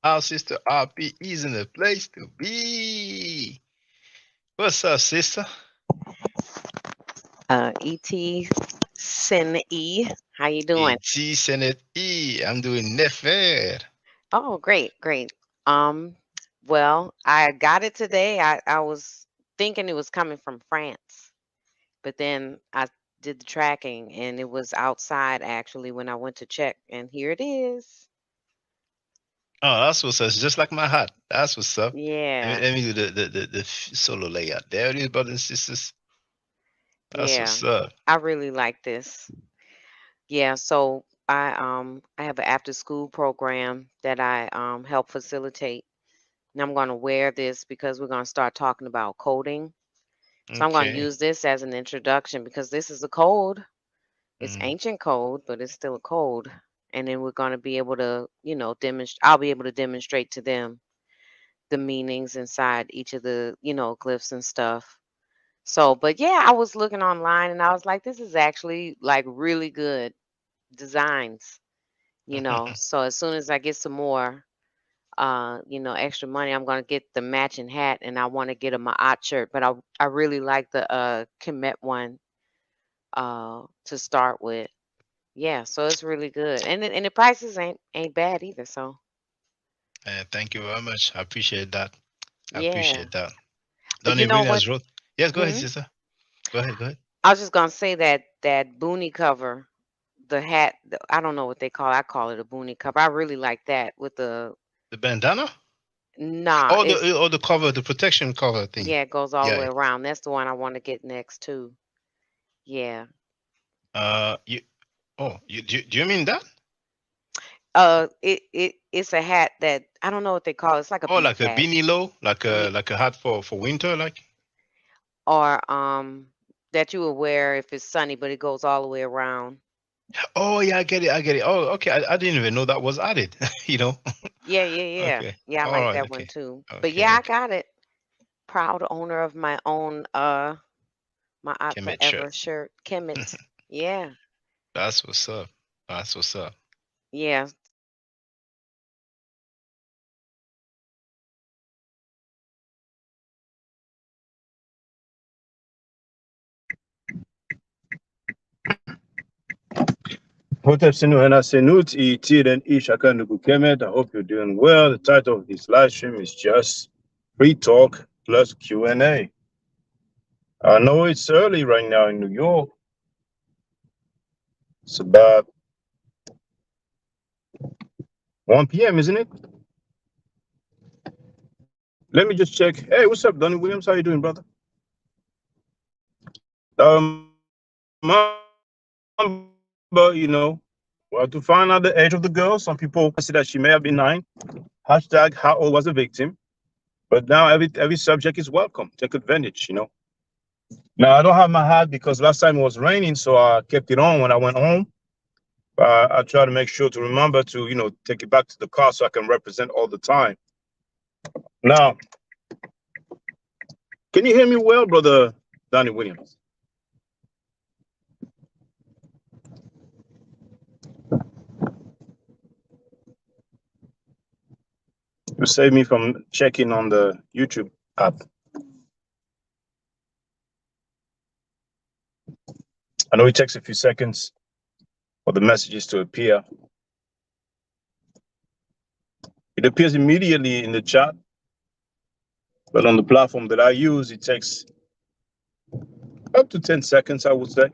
Our sister RP is in the place to be. What's up, sister? Et Sin E. How you doing? Et Senate E. I'm doing nefer. Oh, great, great. Um, well, I got it today. I was thinking it was coming from France, but then I did the tracking and it was outside actually when I went to check, and here it is. Oh, that's what's up. It's just like my hat. That's what's up. Yeah, Let me do the solo layout. There it is, brothers and sisters. That's yeah. what's up. I really like this. Yeah, so I have an after school program that I help facilitate. And I'm going to wear this because we're going to start talking about coding. So I'm going to Okay. use this as an introduction because this is a code. It's Mm. ancient code, but it's still a code. And then we're going to be able to, demonstrate. I'll be able to demonstrate to them the meanings inside each of the, glyphs and stuff. So, but yeah, I was looking online and I was like, this is actually like really good designs, So as soon as I get some more, extra money, I'm gonna get the matching hat, and I want to get a Ma'at shirt. But I really like the Kemet one to start with. Yeah, so it's really good, and the prices ain't bad either. So Thank you very much. I appreciate that. I yeah, appreciate that. but you Donnie know what? Williams wrote. Yes, go ahead, Hmm? sister. Go ahead. Go ahead. I was just gonna say that boonie cover, the hat. I don't know what they call. It. I call it a boonie cover. I really like that with the The bandana? nah. Oh, It's the cover, the protection cover thing. yeah, it goes all the Yeah. way around. That's the one I want to get next too. Yeah. You. Oh, do you mean that? It's a hat that I don't know what they call it. It's like a Oh, beach like a hat. beanie low, Yeah. like a hat for winter, like. Or that you would wear if it's sunny, but it goes all the way around. Oh yeah, I get it. I get it. Oh, okay. I didn't even know that was added. you know. Yeah, yeah, yeah. Okay. Yeah, I All like right. that one Okay. too. But Okay. yeah, I Okay. got it. Proud owner of my own my Aunt Kemet shirt. Forever shirt. Kemet. Yeah. That's what's up. That's what's up. Yeah. Hotep Sinu Hena Senut, Tiren Ishakan Kemet. I hope you're doing well. The title of this live stream is just Free Talk plus Q&A. I know it's early right now in New York. It's about 1 p.m., isn't it? Let me just check. Hey, what's up, Donnie Williams? How you doing, brother? Mamba, well, to find out the age of the girl, some people say that she may have been 9. Hashtag how old was the victim? But now every subject is welcome. Take advantage. Now I don't have my hat because last time it was raining, so I kept it on when I went home. I try to make sure to remember to take it back to the car so I can represent all the time. Now, can you hear me well, brother Donnie Williams? You saved me from checking on the YouTube app. I know it takes a few seconds for the messages to appear. It appears immediately in the chat, but on the platform that I use, it takes up to 10 seconds, I would say.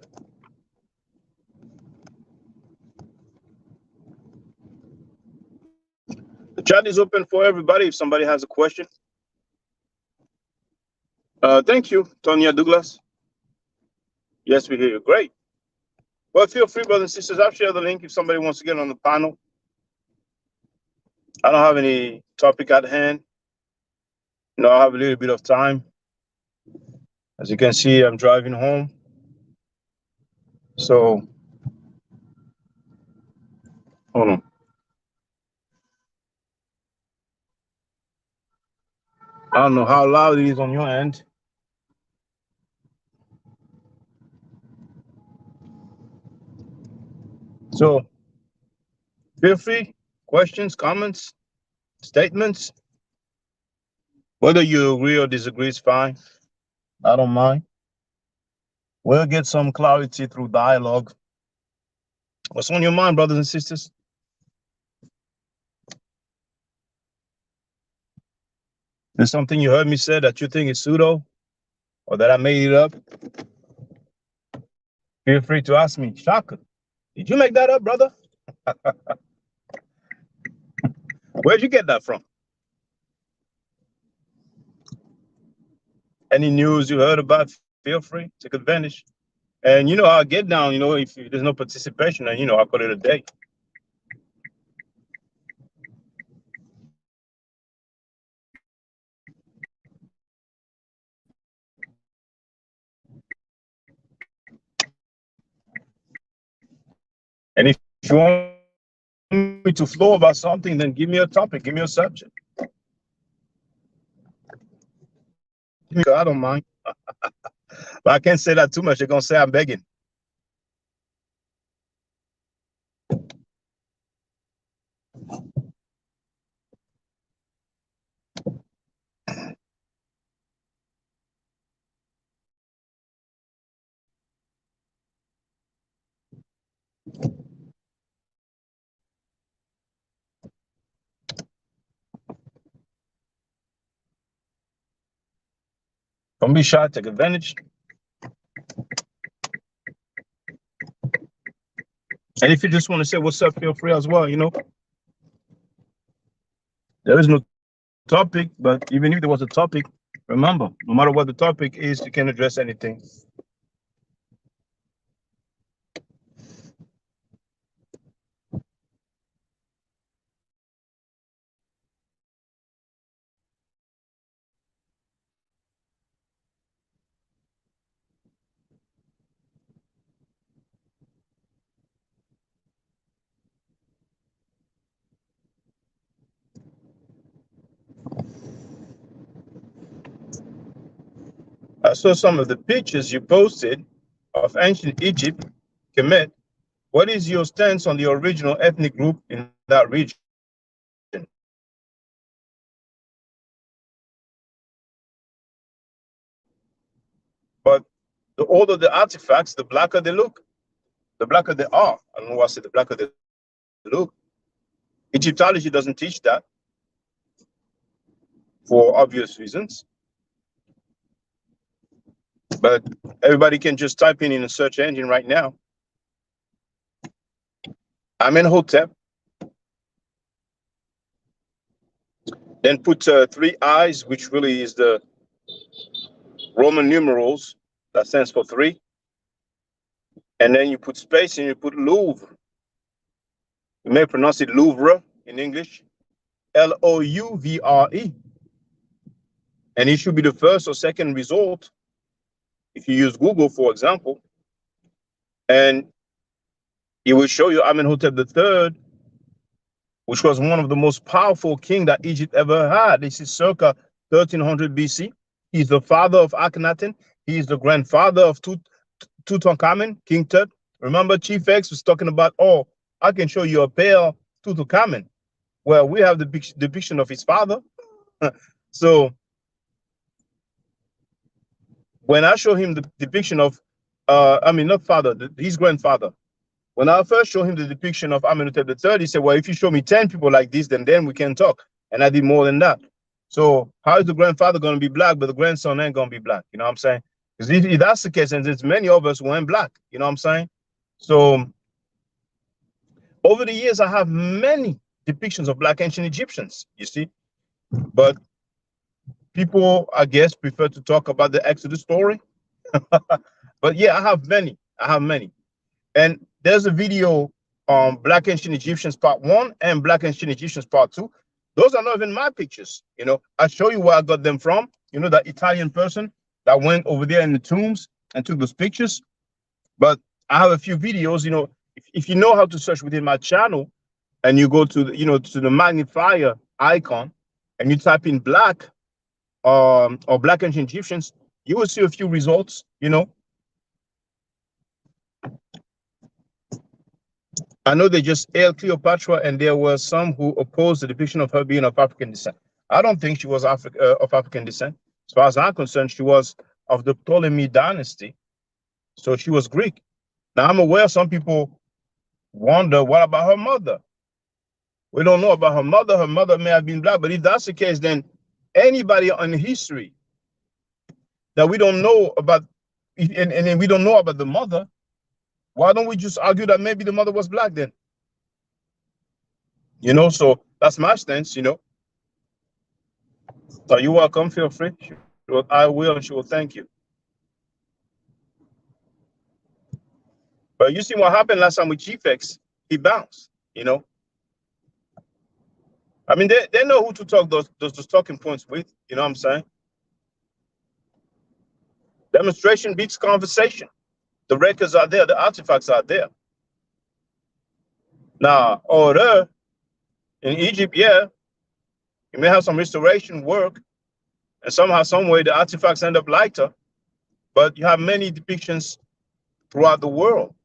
The chat is open for everybody if somebody has a question. Thank you, Tonya Douglas. Yes, we hear you. Great. Well, feel free, brothers and sisters. I'll share the link if somebody wants to get on the panel. I don't have any topic at hand. I have a little bit of time. As you can see, I'm driving home. So, hold on. I don't know how loud it is on your end. So, feel free. Questions, comments. statements. Whether you agree or disagree is fine. I don't mind. We'll get some clarity through dialogue. What's on your mind, brothers and sisters? There's something you heard me say that you think is pseudo or that I made it up? Feel free to ask me. Shaka, did you make that up, brother? Where'd you get that from? Any news you heard about, feel free, take advantage. And you know, I'll get down, if there's no participation, and I'll call it a day. And if you want me to flow about something, then give me a topic, give me a subject. I don't mind. But I can't say that too much. They're gonna say I'm begging. Don't be shy, take advantage. And if you just want to say what's up, feel free as well. There is no topic, but even if there was a topic, remember, no matter what the topic is, you can address anything. I saw some of the pictures you posted of ancient Egypt. Kemet, what is your stance on the original ethnic group in that region? But the older the artifacts, the blacker they look, the blacker they are. I don't know why I said the blacker they look. Egyptology doesn't teach that for obvious reasons. But everybody can just type in a search engine right now, Amenhotep, then put 3 eyes, which really is the Roman numerals that stands for 3. And then you put space and you put Louvre. You may pronounce it Louvre in English, Louvre. And it should be the first or second result if you use Google, for example. And it will show you Amenhotep III, which was one of the most powerful king that Egypt ever had. This is circa 1300 BC. He's the father of Akhenaten. He is the grandfather of Tutankhamen, King Tut. Remember, Chief X was talking about, oh, I can show you a pale Tutankhamen. Well, we have the depiction of his father. So when I show him the depiction of, not father, his grandfather, when I first showed him the depiction of Amenhotep III, he said, well, if you show me 10 people like this, then we can talk. And I did more than that. So how is the grandfather going to be black, but the grandson ain't going to be black? You know what I'm saying? Because if that's the case, and there's many of us who ain't black, you know what I'm saying? So over the years, I have many depictions of black ancient Egyptians, you see. But people, I guess, prefer to talk about the Exodus story. But yeah, I have many. And there's a video on Black Ancient Egyptians Part 1 and Black Ancient Egyptians Part 2. Those are not even my pictures. I show you where I got them from. That Italian person that went over there in the tombs and took those pictures. But I have a few videos. If you know how to search within my channel and you go to to the magnifier icon and you type in black or Black Ancient Egyptians, you will see a few results. I know they just aired Cleopatra, and there were some who opposed the depiction of her being of African descent. I don't think she was of African descent. As far as I'm concerned, she was of the Ptolemy dynasty, so she was Greek. Now, I'm aware some people wonder, what about her mother? We don't know about her mother. Her mother may have been black, but if that's the case, then anybody in history that we don't know about, and we don't know about the mother, why don't we just argue that maybe the mother was black then? You know, so that's my stance, you know. So you're welcome, feel free. I will, and she will thank you. But you see what happened last time with Chief X, he bounced, you know. I mean, they know who to talk those talking points with, you know what I'm saying? Demonstration beats conversation. The records are there, the artifacts are there. Now, order in Egypt, yeah, you may have some restoration work, and somehow, some way, the artifacts end up lighter, but you have many depictions throughout the world.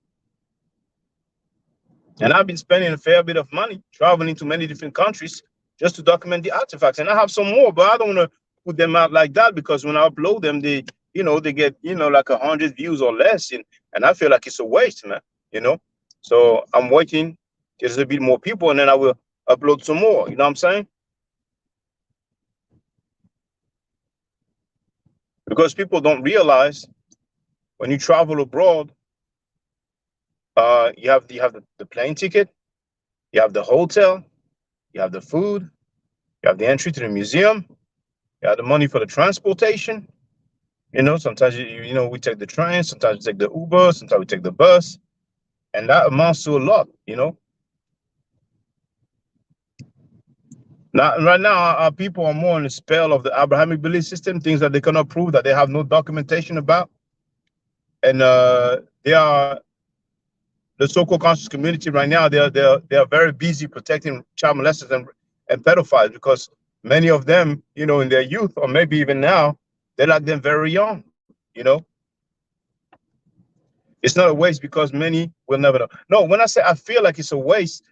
And I've been spending a fair bit of money traveling to many different countries just to document the artifacts. And I have some more, but I don't want to put them out like that, because when I upload them, they, you know, they get, you know, like 100 views or less. And I feel like it's a waste, man, you know? So I'm waiting till there's a bit more people, and then I will upload some more, you know what I'm saying? Because people don't realize when you travel abroad, you have the plane ticket, you have the hotel, you have the food, you have the entry to the museum, you have the money for the transportation. You know, sometimes you know, we take the train, sometimes we take the Uber, sometimes we take the bus, and that amounts to a lot. You know. Now, right now, our people are more on the spell of the Abrahamic belief system, things that they cannot prove, that they have no documentation about, and they are the so-called conscious community right now. They are very busy protecting child molesters and pedophiles, because many of them, you know, in their youth, or maybe even now, they like them very young. You know. It's not a waste, because many will never know. No, when I say I feel like it's a waste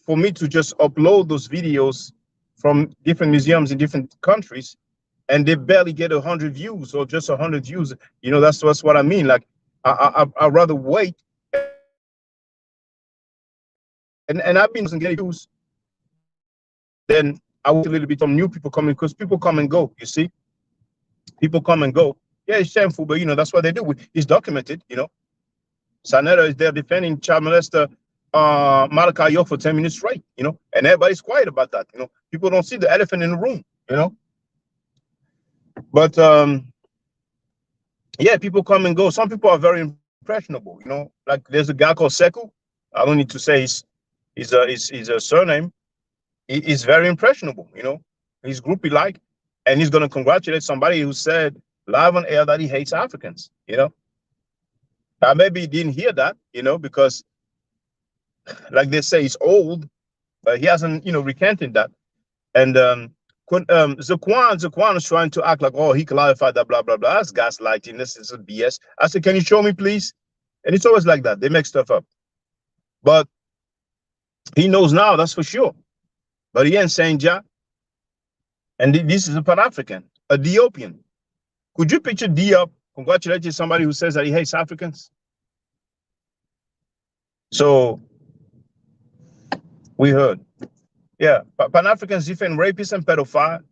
for me to just upload those videos from different museums in different countries, and they barely get 100 views or just 100 views, you know, that's what I mean. Like, I'd rather wait, and I've been getting views, then I wait a little bit, some new people coming, because people come and go, you see. People come and go. Yeah, it's shameful, but, you know, that's what they do. It's documented, you know. Sanetta is there defending child molester Malachi York for 10 minutes straight, you know, and everybody's quiet about that. You know, people don't see the elephant in the room, you know. But yeah, people come and go. Some people are very impressionable, you know. Like, there's a guy called Seku. I don't need to say his surname. He's very impressionable, you know. He's groupie like, and he's gonna congratulate somebody who said live on air that he hates Africans, you know. Maybe he didn't hear that, you know, because, like they say, he's old, but he hasn't, you know, recanted that. And Zaquan is trying to act like, oh, he clarified that, blah, blah, blah. That's gaslighting. This is a BS. I said, can you show me, please? And it's always like that. They make stuff up. But he knows now, that's for sure. But he ain't saying ja. And this is a Pan-African, a Ethiopian. Could you picture Diop congratulating somebody who says that he hates Africans? So we heard. Yeah, Pan-Africans defend rapists and pedophiles.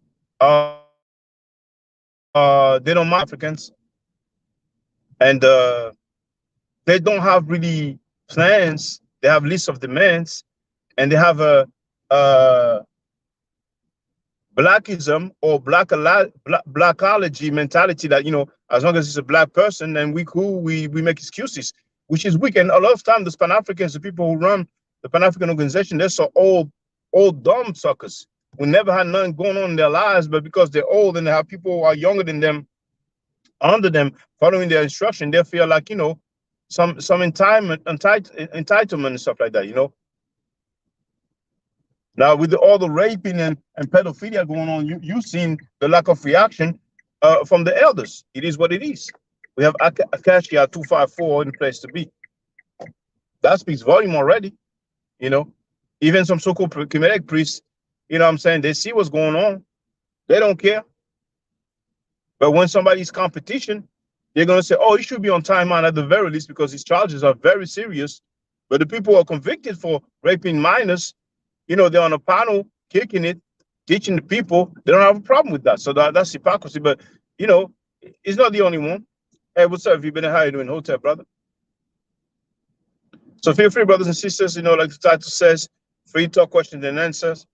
They don't mind Africans, and they don't have really plans. They have lists of demands, and they have a blackism or blackology mentality that, you know, as long as it's a black person, then we cool. We make excuses, which is weak. And a lot of time, the Pan-Africans, the people who run the Pan-African organization, they're so old dumb suckers who never had nothing going on in their lives, but because they're old and they have people who are younger than them under them following their instruction, they feel like, you know, some entitlement and stuff like that, you know. Now, with all the raping and pedophilia going on, you've seen the lack of reaction from the elders. It is what it is. We have Acacia 254 in the place to be. That speaks volume already. You know, even some so-called Kemetic priests, you know what I'm saying? They see what's going on. They don't care. But when somebody's competition, they're going to say, oh, he should be on timeout at the very least because his charges are very serious. But the people who are convicted for raping minors, you know, they're on a panel kicking it, teaching the people. They don't have a problem with that. So that's hypocrisy. But, you know, he's not the only one. Hey, what's up? Have you been how you doing, hotel, brother? So feel free, brothers and sisters, you know, like the title says, free talk, questions and answers.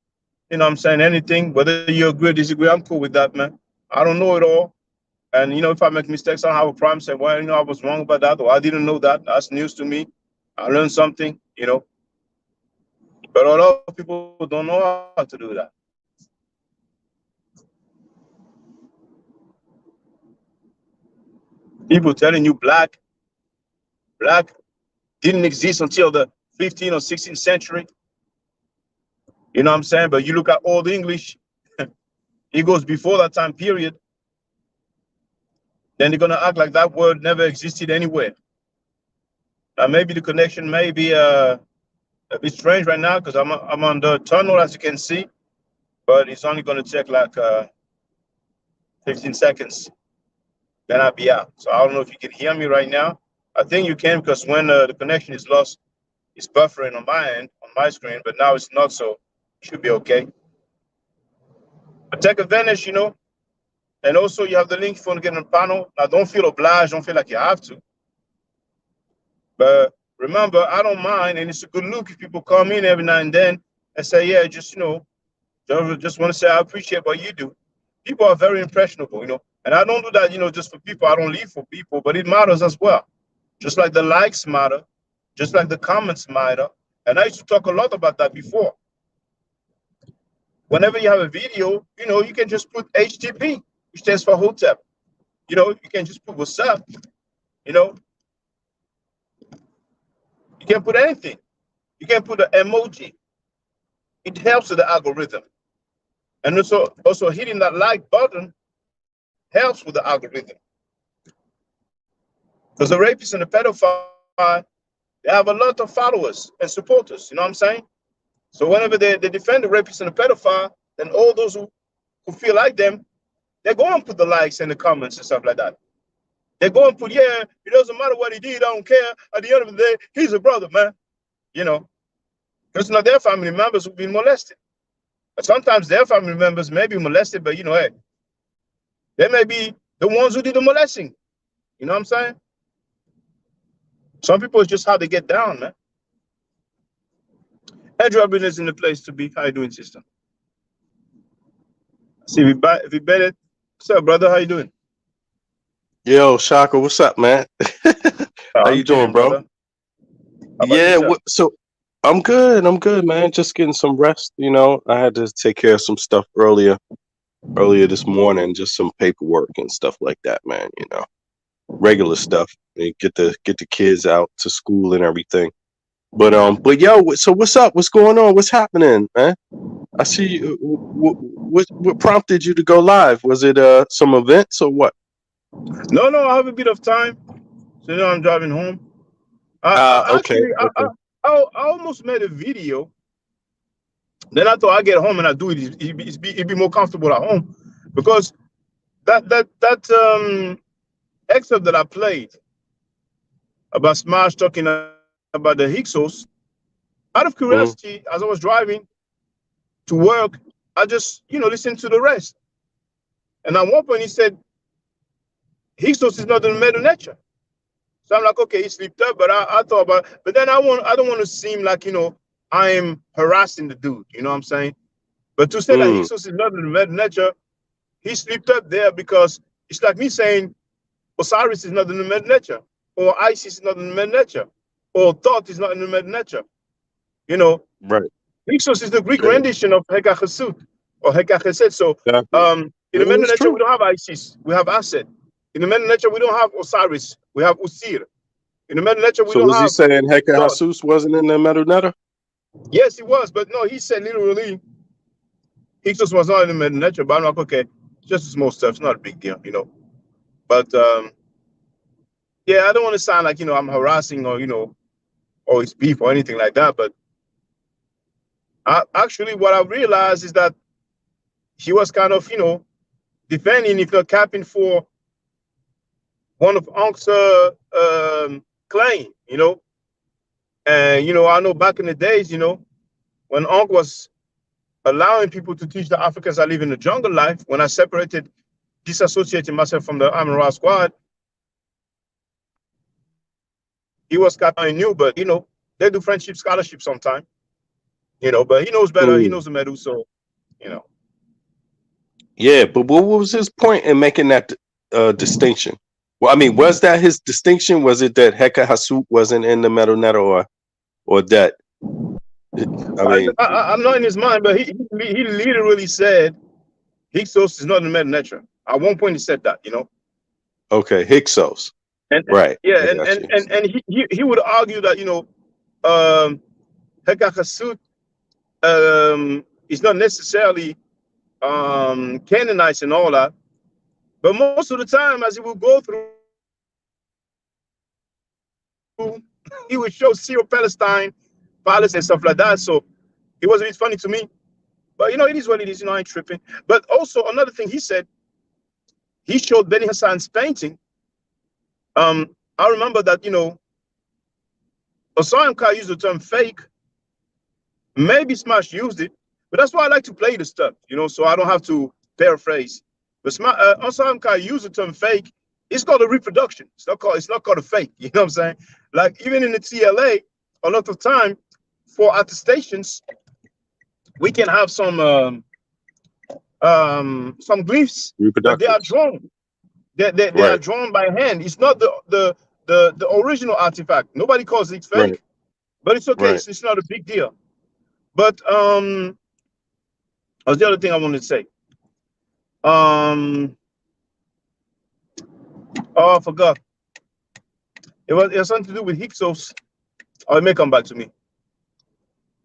You know what I'm saying? Anything, whether you agree or disagree, I'm cool with that, man. I don't know it all. And, you know, if I make mistakes, I don't have a problem saying, well, you know, I was wrong about that, or I didn't know that. That's news to me. I learned something, you know. But a lot of people don't know how to do that. People telling you black didn't exist until the 15th or 16th century. You know what I'm saying? But you look at Old English, it goes before that time period. Then they're going to act like that word never existed anywhere. Now, maybe the connection may be a bit strange right now because I'm on the tunnel, as you can see, but it's only going to take like 15 seconds. Then I'll be out. So I don't know if you can hear me right now. I think you can because when the connection is lost, it's buffering on my end, on my screen, but now it's not, so it should be okay. But take advantage, you know, and also you have the link if you want to get on the panel. Now, don't feel obliged, don't feel like you have to. But remember, I don't mind, and it's a good look if people come in every now and then and say, yeah, just, you know, just want to say I appreciate what you do. People are very impressionable, you know, and I don't do that, you know, just for people. I don't leave for people, but it matters as well. Just like the likes matter, just like the comments matter. And I used to talk a lot about that before. Whenever you have a video, you know, you can just put HTTP, which stands for Hotep. You know, you can just put what's up, you know, you can put anything. You can put an emoji. It helps with the algorithm. And also hitting that like button helps with the algorithm. Because the rapist and the pedophile, they have a lot of followers and supporters. You know what I'm saying? So whenever they defend the rapist and the pedophile, then all those who feel like them, they go and put the likes and the comments and stuff like that. They go and put, yeah, it doesn't matter what he did, I don't care. At the end of the day, he's a brother, man. You know, because not their family members who've been molested. But sometimes their family members may be molested, but you know, hey, they may be the ones who did the molesting. You know what I'm saying? Some people, it's just how they get down, man. Andrew Abin is in the place to be. How you doing, sister? See, if we bet, what's up, brother? How you doing? Yo, Shaka, what's up, man? How I'm you doing, chilling, bro? brother. How about Yeah, yourself? so I'm good. I'm good, man. Just getting some rest, you know. I had to take care of some stuff earlier this morning, just some paperwork and stuff like that, man, you know. Regular stuff. And get the kids out to school and everything. But yo, so what's up? What's going on? What's happening, man? I see you. What prompted you to go live? Was it some events or what? No, I have a bit of time. So now I'm driving home. I Okay, actually, okay. I almost made a video. Then I thought I get home and I do it. It'd be more comfortable at home, because that excerpt that I played about Smash talking about the Hyksos, out of curiosity, Mm, as I was driving to work, I just, you know, listened to the rest. And at one point he said, Hyksos is not in the Middle nature. So I'm like, okay, he slipped up, but I thought about, but then I don't want to seem like, you know, I'm harassing the dude, you know what I'm saying? But to say that mm, Hyksos is not in the Middle nature, he slipped up there, because it's like me saying Osiris is not in the Middle nature, or Isis is not in the Middle nature, or Thoth is not in the Middle nature. You know, right. Hyksos is the Greek Yeah, rendition of Hekachesut or Hekachesed. So exactly. in Yeah, the Middle it's nature, we true. don't have Isis, we have Aset. In the Middle nature, we don't have Osiris, we have Usir. In the Middle nature, we So don't was he have saying Hector God. Jesus wasn't in the Metal? Yes, he was, but no, he said literally Hyksos was not in the Middle nature. But I'm like, okay, just small stuff, it's not a big deal, you know. But yeah, I don't want to sound like, you know, I'm harassing or, you know, or it's beef or anything like that. But Actually, what I realized is that he was kind of, defending, if not capping, for one of Unc's claim, And, I know back in the days, when Unc was allowing people to teach the Africans that live in the jungle life, when I disassociated myself from the Amara squad, he was kind of new, but, they do friendship scholarship sometime, but he knows better. He Mm. knows the Medu, so, you know. Yeah, but what was his point in making that distinction? Well, I mean, was that his distinction? Was it that Heka Hasut wasn't in the Medu Neter, or that? I mean, I'm not in his mind, but he literally said Hyksos is not in the Medu Neter. At one point, he said that, okay, Hyksos, And right? I yeah, got you. and he would argue that Heka Hasut is not necessarily canonized and all that, but most of the time, as he would go through, he would show Syro-Palestine policy and stuff like that. So it was a bit funny to me, but it is what it is. I ain't tripping. But also another thing he said, he showed Beni Hassan's painting. I remember that Osam Kai used the term fake. Maybe Smash used it, but that's why I like to play the stuff, so I don't have to paraphrase. But Osam Kai used the term fake. It's called a reproduction. It's not called a fake. You know what I'm saying? Like even in the TLA, a lot of time for attestations, we can have some glyphs, but they are Reproductions, drawn. They are right? drawn by hand. It's not the original artifact. Nobody calls it Right, fake, but it's okay. right. It's not a big deal. But what's the other thing I wanted to say? Oh, I forgot. It has something to do with Hyksos. Oh, it may come back to me.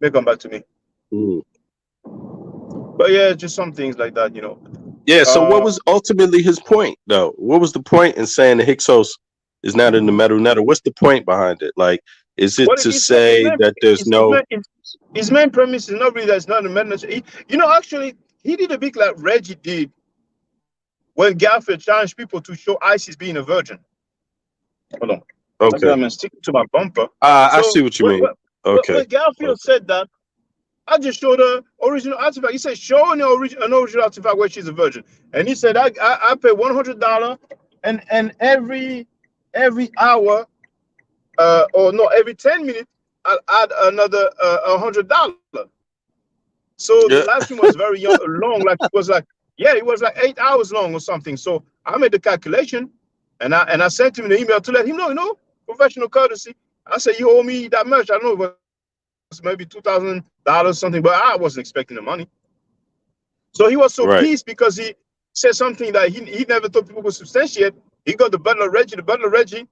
Mm. But yeah, just some things like that, Yeah. So, what Uh, was ultimately his point, though? What was the point in saying the Hyksos is not in the Medu Neter? What's the point behind it? Like, is it what to say that there's no? his main premise is not really that it's not a madness. Actually, he did a bit like Reggie did when Garfield challenged people to show Isis being a virgin. Hold on. Okay. I'm sticking to my bumper. I So see what you mean. Okay. when Garfield said that, I just showed the original artifact. He said, show an original artifact where she's a virgin. And he said, I pay $100 and every hour, or no, every 10 minutes, I'll add another $100. So the Yeah. live stream was very long. Like it was like 8 hours long or something. So I made the calculation and I sent him an email to let him know, professional courtesy. I said, you owe me that much. I know it was maybe $2,000 something, but I wasn't expecting the money. So he was so Right. pissed because he said something that he never thought people would substantiate. He got the butler Reggie. The butler Reggie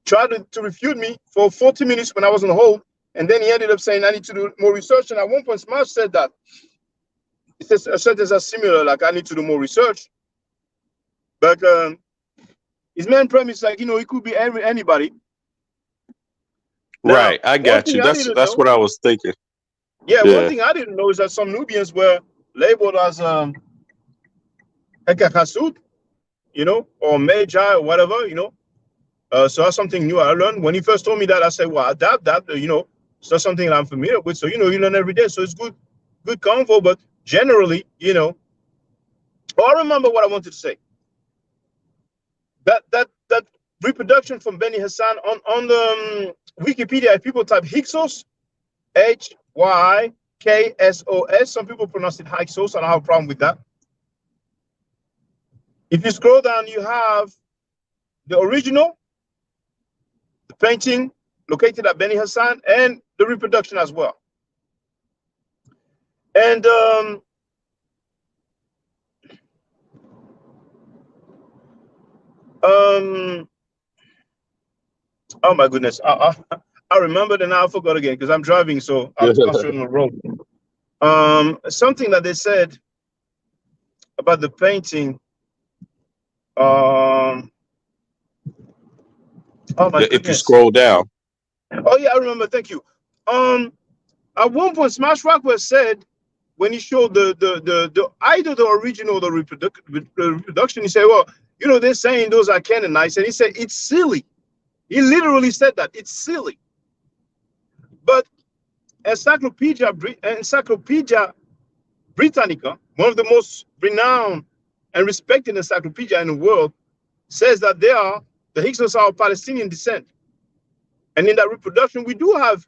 tried to refute me for 40 minutes when I was on hold. And then he ended up saying, I need to do more research. And at one point, Smash said that. He says a sentence that's similar, like, I need to do more research. But his main premise, like, it could be anybody. Now, Right. I got you. That's what I was thinking. Yeah, one thing I didn't know is that some Nubians were labeled as Hekakasut, or Magi or whatever, so that's something new I learned. When he first told me that, I said, well, I doubt that, it's not something that I'm familiar with. So, you learn every day. So it's good convo. But generally, I remember what I wanted to say. That reproduction from Beni Hassan on the Wikipedia, if people type Hyksos, Hyksos, some people pronounce it Hyksos. I don't have a problem with that. If you scroll down, you have the original, the painting located at Beni Hassan, and the reproduction as well. And oh my goodness, I remembered and now I forgot again because I'm driving, so I'm concentrating on the road. Something that they said about the painting. Oh my goodness. If you scroll down. Oh yeah, I remember. Thank you. At one point, Smash Rockwell said when he showed the either the original or the reproduction, he said, "Well, you know, they're saying those are Canaanites," and he said it's silly. He literally said that it's silly. But Encyclopedia Britannica, one of the most renowned and respected encyclopedia in the world, says that they are the Hyksos are of Palestinian descent. And in that reproduction, we do have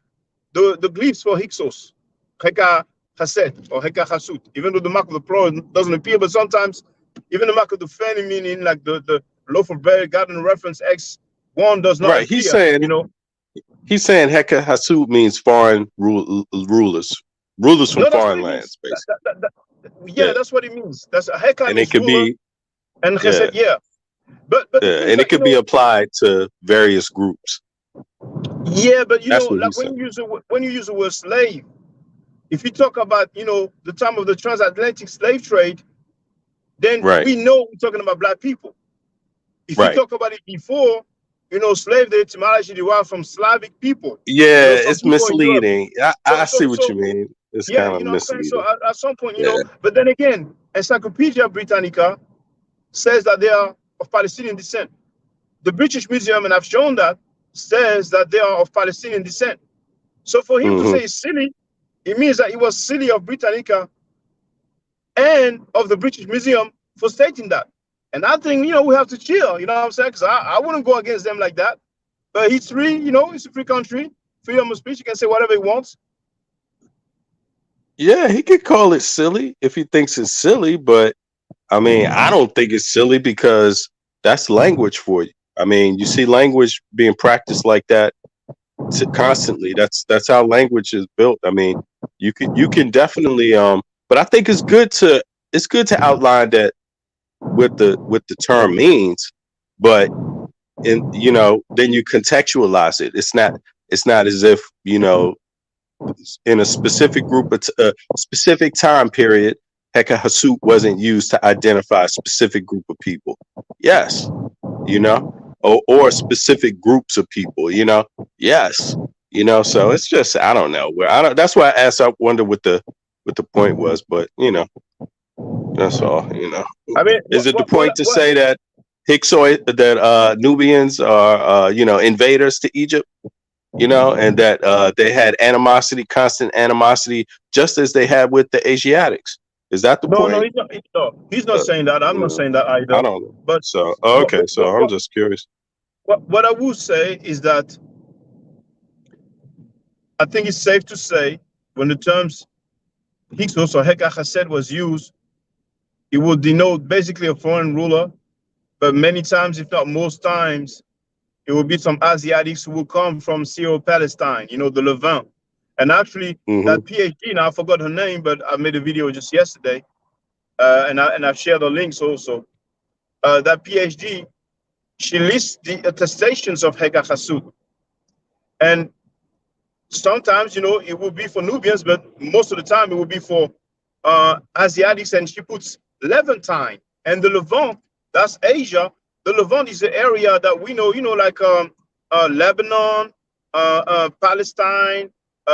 the glyphs for Hyksos, Heka Haset or Heka Hasut, even though the mark of the plural doesn't appear, but sometimes even the mark of the feminine, like the loaf of bread, garden reference X1 does not Right. appear, you know. He's saying Heka Hasud means foreign rulers from No, that's what foreign it means. lands, basically. Yeah, Yeah. that's what it means. That's Heka And it means could ruler, be, and yeah, Chesed, yeah. But the thing is and it that, you could be know, applied to various groups. yeah, but you know, That's what like he's saying. when you use the word slave, if you talk about, you know, the time of the transatlantic slave trade, then Right. we know we're talking about black people. If you Right. talk about it before, you know, slave, the etymology derived from Slavic people, you know, Yeah, from it's people in Europe. misleading. So, I see so, what so, you mean. It's yeah, kind you of know what I'm saying? So misleading. at some point, you Yeah. know, but then again, Encyclopedia Britannica says that they are of Palestinian descent. The British Museum, and I've shown that, says that they are of Palestinian descent. So for him to Hmm. say it's silly, it means that it was silly of Britannica and of the British Museum for stating that. And I think, you know, we have to chill, you know what I'm saying? Because I wouldn't go against them like that. But he's free, you know, it's a free country, freedom of speech. He can say whatever he wants. Yeah, he could call it silly if he thinks it's silly, but I mean, I don't think it's silly because that's language for you. I mean, you see language being practiced like that constantly. That's how language is built. I mean, you can definitely but I think it's good to outline that what the term means, but in you know, then you contextualize it. It's not as if, you know, in a specific group of a specific time period, Heka Hasut wasn't used to identify a specific group of people. Yes, you know, or specific groups of people, you know. Yes, you know. So it's just I don't know where I don't. That's why I asked. I wonder what the point was, but you know, that's all. You know, I mean, is it the point to say that Hyksoid that Nubians are you know, invaders to Egypt? You know, and that they had animosity, constant animosity, just as they had with the Asiatics. Is that the no, point? he's not saying that. I'm You not know, saying that I either. don't know. But So what, okay, so I'm just curious. what I will say is that I think it's safe to say when the terms Hyksos or Heka Chesed was used, it would denote basically a foreign ruler. But many times, if not most times, it will be some Asiatics who will come from Syro-Palestine, you know, the Levant. And actually, Hmm. that PhD, now I forgot her name, but I made a video just yesterday, and I've shared the links also. That PhD, she lists the attestations of Heka Hasut. And sometimes, you know, it will be for Nubians, but most of the time it will be for Asiatics. And she puts Levantine and the Levant, that's Asia. The Levant is the area that we know, you know, like Lebanon, Palestine,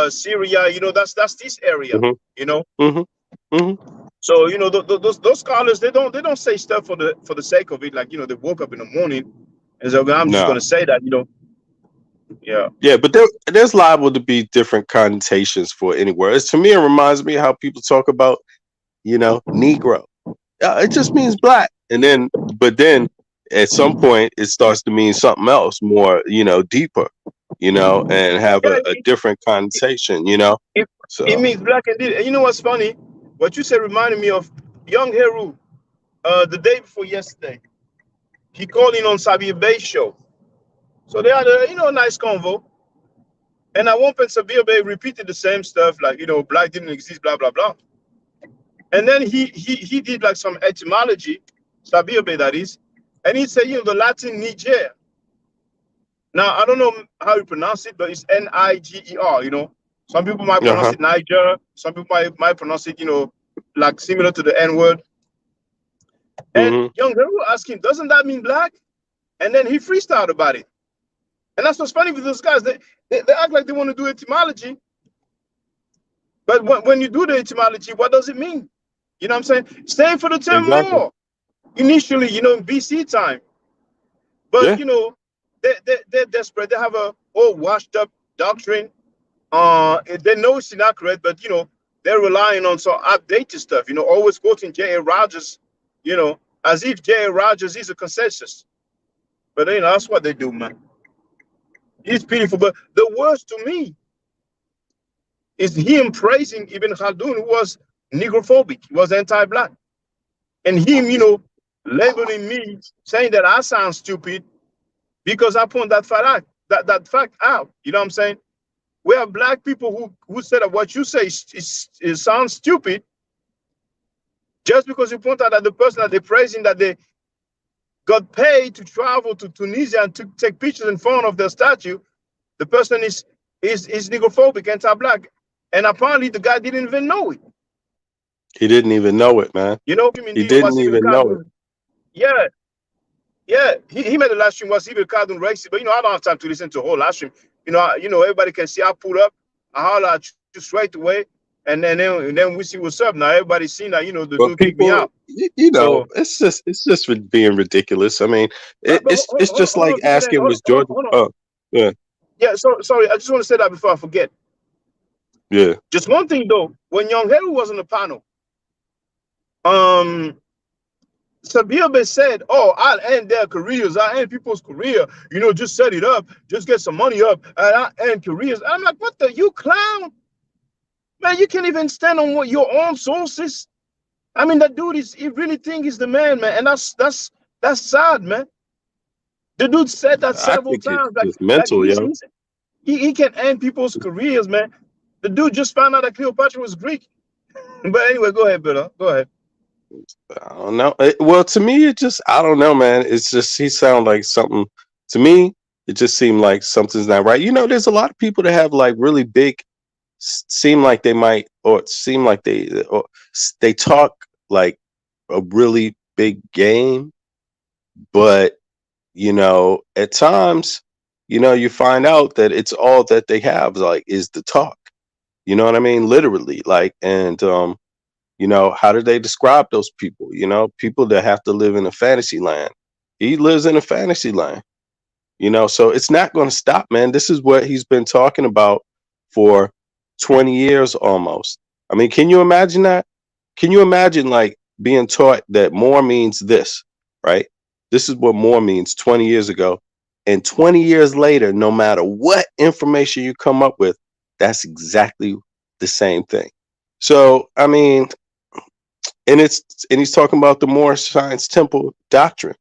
Syria, you know, that's this area, Hmm. you know. Hmm. Hmm. So, you know, those scholars, they don't say stuff for the sake of it. Like, you know, they woke up in the morning and so I'm just No. gonna say that, you know. Yeah. Yeah, but there's liable to be different connotations for any word. To me, it reminds me how people talk about, you know, Negro. It just means black, and then but then at some point it starts to mean something else, more, you know, deeper, you know, and have Yeah, a different connotation, you know. it, it So means black indeed. And you know what's funny? What you said reminded me of young Heru. The day before yesterday, he called in on Sabir Bey's show. So they had a, you know, nice convo. And at one point, Sabir Bey repeated the same stuff, like, you know, black didn't exist, blah blah blah. And then he did like some etymology, Sabir Bey that is, and he said, you know, the Latin Niger. Now I don't know how you pronounce it, but it's Niger. You know, some people might pronounce uh-huh. it Niger. Some people might pronounce it, you know, like similar to the N word. And Hmm. young girl asked him, doesn't that mean black? And then he freestyled about it. And that's what's funny with those guys. They act like they want to do etymology, But when you do the etymology, what does it mean? You know what I'm saying? Same for the term Exactly. Moor. Initially, in BC time, but Yeah. they're desperate. They have a whole washed up doctrine. They know it's inaccurate, but they're relying on some outdated stuff. Always quoting J.A. Rogers, as if J.A. Rogers is a consensus. But that's what they do, man. It's pitiful. But the worst to me is him praising Ibn Khaldun, who was negrophobic, he was anti-black, and him, labeling me, saying that I sound stupid because I point that fact out. You know what I'm saying? We have black people who said that what you say is sounds stupid just because you point out that the person that they're praising, that they got paid to travel to Tunisia and to take pictures in front of their statue, the person is negrophobic, anti-black, and apparently the guy didn't even know it. He didn't even know it, man. Human He being was didn't even even know it. carbon. Yeah, yeah. He made a live stream was even carbon racist, but I don't have time to listen to a whole live stream. Everybody can see I pull up, I holler at you straight away, and then we see what's up. Now everybody's seen that the But dude kicked me people, out. know, So, it's just being ridiculous. I mean, but it's just hold like on, Dividend. asking, Hold, was hold on, Georgia? hold on. Oh, yeah, Yeah, so sorry. I just want to say that before I forget. yeah. Just one thing though, when Young Heru was on the panel, um, Sabiobe said, "Oh, I'll end their careers. I'll end people's career. Just set it up, just get some money up, and I'll end careers." I'm like, "What the you clown, man? You can't even stand on what your own sources." I mean, that dude he really think he's the man, man, and that's sad, man. The dude said that I several think it's times, like just mental, yo. he can end people's careers, man. The dude just found out that Cleopatra was Greek. But anyway, go ahead, brother. Go ahead. I don't know. Well, to me, it just, I don't know, man. It's just, he sound like something. To me, it just seemed like something's not right. There's a lot of people that have like really big, seem like they might, or seem like they talk like a really big game, but at times, you find out that it's all that they have, like, is the talk. You know what I mean? Literally, like, and how do they describe those people? People that have to live in a fantasy land. He lives in a fantasy land. So it's not going to stop, man. This is what he's been talking about for 20 years almost. I mean, can you imagine that? Can you imagine like being taught that more means this, right? This is what more means 20 years ago. And 20 years later, no matter what information you come up with, that's exactly the same thing. So, I mean, and he's talking about the Moore Science Temple doctrine,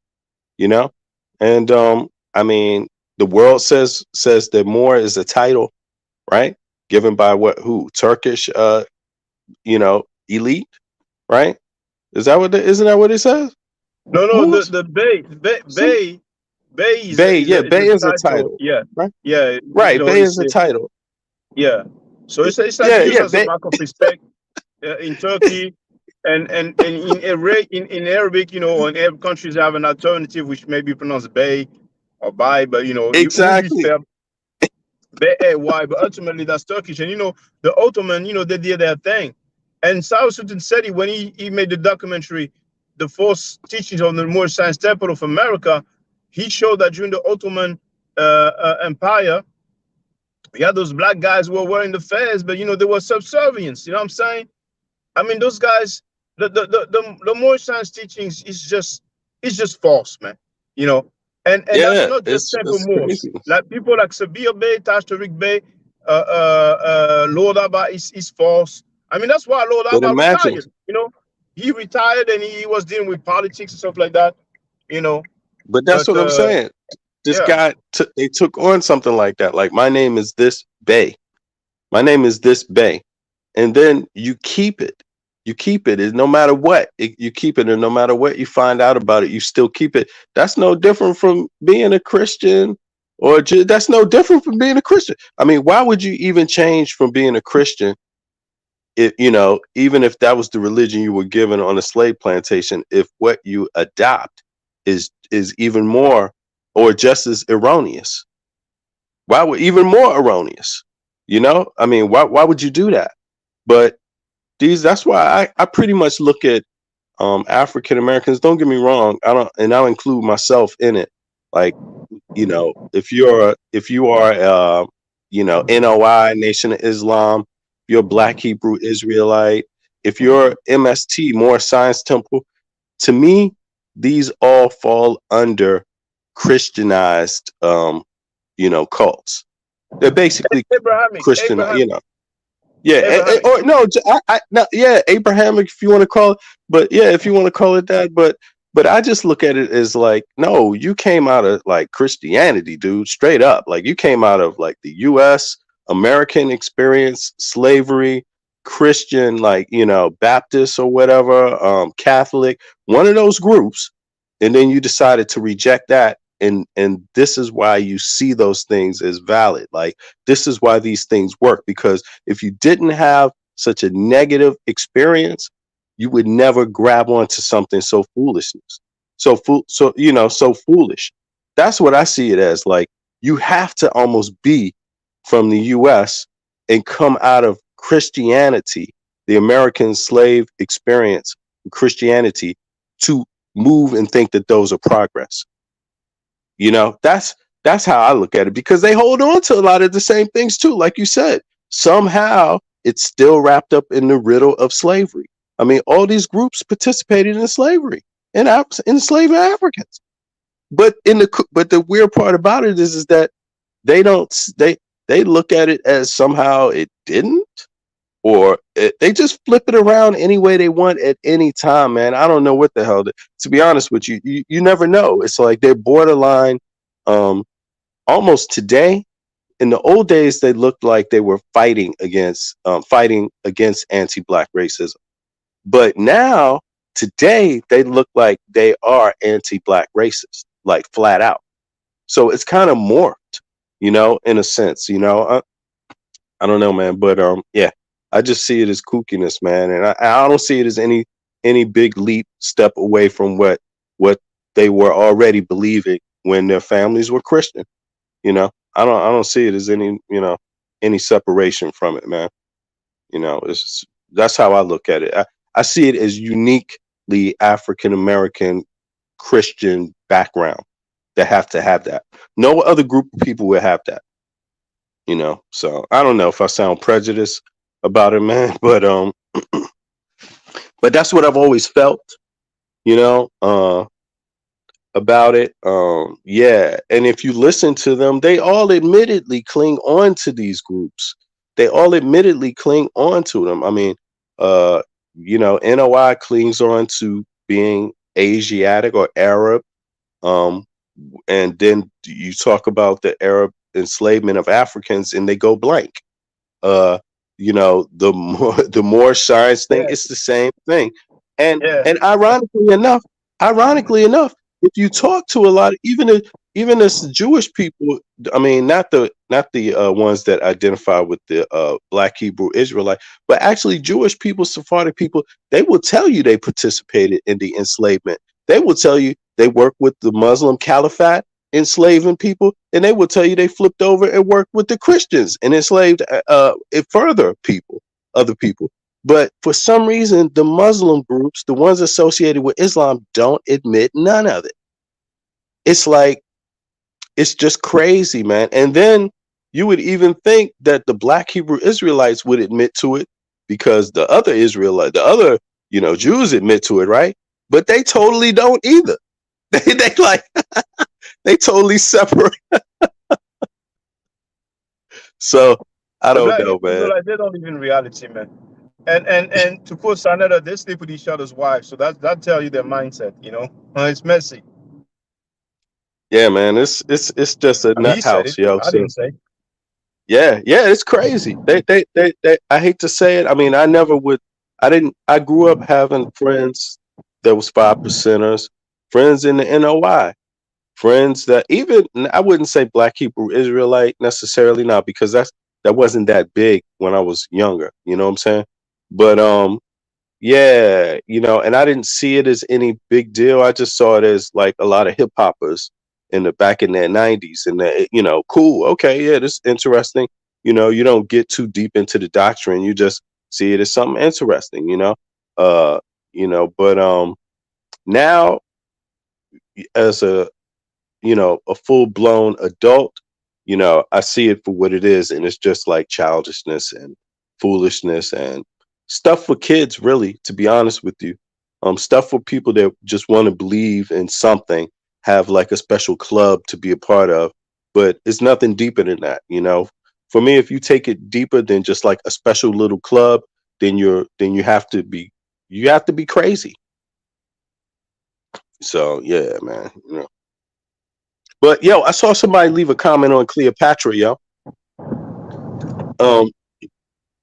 you know? And I mean, the world says that Moore is a title, right? Given by who? Turkish elite, right? Isn't that what it says? No, no, Moors? the Bay is a, Bay, is yeah, a is Bay a is a title. title, Yeah, right? yeah. Right, Bay is It's a title. yeah. So it's like Yeah, used yeah, as a Bay. mark of respect in Turkey, and in Arabic, in Arab countries have an alternative which may be pronounced Bay or Bay, but it will be Exactly. spelled Bay, but ultimately that's Turkish. And the Ottoman, they did their thing. And South Sultan Seti, when he made the documentary, The False Teachings of the Moorish Science Temple of America, he showed that during the Ottoman Empire, we had those black guys who were wearing the fez, but they were subservience. You know what I'm saying? I mean, those guys, the Moorish science teachings is just false, man. You know, and that's Yeah, not just simple it's Moors. crazy. Like people like Sabir Bey, Taj Tariq Bey, Lord Abba is false. I mean, that's why Lord But Abba imagine, retired. He retired and he was dealing with politics and stuff like that. You know, but that's but what I'm saying. This yeah. guy, they took on something like that. Like, my name is this Bay. My name is this Bay. And then you keep it. You keep it. No matter what, you keep it. And no matter what you find out about it, you still keep it. That's no different from being a Christian, or that's no different from being a Christian. I mean, why would you even change from being a Christian? Even if that was the religion you were given on a slave plantation, if what you adopt is even more or just as erroneous, why would even more erroneous? I mean, why would you do that? But that's why I pretty much look at African Americans. Don't get me wrong, I'll include myself in it. Like, if you are NOI, Nation of Islam, if you're Black Hebrew Israelite, if you're MST, Moore Science Temple, to me, these all fall under Christianized cults. They're basically Abrahamic, Christian, yeah, Abrahamic. or no, no, yeah, Abrahamic, if you want to call it, but yeah, if you want to call it that, but I just look at it as like, no, you came out of like Christianity, dude, straight up. Like you came out of like the U.S. American experience, slavery, Christian, like Baptist or whatever, Catholic, one of those groups, and then you decided to reject that, and this is why you see those things as valid. Like this is why these things work, because if you didn't have such a negative experience, you would never grab onto something so foolishness. So foolish. That's what I see it as. Like you have to almost be from the US and come out of Christianity, the American slave experience, Christianity, to move and think that those are progress. That's how I look at it, because they hold on to a lot of the same things too. Like you said, somehow it's still wrapped up in the riddle of slavery. I mean, all these groups participated in slavery and enslaving Africans. But the weird part about it is that they don't they look at it as somehow it didn't, or they just flip it around any way they want at any time, man. I don't know what the hell. To be honest with you, you never know. It's like they're borderline. Um, Almost today. In the old days, they looked like they were fighting against anti-black racism. But now, today, they look like they are anti-black racist, like flat out. So it's kind of morphed, in a sense. I don't know, man, but yeah, I just see it as kookiness, man, and I don't see it as any big leap step away from what they were already believing when their families were Christian. I don't see it as any separation from it, man. That's how I look at it. I see it as uniquely African American Christian background that have to have that. No other group of people will have that. So I don't know if I sound prejudiced about it, man, but that's what I've always felt, you know, uh, about it. Yeah, and if you listen to them, they all admittedly cling on to these groups. They all admittedly cling on to them. I mean, uh, NOI clings on to being Asiatic or Arab. Um, and then you talk about the Arab enslavement of Africans, and they go blank. uh the more science thing, Yeah, it's the same thing. and yeah. and ironically enough, if you talk to a lot of, even as Jewish people, I mean, not the ones that identify with the Black Hebrew Israelite, but actually Jewish people, Sephardic people, they will tell you they participated in the enslavement. They will tell you they worked with the Muslim Caliphate enslaving people, and they will tell you they flipped over and worked with the Christians and enslaved further people, other people. But for some reason, the Muslim groups, the ones associated with Islam, don't admit none of it. It's like, it's just crazy, man. And then you would even think that the Black Hebrew Israelites would admit to it, because the other Jews admit to it, right? But they totally don't either. They like they totally separate. So I The don't Black know, Hebrews are man. like they don't live in reality, man. And to quote Sanada, they sleep with each other's wives. So that tell you their mindset, It's messy. Yeah, man. It's just a I mean, nut he said house, it. yo. I So didn't say. yeah, it's crazy. They I hate to say it. I mean, I never would. I grew up having friends that was 5%ers, friends in the NOI, friends that, even I wouldn't say Black Hebrew Israelite necessarily, not because that wasn't that big when I was younger. You know what I'm saying? But yeah, and I didn't see it as any big deal. I just saw it as like a lot of hip hoppers back in their 90s, and that, cool, okay, yeah, this is interesting. You don't get too deep into the doctrine. You just see it as something interesting, uh, but now as a full blown adult, I see it for what it is. And it's just like childishness and foolishness and stuff for kids, really, to be honest with you. Stuff for people that just want to believe in something, have like a special club to be a part of. But it's nothing deeper than that. For me, if you take it deeper than just like a special little club, then you have to be crazy. So yeah, man. But yo, I saw somebody leave a comment on Cleopatra, yo. Um, You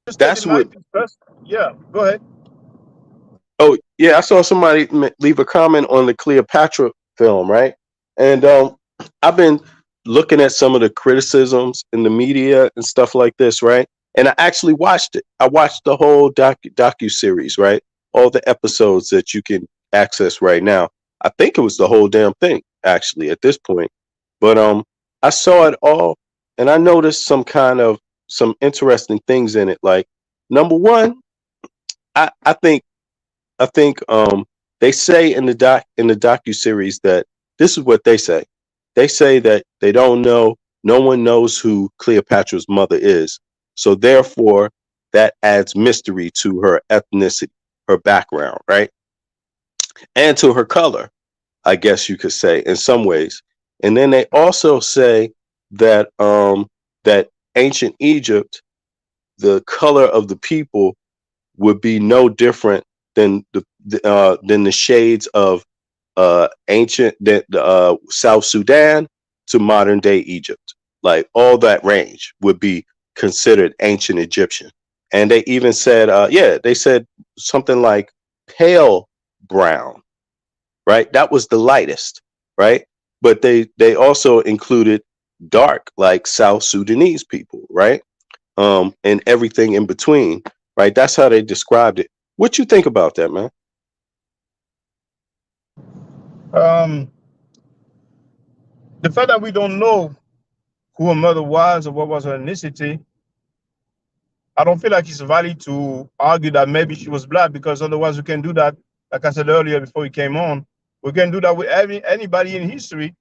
study that's what. life first. Yeah, go ahead. Oh yeah, I saw somebody leave a comment on the Cleopatra film, right? And I've been looking at some of the criticisms in the media and stuff like this, right? And I actually watched it. I watched the whole docu series, right? All the episodes that you can access right now. I think it was the whole damn thing, actually, at this point. But I saw it all, and I noticed some interesting things in it. Like number one, I think they say in the docu series that this is what they say. They say that they don't know, no one knows who Cleopatra's mother is. So therefore that adds mystery to her ethnicity, her background, right? And to her color, I guess you could say in some ways. And then they also say that ancient Egypt, the color of the people would be no different than the shades of ancient South Sudan to modern day Egypt. Like all that range would be considered ancient Egyptian. And they even said, they said something like pale brown, right? That was the lightest, right? But they also included dark, like South Sudanese people, right? And everything in between, right? That's how they described it. What you think about that, man? Um, the fact that we don't know who her mother was or what was her ethnicity, I don't feel like it's valid to argue that maybe she was black, because otherwise we can do that. Like I said earlier before we came on, we can do that with anybody in history,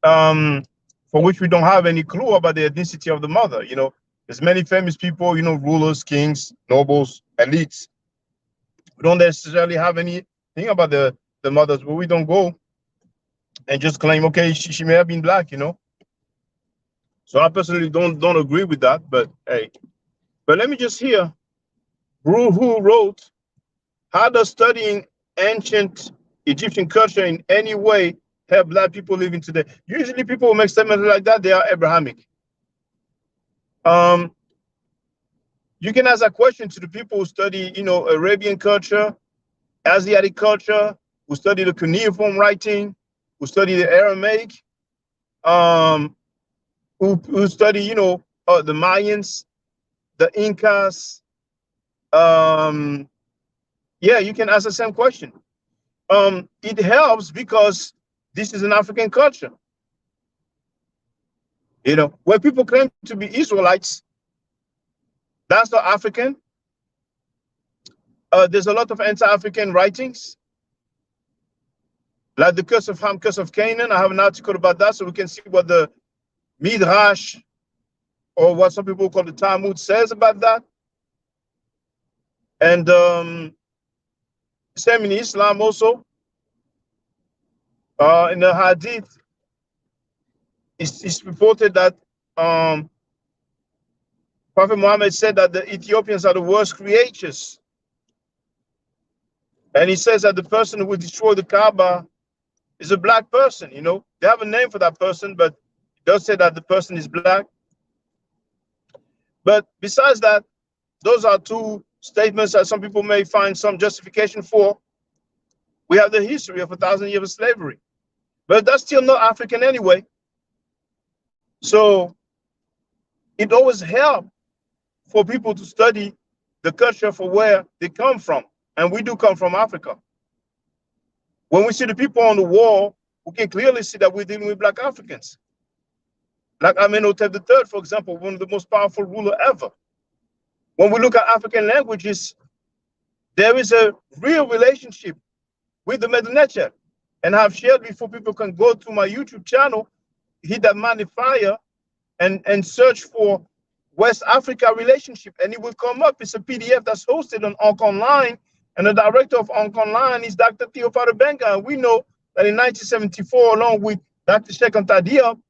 um, for which we don't have any clue about the ethnicity of the mother. There's many famous people, rulers, kings, nobles, elites. We don't necessarily have anything about the mothers, but we don't go and just claim, okay, she may have been black. So I personally don't agree with that. But hey, but let me just hear who wrote, how does studying ancient Egyptian culture in any way help black people living today? Usually people who make statements like that, they are Abrahamic. Um, you can ask that question to the people who study, Arabian culture, Asiatic culture, who study the cuneiform writing, who study the Aramaic, um, who study, the Mayans, the Incas. Um, yeah, you can ask the same question. It helps because this is an African culture. Where people claim to be Israelites, that's not African. There's a lot of anti-African writings, like the Curse of Ham, Curse of Canaan. I have an article about that, so we can see what the Midrash, or what some people call the Talmud, says about that. And same in Islam also. In the Hadith, it's reported that Prophet Muhammad said that the Ethiopians are the worst creatures. And he says that the person who will destroy the Kaaba is a black person. They have a name for that person, but it does say that the person is black. But besides that, those are two statements that some people may find some justification for. We have the history of 1,000 years of slavery, but that's still not African anyway. So it always helps for people to study the culture for where they come from. And we do come from Africa. When we see the people on the wall, we can clearly see that we're dealing with black Africans. Like Amenhotep III, for example, one of the most powerful ruler ever. When we look at African languages, there is a real relationship with the Middle Nature. And I've shared before, people can go to my YouTube channel, hit that magnifier, and search for West Africa relationship, and it will come up. It's a PDF that's hosted on Ankh Online, and the director of Ankh Online is Dr. Cleopatra Benga. And we know that in 1974, along with Dr. Sheikh Anta Diop,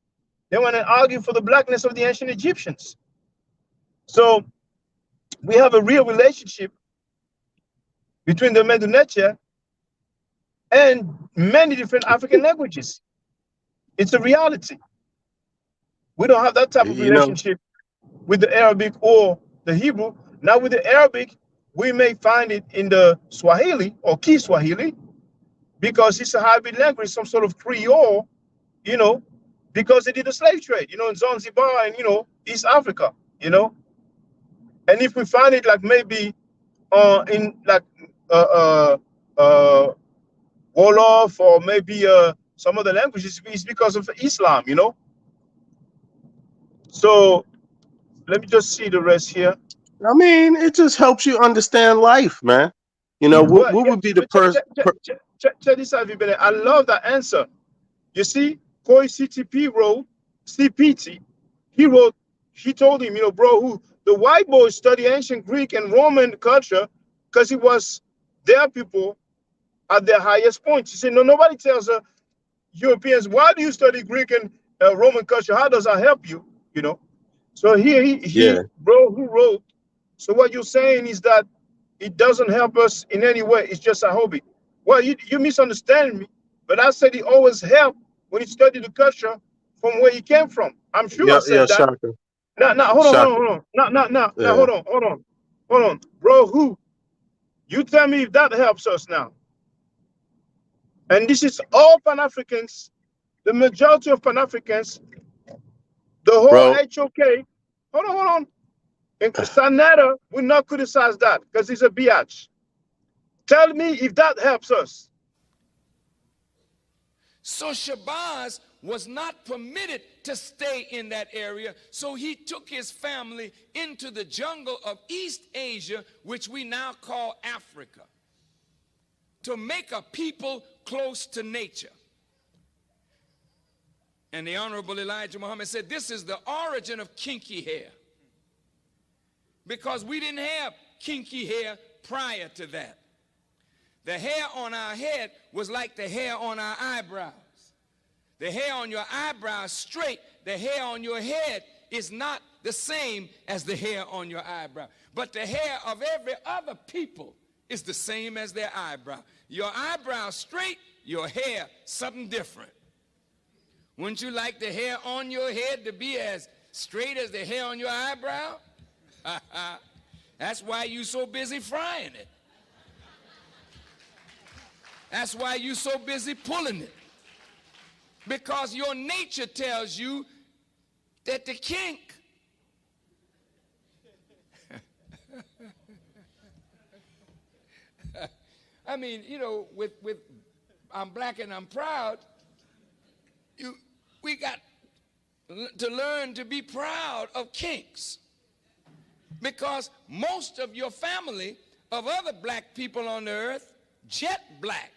they went and argued for the blackness of the ancient Egyptians. So we have a real relationship between the Medu Neter and many different African languages. It's a reality. We don't have that type of You know, relationship with the Arabic or the Hebrew. Now with the Arabic, we may find it in the Swahili or Kiswahili, because it's a hybrid language, some sort of Creole, you know, because they did the slave trade, you know, in Zanzibar and, you know, East Africa, you know. And if we find it like maybe in like Wolof or maybe some other languages, it's because of Islam, you know. So let me just see the rest here. I mean, it just helps you understand life, man. You know, what Well, what yeah, would be the but person? check this out, Vibele. I love that answer. You see, Koi CTP wrote, CPT, he told him, you know, bro, who the white boys study ancient Greek and Roman culture because it was their people at their highest point. He said, no, nobody tells Europeans, why do you study Greek and Roman culture? How does that help you? You know? So here Yeah, bro, who wrote, so what you're saying is that it doesn't help us in any way. It's just a hobby. Well, you misunderstand me, but I said it always helped when you study the culture from where you came from. I'm sure I yeah, said that. Shaka, Now, Shaka. hold on. Now, Yeah, hold on. Bro, who? You tell me if that helps us now. And this is all Pan-Africans, the majority of Pan-Africans, the whole bro. HOK. Hold on. And Sanetta will not criticize that because he's a biatch. Tell me if that helps us. So Shabazz was not permitted to stay in that area, so he took his family into the jungle of East Asia, which we now call Africa, to make a people close to nature. And the Honorable Elijah Muhammad said, this is the origin of kinky hair, because we didn't have kinky hair prior to that. The hair on our head was like the hair on our eyebrows. The hair on your eyebrows straight, the hair on your head is not the same as the hair on your eyebrow. But the hair of every other people is the same as their eyebrow. Your eyebrow straight, your hair something different. Wouldn't you like the hair on your head to be as straight as the hair on your eyebrow? That's why you so busy frying it. That's why you so busy pulling it. Because your nature tells you that the kink I mean, you know, with I'm black and I'm proud, we got to learn to be proud of kinks. Because most of your family of other black people on the earth, jet black.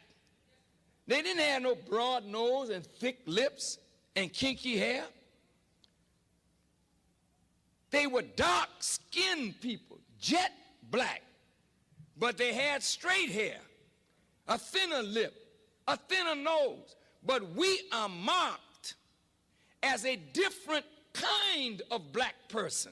They didn't have no broad nose and thick lips and kinky hair. They were dark-skinned people, jet black. But they had straight hair, a thinner lip, a thinner nose. But we are marked as a different kind of black person.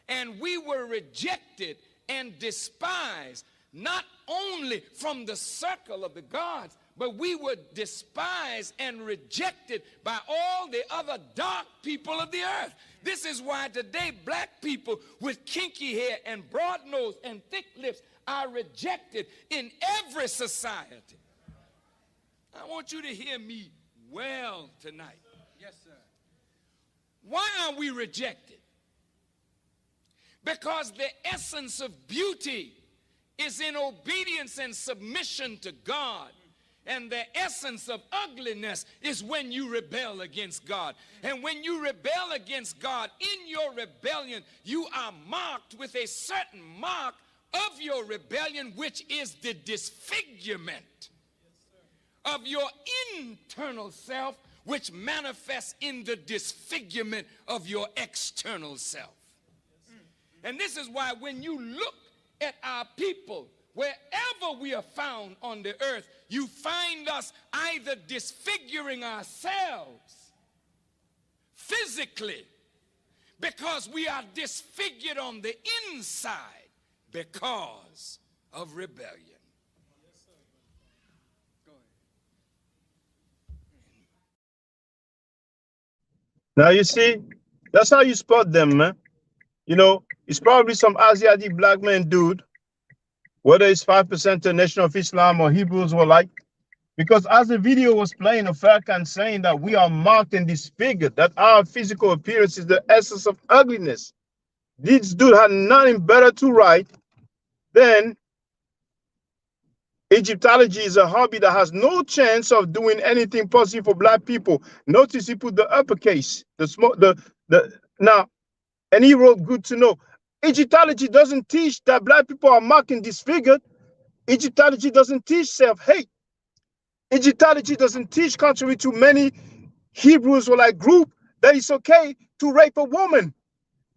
And we were rejected and despised, not only from the circle of the gods, but we were despised and rejected by all the other dark people of the earth. This is why today black people with kinky hair and broad nose and thick lips are rejected in every society. I want you to hear me well tonight. Yes, sir. Why are we rejected? Because the essence of beauty is in obedience and submission to God. And the essence of ugliness is when you rebel against God. And when you rebel against God, in your rebellion, you are marked with a certain mark of your rebellion, which is the disfigurement of your internal self, which manifests in the disfigurement of your external self. And this is why when you look at our people, wherever we are found on the earth, you find us either disfiguring ourselves physically because we are disfigured on the inside because of rebellion. Now you see, that's how you spot them, man. You know, it's probably some Asiatic black man dude, whether it's 5% the Nation of Islam or Hebrews were like, because as the video was playing, a Farrakhan saying that we are marked and disfigured, that our physical appearance is the essence of ugliness. This dude had nothing better to write than Egyptology is a hobby that has no chance of doing anything positive for black people. Notice he put the uppercase, now, and he wrote, good to know. Egyptology doesn't teach that black people are marked and disfigured. Egyptology doesn't teach self-hate. Egyptology doesn't teach, contrary to many Hebrews or like group, that it's okay to rape a woman,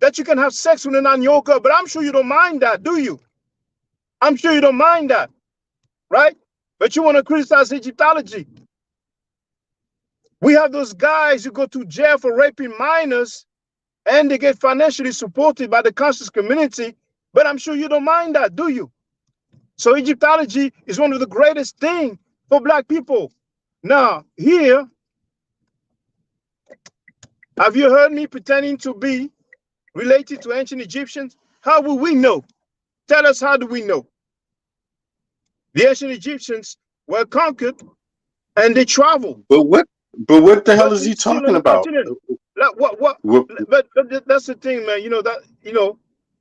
that you can have sex with a non-yoga, but I'm sure you don't mind that, do you? I'm sure you don't mind that, right? But you want to criticize Egyptology. We have those guys who go to jail for raping minors and they get financially supported by the conscious community, but I'm sure you don't mind that, do you? So Egyptology is one of the greatest things for black people. Now, here, have you heard me pretending to be related to ancient Egyptians? How will we know? Tell us, how do we know? The ancient Egyptians were conquered and they traveled. But what the hell is he talking about? Like, but that's the thing, man. You know that,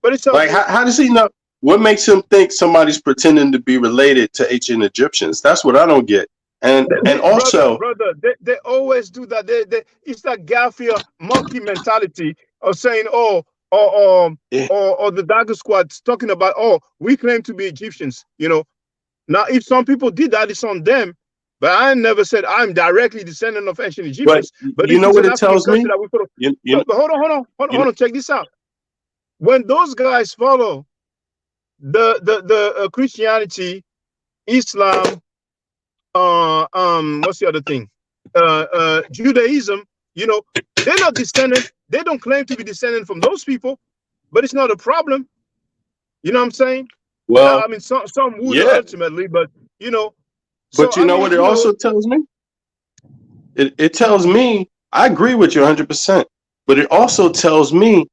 but it's like, how does he know? What makes him think somebody's pretending to be related to ancient Egyptians? That's what I don't get. And also, brother, they always do that. It's that Garfield monkey mentality of saying, or the Dagger Squad's talking about, oh, we claim to be Egyptians. Now, if some people did that, it's on them. But I never said I'm directly descendant of ancient Egyptians. But you know what it tells me? But hold on, check this out. When those guys follow the Christianity, Islam, what's the other thing? Judaism, they're not descendant. They don't claim to be descendant from those people, but it's not a problem. You know what I'm saying? Well, I mean, some would ultimately, but But so, you know what it also tells me? It tells me, I agree with you 100%, but it also tells me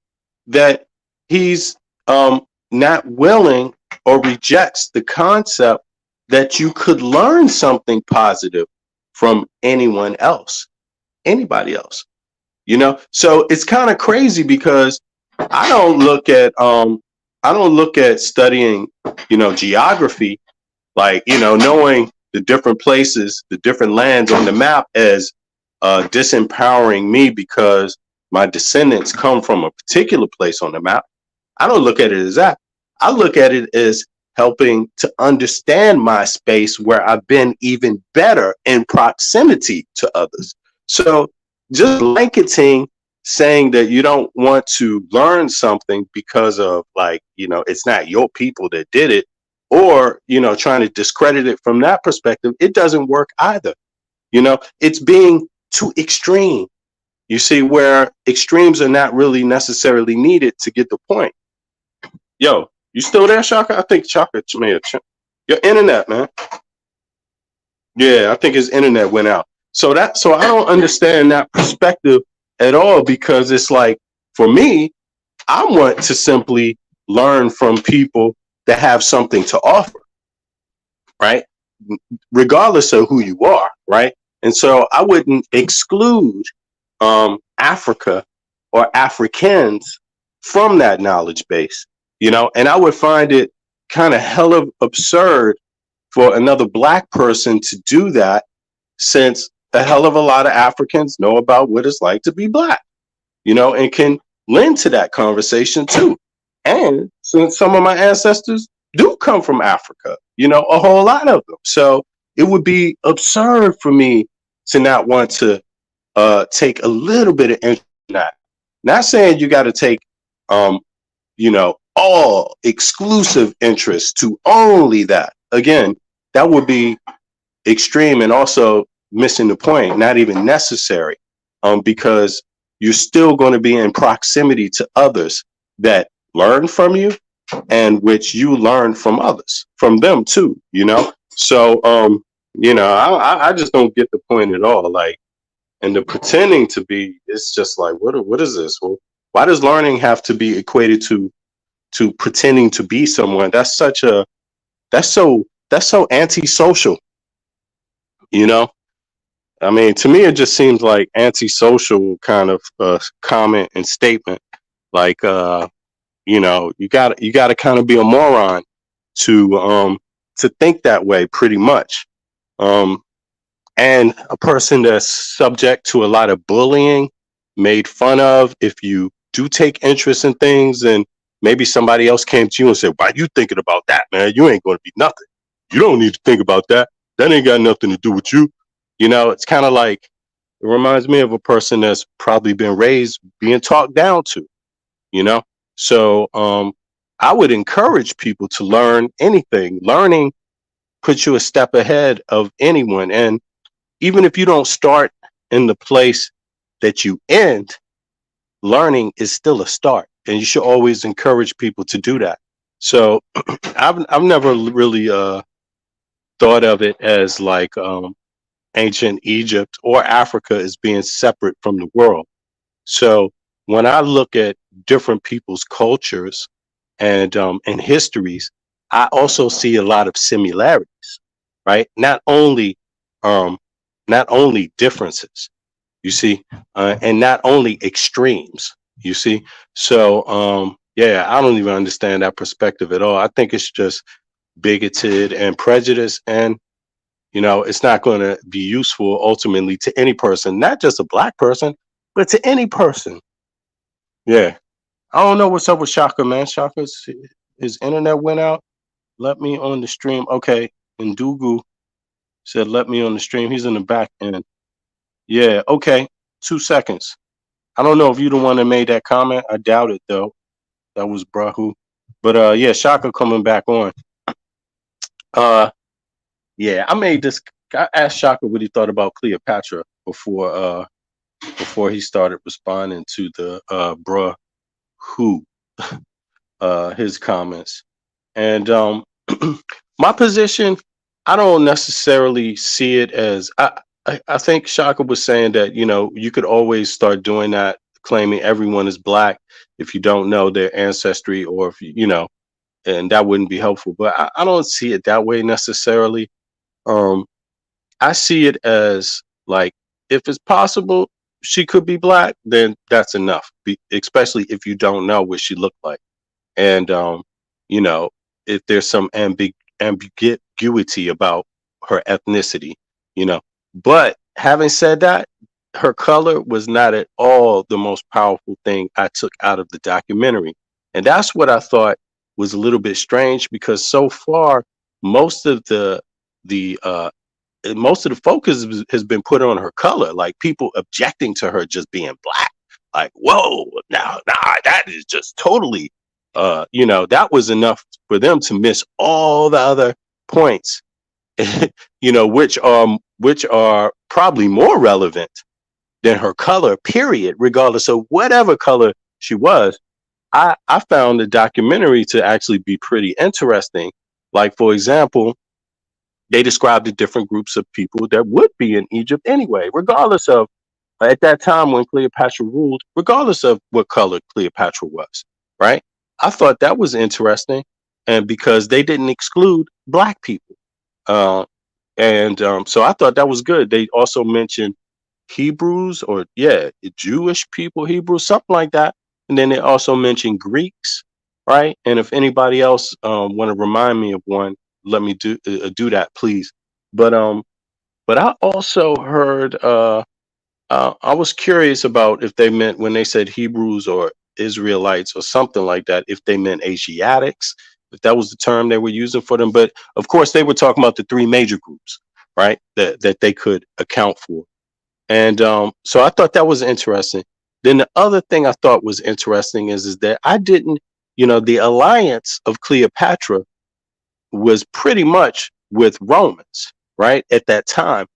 that he's not willing or rejects the concept that you could learn something positive from anyone else, anybody else. So it's kind of crazy because I don't look at studying, geography, like, knowing the different places, the different lands on the map as disempowering me because my descendants come from a particular place on the map. I don't look at it as that. I look at it as helping to understand my space where I've been even better in proximity to others. So just blanketing saying that you don't want to learn something because of it's not your people that did it, or, trying to discredit it from that perspective, it doesn't work either. It's being too extreme. You see, where extremes are not really necessarily needed to get the point. Yo, you still there, Shaka? I think Shaka may have your internet, man. Yeah, I think his internet went out. So I don't understand that perspective at all, because it's like, for me, I want to simply learn from people that have something to offer, right? Regardless of who you are, right? And so I wouldn't exclude Africa or Africans from that knowledge base, and I would find it kind of hella absurd for another black person to do that, since a hell of a lot of Africans know about what it's like to be black, and can lend to that conversation too. And since some of my ancestors do come from Africa, a whole lot of them. So it would be absurd for me to not want to take a little bit of interest in that. Not saying you got to take, all exclusive interest to only that. Again, that would be extreme and also missing the point, not even necessary, because you're still going to be in proximity to others that learn from you and which you learn from others, from them too, So, I just don't get the point at all. Like, and the pretending to be, it's just like, what is this? Well, why does learning have to be equated to pretending to be someone? That's so antisocial, you know? I mean, to me, it just seems like antisocial kind of comment and statement. Like, you got to kind of be a moron to think that way, pretty much. And a person that's subject to a lot of bullying, made fun of, if you do take interest in things, and maybe somebody else came to you and said, "Why you thinking about that, man? You ain't going to be nothing. You don't need to think about that. That ain't got nothing to do with you." It's kind of like, it reminds me of a person that's probably been raised being talked down to, you know? So I would encourage people to learn anything. Learning puts you a step ahead of anyone. And even if you don't start in the place that you end, learning is still a start. And you should always encourage people to do that. So I've never really thought of it as like ancient Egypt or Africa as being separate from the world. So when I look at different people's cultures and histories, I also see a lot of similarities, right? Um, not only differences, you see, and not only extremes, you see. So yeah, I don't even understand that perspective at all. I think it's just bigoted and prejudice, and it's not going to be useful ultimately to any person, not just a black person, but to any person. Yeah. I don't know what's up with Shaka, man. His internet went out. Let me on the stream. Okay. And Dugu said, let me on the stream. He's in the back end. Yeah. Okay. 2 seconds. I don't know if you the one that made that comment. I doubt it, though. That was Brahu. But yeah, Shaka coming back on. Yeah, I asked Shaka what he thought about Cleopatra before he started responding to the bruh who his comments. And my position, I don't necessarily see it as I think Shaka was saying that, you could always start doing that, claiming everyone is black if you don't know their ancestry, or if and that wouldn't be helpful. But I don't see it that way necessarily. I see it as like, if it's possible she could be black, then that's enough. Especially if you don't know what she looked like, and you know, if there's some ambiguity about her ethnicity, you know. But having said that, her color was not at all the most powerful thing I took out of the documentary, and that's what I thought was a little bit strange, because so far most of the most of the focus has been put on her color, like people objecting to her just being black. Like, whoa, now, nah, that is just totally, that was enough for them to miss all the other points, which are probably more relevant than her color, period, regardless of whatever color she was. I found the documentary to actually be pretty interesting. Like, for example, they described the different groups of people that would be in Egypt anyway, regardless of, at that time when Cleopatra ruled, regardless of what color Cleopatra was, right? I thought that was interesting, and because they didn't exclude black people. And so I thought that was good. They also mentioned Hebrews, or yeah, Jewish people, Hebrews, something like that. And then they also mentioned Greeks, right? And if anybody else want to remind me of one, let me do that, please. But I also heard. I was curious about if they meant when they said Hebrews or Israelites or something like that, if they meant Asiatics, if that was the term they were using for them. But of course, they were talking about the three major groups, right? That they could account for. And so I thought that was interesting. Then the other thing I thought was interesting is that I didn't, the alliance of Cleopatra was pretty much with Romans, right, at that time.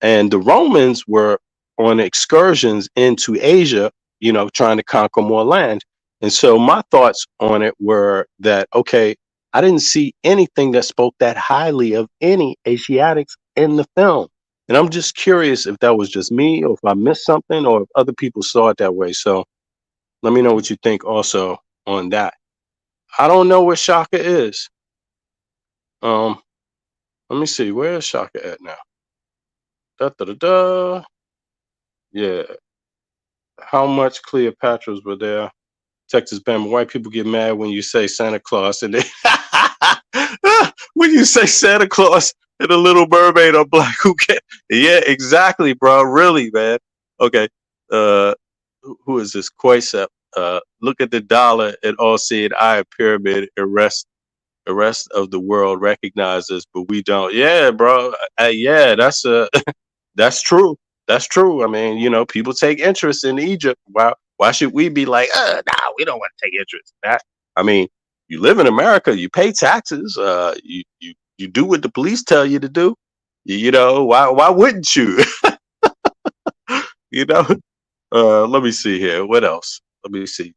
And the Romans were on excursions into Asia, trying to conquer more land. And so my thoughts on it were that, okay, I didn't see anything that spoke that highly of any Asiatics in the film. And I'm just curious if that was just me or if I missed something or if other people saw it that way. So let me know what you think also on that. I don't know where Shaka is. Um, Let me see. Where is Shaka at now? Da da da da. Yeah. How much Cleopatras were there? Texas Bama. White people get mad when you say Santa Claus and they when you say Santa Claus and a little mermaid are black. Who can? Yeah, exactly, bro. Really, man. Okay. Uh, who is this? Quasep. Look at the dollar and all seeing eye pyramid and rest of the world recognizes, but we don't. Yeah, bro. Yeah, that's true. That's true. I mean, people take interest in Egypt. Why should we be like, no, we don't want to take interest in that? I mean, you live in America, you pay taxes, you do what the police tell you to do. Why wouldn't you? you know? Let me see here. What else? Let me see.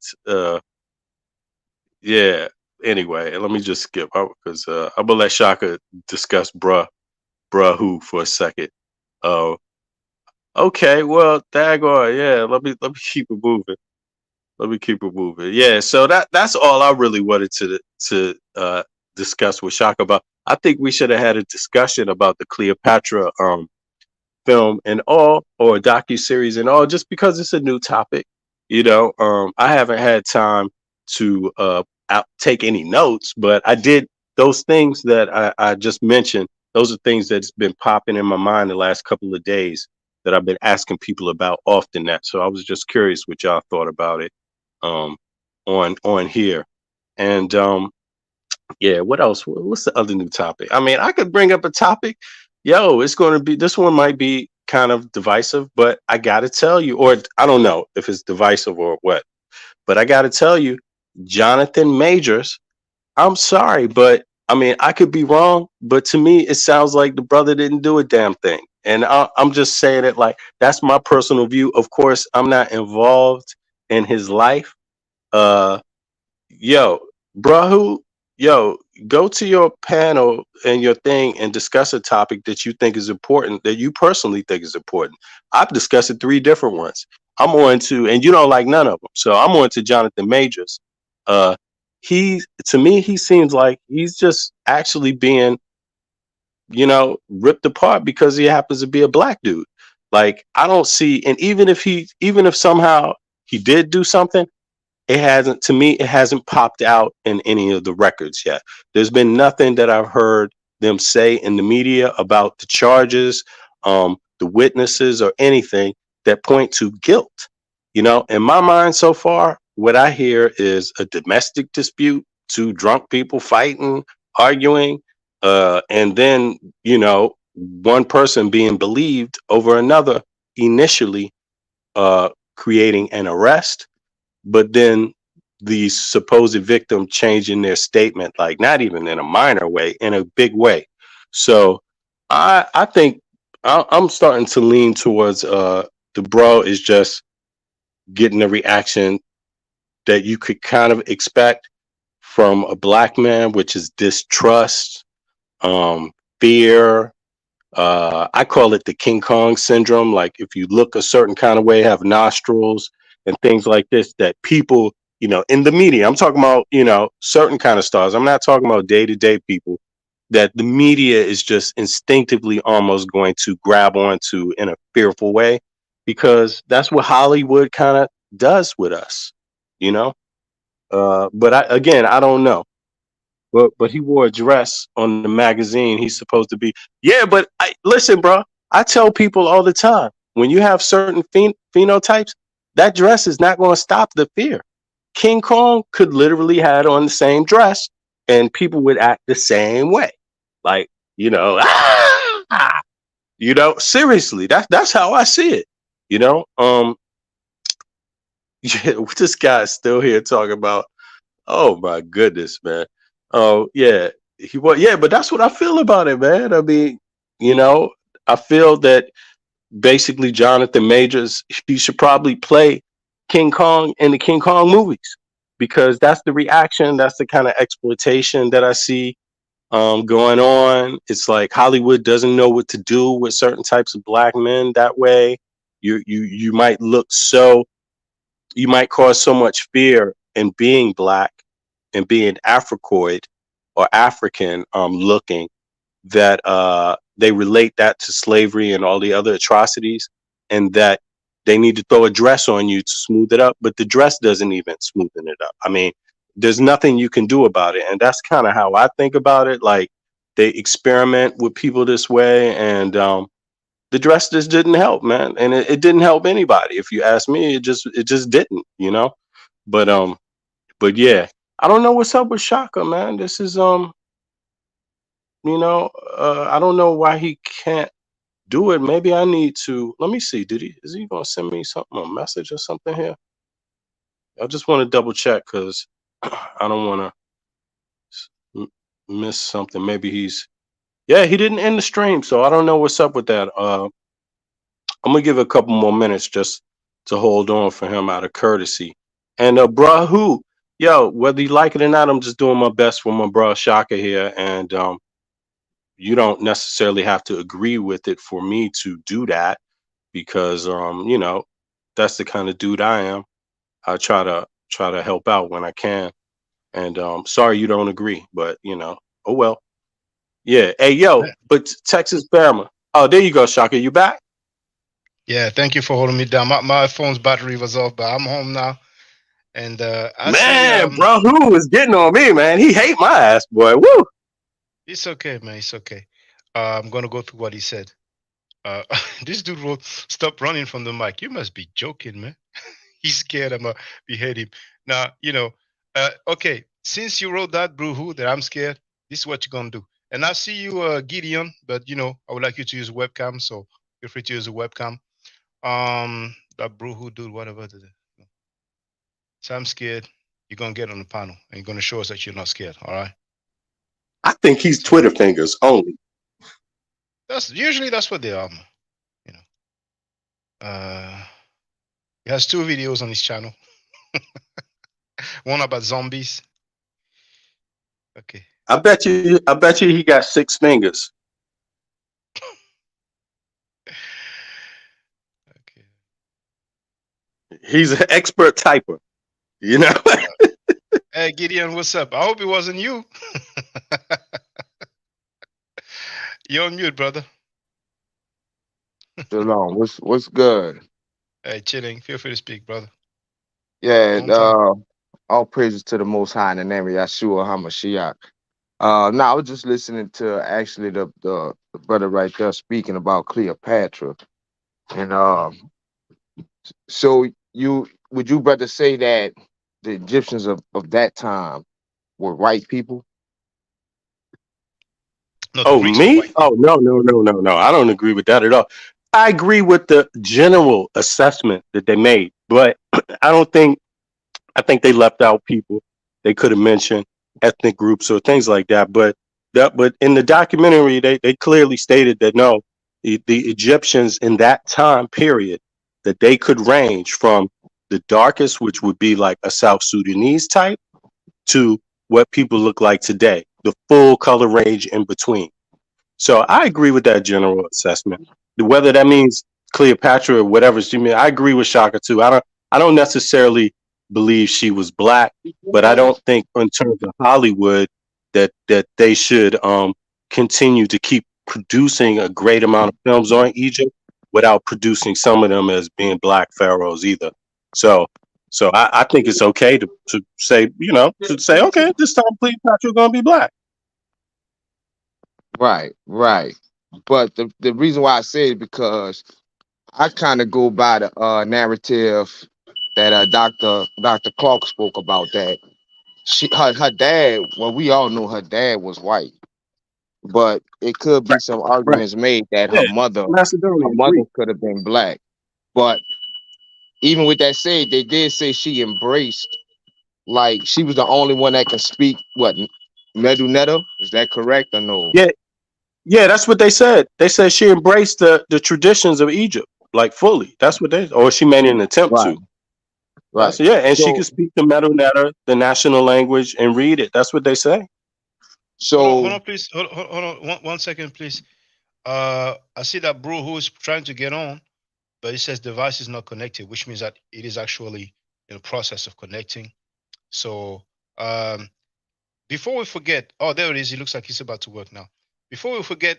Yeah. Anyway, let me just skip because I'm gonna let Shaka discuss bruh who for a second. Uh, okay, well, daggone, yeah. Let me keep it moving. Let me keep it moving. Yeah, so that's all I really wanted to discuss with Shaka about. I think we should have had a discussion about the Cleopatra film and all, or docu series and all, just because it's a new topic. I haven't had time to take any notes, but I did those things that I just mentioned. Those are things that's been popping in my mind the last couple of days that I've been asking people about often. That so I was just curious what y'all thought about it um, on here. And yeah, what else? What's the other new topic? I mean, I could bring up a topic. Yo, it's going to be this one might be kind of divisive, but I got to tell you, or I don't know if it's divisive or what, but I got to tell you, Jonathan Majors. I'm sorry, but I mean, I could be wrong, but to me, it sounds like the brother didn't do a damn thing. And I'm just saying it like that's my personal view. Of course, I'm not involved in his life. Uh, Yo, Brahu, yo, go to your panel and your thing and discuss a topic that you think is important, that you personally think is important. I've discussed three different ones. I'm on to, and you don't like none of them. So I'm on to Jonathan Majors. Uh, to me, he seems like he's just actually being, ripped apart because he happens to be a black dude. Like, I don't see, and even if somehow he did do something, it hasn't, to me, it hasn't popped out in any of the records yet. There's been nothing that I've heard them say in the media about the charges, the witnesses, or anything that point to guilt. In my mind so far, what I hear is a domestic dispute, two drunk people fighting, arguing, and then, one person being believed over another initially, creating an arrest, but then the supposed victim changing their statement, like not even in a minor way, in a big way. So I think I'm starting to lean towards the bro is just getting the reaction that you could kind of expect from a black man, which is distrust, fear. I call it the King Kong syndrome. Like if you look a certain kind of way, have nostrils and things like this, that people, in the media, I'm talking about, certain kind of stars. I'm not talking about day-to-day people that the media is just instinctively almost going to grab onto in a fearful way, because that's what Hollywood kind of does with us, you know? But I don't know. but he wore a dress on the magazine. He's supposed to be. Yeah, but listen, bro. I tell people all the time, when you have certain phenotypes, that dress is not going to stop the fear. King Kong could literally had on the same dress, and people would act the same way, like you know, seriously. That's how I see it. You know, yeah, this guy's still here talking about. Oh my goodness, man. Oh yeah, yeah, but that's what I feel about it, man. I mean, you know, I feel that basically Jonathan Majors, he should probably play King Kong in the King Kong movies because that's the reaction, that's the kind of exploitation that I see going on. It's like Hollywood doesn't know what to do with certain types of black men that way. You might look so you might cause so much fear in being black and being Africoid or African looking that they relate that to slavery and all the other atrocities, and that they need to throw a dress on you to smooth it up, but the dress doesn't even smoothen it up. I mean, there's nothing you can do about it, and that's kind of how I think about it. Like they experiment with people this way, and the dress just didn't help, man, and it didn't help anybody. If you ask me, it just didn't, But but yeah, I don't know what's up with Shaka, man. This is I don't know why he can't do it. Maybe I need to. Let me see. Is he gonna send me something, a message or something here? I just want to double check because I don't want to miss something. Maybe yeah, he didn't end the stream, so I don't know what's up with that. I'm gonna give it a couple more minutes just to hold on for him out of courtesy. And bruh, yo, whether you like it or not, I'm just doing my best for my bruh Shaka here, and you don't necessarily have to agree with it for me to do that because that's the kind of dude I am. I try to help out when I can. And sorry you don't agree, but oh well. Yeah. Hey yo, but Texas Bama. Oh, there you go, Shaka. You back? Yeah, thank you for holding me down. My phone's battery was off, but I'm home now. And I see Man, bro, who is getting on me, man? He hate my ass, boy. Woo. it's okay, man. It's okay. I'm gonna go through what he said. Uh, this dude wrote, "Stop running from the mic." You must be joking, man. He's scared I'm gonna behead him. Now, okay. Since you wrote that, Bruhu, that I'm scared, this is what you're gonna do. And I see you, Gideon, but I would like you to use a webcam, so feel free to use a webcam. That Bruhu dude, whatever. So I'm scared. You're gonna get on the panel and you're gonna show us that you're not scared. All right. I think he's So Twitter fingers only. That's what they are. You know. He has 2 videos on his channel. One about zombies. Okay. I bet you he got 6 fingers. Okay. He's an expert typer, Hey Gideon, what's up? I hope it wasn't you. You're on mute, brother. Shalom. What's good? Hey, chilling. Feel free to speak, brother. Yeah, Long time. all praises to the Most High in the name of Yeshua HaMashiach. Now I was just listening to actually the brother right there speaking about Cleopatra, and so would you brother say that the Egyptians of that time were white people? No, the Oh, Greeks were me? white Oh, people. no. I don't agree with that at all. I agree with the general assessment that they made, but I don't think I think they left out people. They could have mentioned ethnic groups or things like that. But in the documentary, they clearly stated that no, the Egyptians in that time period that they could range from the darkest, which would be like a South Sudanese type, to what people look like today, the full color range in between. So I agree with that general assessment. Whether that means Cleopatra or whatever she mean, I agree with Shaka too. I don't necessarily believe she was black, but I don't think in terms of Hollywood that they should continue to keep producing a great amount of films on Egypt without producing some of them as being black pharaohs either. So I think it's okay to say, to say, okay, this time Cleopatra gonna be black. right. But the reason why I say it because I kind of go by the narrative that Dr. Clark spoke about that her dad. Well, we all know her dad was white, but it could be Right. some Right. arguments made that Yeah. her Macedonian mother Greek. could have been black. But even with that said, they did say she embraced, like she was the only one that can speak what Medunetta. Is that correct or no? Yeah. Yeah. That's what they said. They said she embraced the traditions of Egypt like fully. That's what they, or she made an attempt Right, to. That's right. yeah, and she So could speak the Medu Neter, the national language, and read it. That's what they say. Hold so on, please. Hold on, one second, please. I see that bro who is trying to get on, but it says device is not connected, which means that it is actually in the process of connecting. So, before we forget, oh, there it is. It looks like it's about to work now. Before we forget,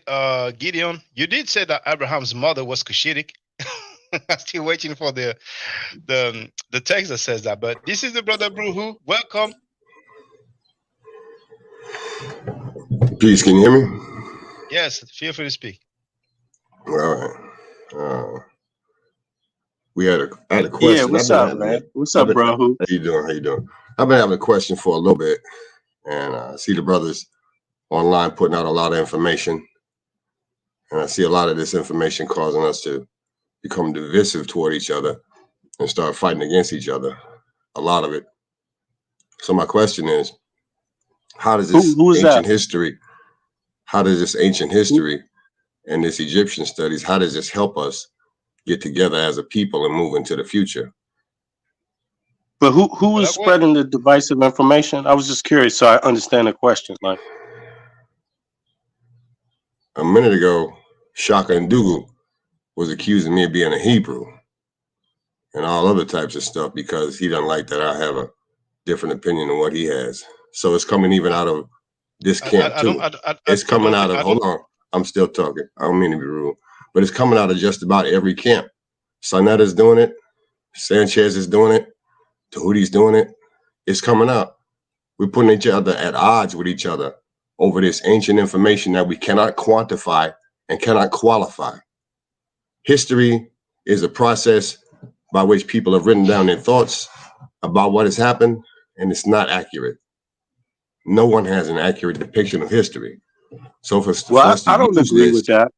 Gideon, you did say that Abraham's mother was Cushitic. I'm still waiting for the text that says that. But this is the brother Bruhu. Welcome. Peace, can you hear me? Yes, feel free to speak. All right. Uh, I had a Yeah, question. what's up, man? What's up, bro? Who? How you doing? How you doing? I've been having a question for a little bit, and I see the brothers online putting out a lot of information, and I see a lot of this information causing us to become divisive toward each other and start fighting against each other. A lot of it. So my question is, how does this Who is that? ancient history? How does this ancient history and this Egyptian studies? How does this help us get together as a people and move into the future? But who is Well, spreading the divisive information? I was just curious, so I understand the question. Like, A minute ago, Shaka Ndugu was accusing me of being a Hebrew and all other types of stuff because he doesn't like that I have a different opinion than what he has. So it's coming even out of this camp I don't, too. It's I coming don't out think, of, I don't. hold on, I'm still talking. I don't mean to be rude, but it's coming out of just about every camp. Sanetta's doing it. Sanchez is doing it. Tahuti's doing it. It's coming out. We're putting each other at odds with each other over this ancient information that we cannot quantify and cannot qualify. History is a process by which people have written down their thoughts about what has happened, and it's not accurate. No one has an accurate depiction of history. So for well, us to I don't use agree this, with that.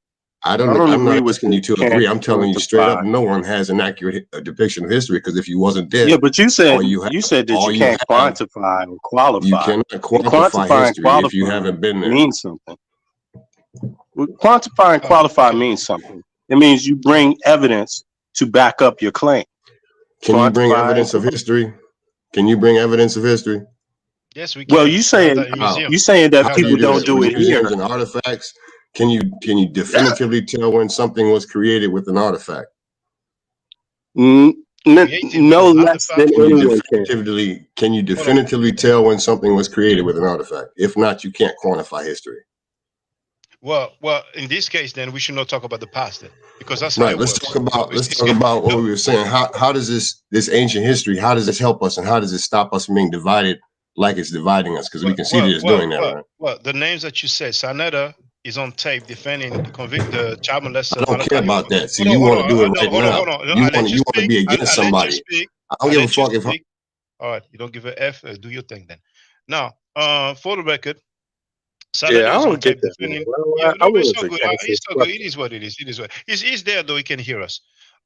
I don't I'm agree not with asking the you to can't agree. I'm telling you straight up, quantify. no one has an accurate depiction of history because if you wasn't there, Yeah, but you said all you that you can't have, quantify or you qualify. cannot And quantify quantify and history if you qualify haven't been there. means something. Well, quantify and Oh, qualify okay. means something. It means you bring evidence to back up your claim. Can you bring Quantify and evidence of qualify. history? Can you bring evidence of history? Yes, we Well, can. We have that in the How? museum. you saying We that How have do that you people in the do don't that? museum. do With it museums here. and artifacts? Can you definitively tell when something was created with an artifact? N- Created with no an less than artifact. anyone can. Can you Hold on. definitively tell when something was created with an artifact? If not, you can't quantify history. Well, in this case, then we should not talk about the past then, because that's how Right. it works. So Let's it's talk good. about what No, we were saying. How does this ancient history, how does this help us and how does it stop us from being divided like it's dividing us? Because we well, can see that well, it's well, doing that, well, right? well. The names that you said, Sanetta is on tape defending the child I molester don't care Malachi about York. that. See, Hold on, you hold want to on. do it No, right hold on, now. hold on. No, I let you You want to speak. be against I let you somebody. speak. I don't I give a let you fuck if speak. All right, you don't give a F. Do your thing then. Now, for the record, Yeah, Sanada I is on don't get tape that, man. defending. Well, Yeah, I no, but it's wanted so to good. answer It's his so good. It question. is what it is. It is what he's there though. He can hear us.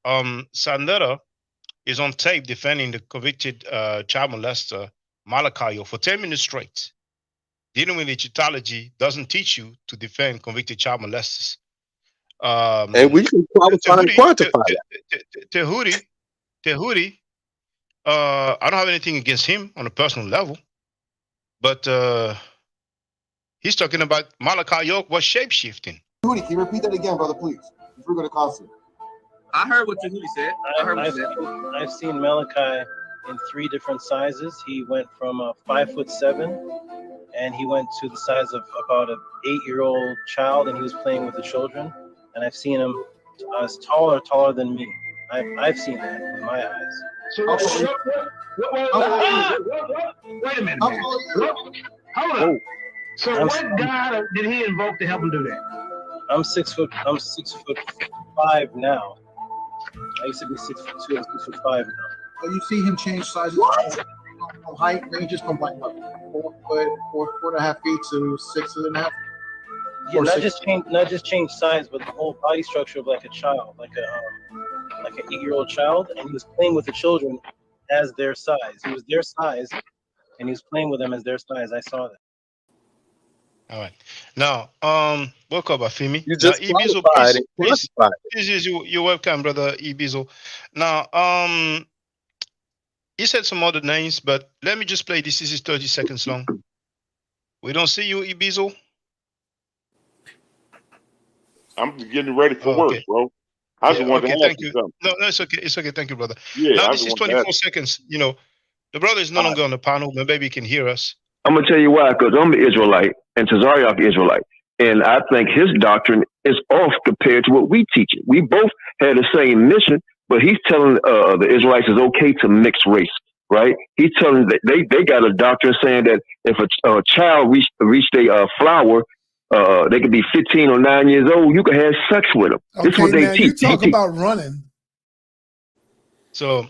Sanada is on tape defending the convicted child molester Malachi for 10 minutes straight. Dealing with Egyptology doesn't teach you to defend convicted child molesters. And we can qualify and Tehuti, quantify that. Tehuti, Tehuti, I don't have anything against him on a personal level, but he's talking about Malachi York was shapeshifting. Hootie, can you repeat that again, brother, please? Before we go to concert. I heard what Tahuti said. I heard what you said. I've seen Malachi in 3 different sizes. He went from a 5'7", and he went to the size of about an 8-year-old child, and he was playing with the children. And I've seen him as taller than me. I've seen that with my eyes. Wait a minute, man. Hold up. So I'm what God did he invoke to help him do that? I'm 6'5" now. I used to be 6'2". I'm 6'5" now. So you see him change sizes. Height ranges from like what, 4 foot, 4.5 feet to 6.5. Yeah, not just change size, but the whole body structure of like a child, like an 8-year-old child, and he was playing with the children as their size. He was their size, and he was playing with them as their size. I saw that. All right. Now, welcome, Afimi. You Now, just Ibizo, qualified please, it. please, Qualified please, you're welcome, brother Ibizo. Now, he said some other names, but let me just play this. This is 30 seconds long. We don't see you, Ibizo. I'm just getting ready for work, Okay. bro. I just Yeah. wanted Okay. to ask Thank you you. something. No, it's okay. It's okay. Thank you, brother. Yeah, Now, I this just is wanted to ask 24 seconds. You know, the brother is no you. longer on the panel, but maybe he can hear us. I'm gonna tell you why, because I'm an Israelite and Tazariak Israelite, and I think his doctrine is off compared to what we teach. We both had the same mission, but he's telling the Israelites it's okay to mix race, right? He's telling that they got a doctrine saying that if a child reached a flower, they could be 15 or 9 years old. You can have sex with them. Okay, This is what they now teach. you talk about running. So,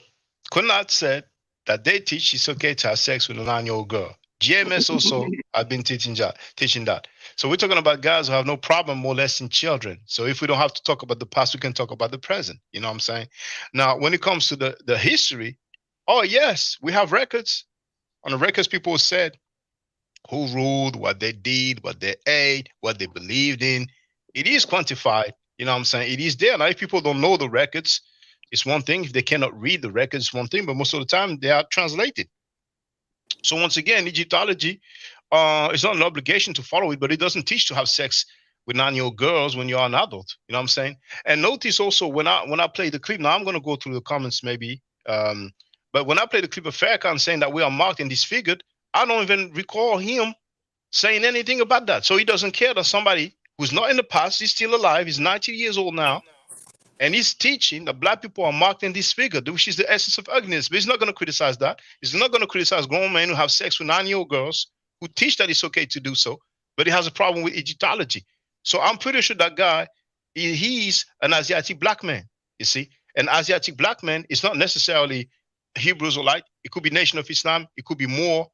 Kunat said that they teach it's okay to have sex with a 9-year-old girl. GMS also have been teaching that. So we're talking about guys who have no problem molesting children. So if we don't have to talk about the past, we can talk about the present. You know what I'm saying? Now, when it comes to the history, oh yes, we have records. On the records, people said who ruled, what they did, what they ate, what they believed in. It is quantified. You know what I'm saying? It is there. Now, if people don't know the records, it's one thing. If they cannot read the records, it's one thing. But most of the time, they are translated. So once again, Egyptology, it's not an obligation to follow it, but it doesn't teach to have sex with 9-year-old girls when you're an adult. You know what I'm saying? And notice also when I play the clip. Now I'm going to go through the comments maybe. But when I play the clip of Farrakhan saying that we are marked and disfigured, I don't even recall him saying anything about that. So he doesn't care that somebody who's not in the past, he's still alive, he's 90 years old now, and he's teaching that black people are marked and disfigured, which is the essence of ugliness. But he's not going to criticize that. He's not going to criticize grown men who have sex with 9-year-old girls who teach that it's okay to do so, but he has a problem with Egyptology. So I'm pretty sure that guy, he's an Asiatic black man, you see. An Asiatic black man is not necessarily Hebrew Israelite. It could be Nation of Islam. It could be more.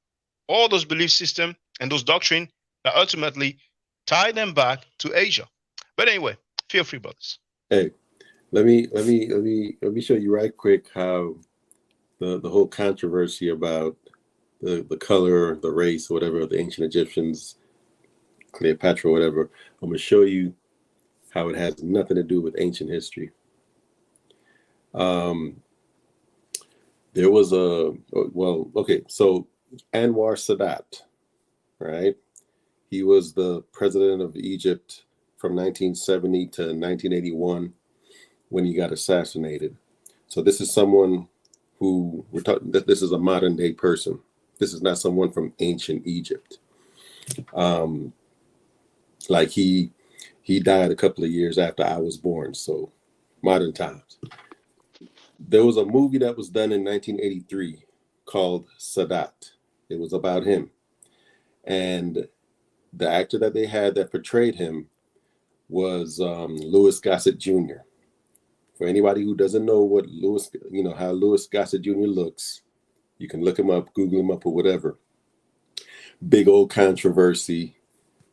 All those belief systems and those doctrine that ultimately tie them back to Asia. But anyway, feel free, brothers. Hey, let me show you right quick how the whole controversy about the color, the race, whatever of the ancient Egyptians, Cleopatra, whatever. I'm gonna show you how it has nothing to do with ancient history. There was so Anwar Sadat, right? He was the president of Egypt from 1970 to 1981 when he got assassinated. So this is someone who we're talking that this is a modern day person. This is not someone from ancient Egypt. Like he died a couple of years after I was born, so modern times. There was a movie that was done in 1983 called Sadat. It was about him. And the actor that they had that portrayed him was Louis Gossett Jr. For anybody who doesn't know what how Louis Gossett Jr. looks, you can look him up, Google him up, or whatever. Big old controversy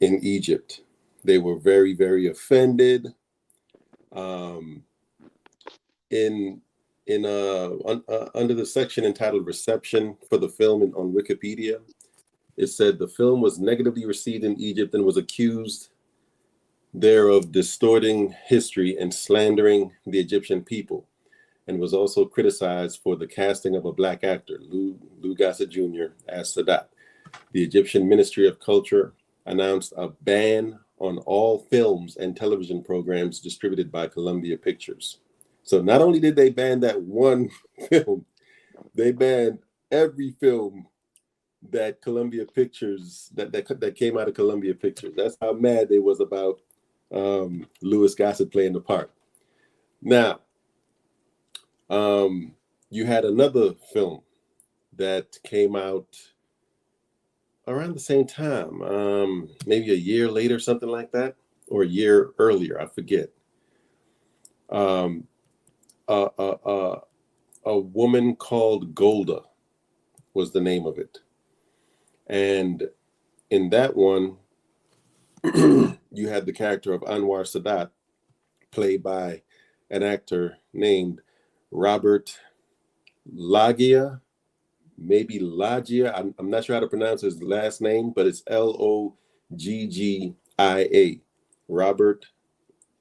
in Egypt. They were very, very offended. Under the section entitled "Reception" for the film on Wikipedia, it said the film was negatively received in Egypt and was accused thereof distorting history and slandering the Egyptian people, and was also criticized for the casting of a black actor, Lou Gossett Jr., as Sadat. The Egyptian Ministry of Culture announced a ban on all films and television programs distributed by Columbia Pictures. So not only did they ban that one film, they banned every film that Columbia Pictures that came out of Columbia Pictures. That's how mad they was about Louis Gossett playing the part. Now, you had another film that came out around the same time, maybe a year later, something like that, or a year earlier, I forget. Um, uh, uh, uh, a woman called Golda was the name of it, and in that one, you had the character of Anwar Sadat, played by an actor named Robert Loggia, maybe Loggia. I'm not sure how to pronounce his last name, but it's Logggia. Robert